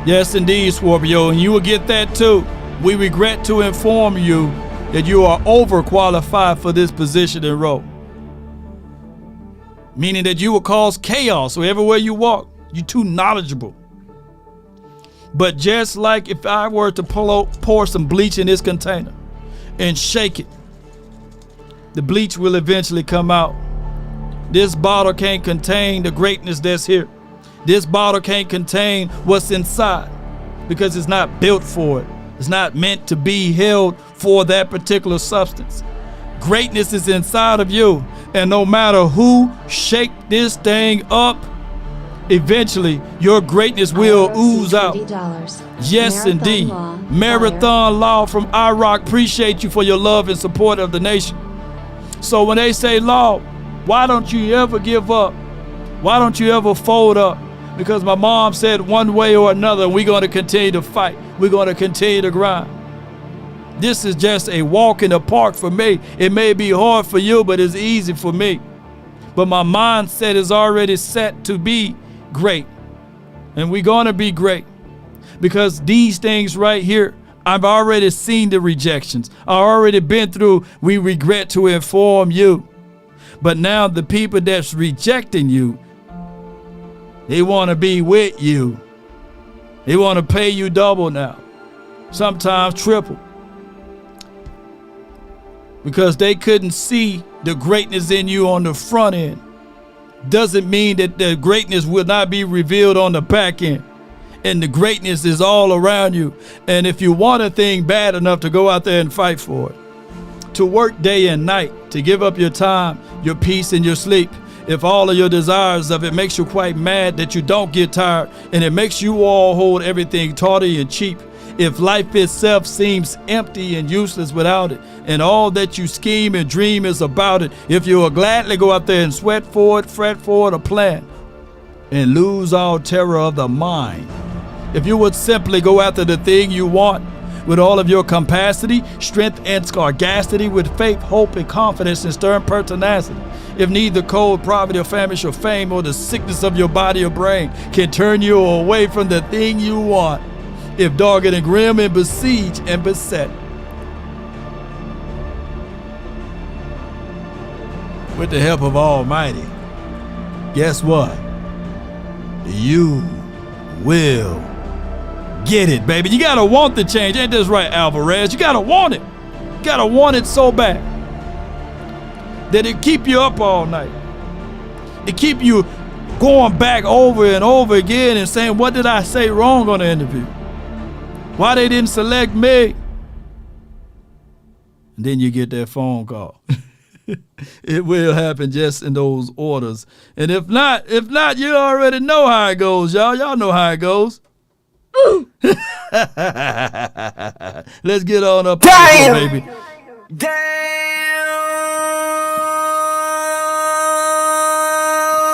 Yes, indeed, Scorpio, and you will get that too. We regret to inform you that you are overqualified for this position and role. Meaning that you will cause chaos. So everywhere you walk, you're too knowledgeable. But just like if I were to pour some bleach in this container and shake it, the bleach will eventually come out. This bottle can't contain the greatness that's here. This bottle can't contain what's inside because it's not built for it. It's not meant to be held for that particular substance. Greatness is inside of you. And no matter who shake this thing up, eventually your greatness will ooze out. Yes, indeed. Marathon Law from IROC. Appreciate you for your love and support of the nation. So when they say, Law, why don't you ever give up? Why don't you ever fold up? Because my mom said one way or another, we're going to continue to fight. We're going to continue to grind. This is just a walk in the park for me. It may be hard for you, but it's easy for me. But my mindset is already set to be great. And we're going to be great. Because these things right here, I've already seen the rejections. I've already been through, we regret to inform you. But now the people that's rejecting you, they want to be with you. They want to pay you double now. Sometimes triple. Because they couldn't see the greatness in you on the front end. Doesn't mean that the greatness will not be revealed on the back end. And the greatness is all around you. And if you want a thing bad enough to go out there and fight for it, to work day and night, to give up your time, your peace, and your sleep, if all of your desires of it makes you quite mad that you don't get tired, and it makes you all hold everything tawdry and cheap, if life itself seems empty and useless without it, and all that you scheme and dream is about it, if you will gladly go out there and sweat for it, fret for it, or plan, and lose all terror of the mind, if you would simply go after the thing you want with all of your capacity, strength, and sagacity, with faith, hope, and confidence, and stern pertinacity, if neither cold, poverty, or famish, or fame, or the sickness of your body or brain can turn you away from the thing you want, if dogged and grim and besieged and beset, with the help of Almighty, guess what? You will get it, baby. You gotta want the change. Ain't this right, Alvarez? You gotta want it. You gotta want it so bad that it keep you up all night. It keep you going back over and over again and saying, what did I say wrong on the interview? Why they didn't select me? And then you get that phone call. It will happen just in those orders. And if not, you already know how it goes, y'all. Y'all know how it goes. Let's get on up, baby.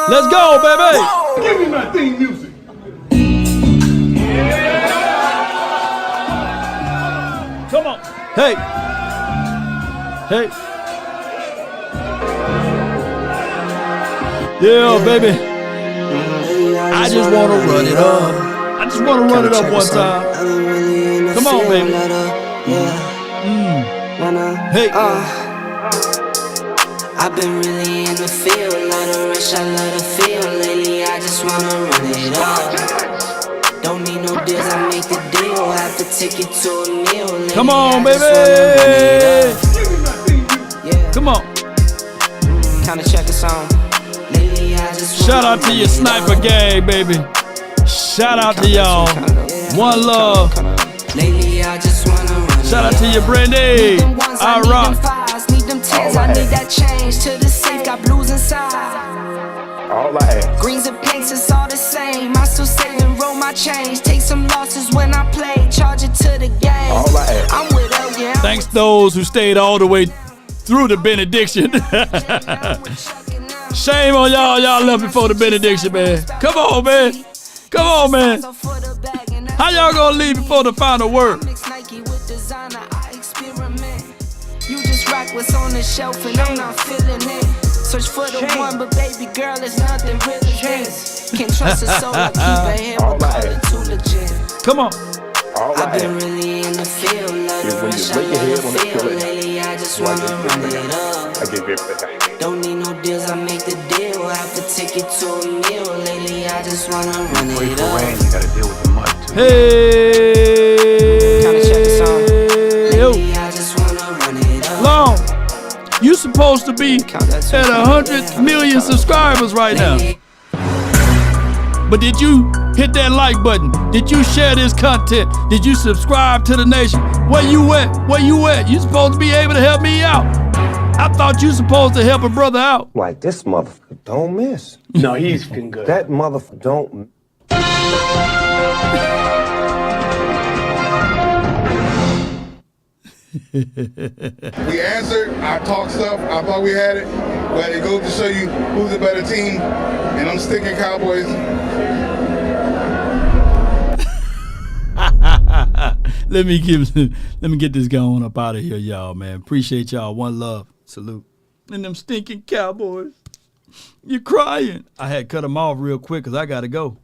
Let's go, baby. Give me my theme music. Come on. Hey. Hey. Yeah, baby. I just want to run it up. I just want to run it up one time. Come on, baby. Hey. I've been really in the field, love the rush, I love the feel. Lately, I just want to run it up. Don't need no deals, I make the deal. Have to take it to a meal. Lately, come on, baby. Yeah. Come on. Kinda check us on. Lately, I just shout out to your sniper gang, baby. Shout out to y'all. One love. Lately, I just wanna run. Shout out to you, Brandy. I rock. Need them tens, I need that change. To the safe, got blues inside. All I ask. Greens and pinks, it's all the same. I still save and roll my change. Take some losses when I play. Charge it to the game. All I ask. I'm with her, yeah. Thanks those who stayed all the way through the benediction. Shame on y'all. Y'all left before the benediction, man. Come on, man. Come on, man. How y'all gonna leave before the final word? You just rock what's on the shelf and I'm not feeling it. Search for the one, but baby girl, it's nothing really this. Can't trust a soul, I keep her here, but call it too legit. Come on. I've been really in the field, love the rush, I love the feel. Lately, I just wanna run it up. I give everything. Don't need no deals, I make the deal. Have to take it to a meal. Lately, I just wanna run it up. Rain, you gotta deal with the mud too. Hey. Kinda check us on. Lately, I just wanna run it up. Long. You supposed to be at 100 million subscribers right now. But did you hit that like button? Did you share this content? Did you subscribe to the nation? Where you at? Where you at? You supposed to be able to help me out. I thought you supposed to help a brother out. Like this motherfucker don't miss. No, he's fucking good. That motherfucker don't. We answered, I talked stuff, I thought we had it, but it goes to show you who's a better team, and I'm sticking Cowboys. Let me get this going up out of here, y'all, man. Appreciate y'all. One love. Salute. And them stinking Cowboys. You're crying. I had cut them off real quick because I got to go.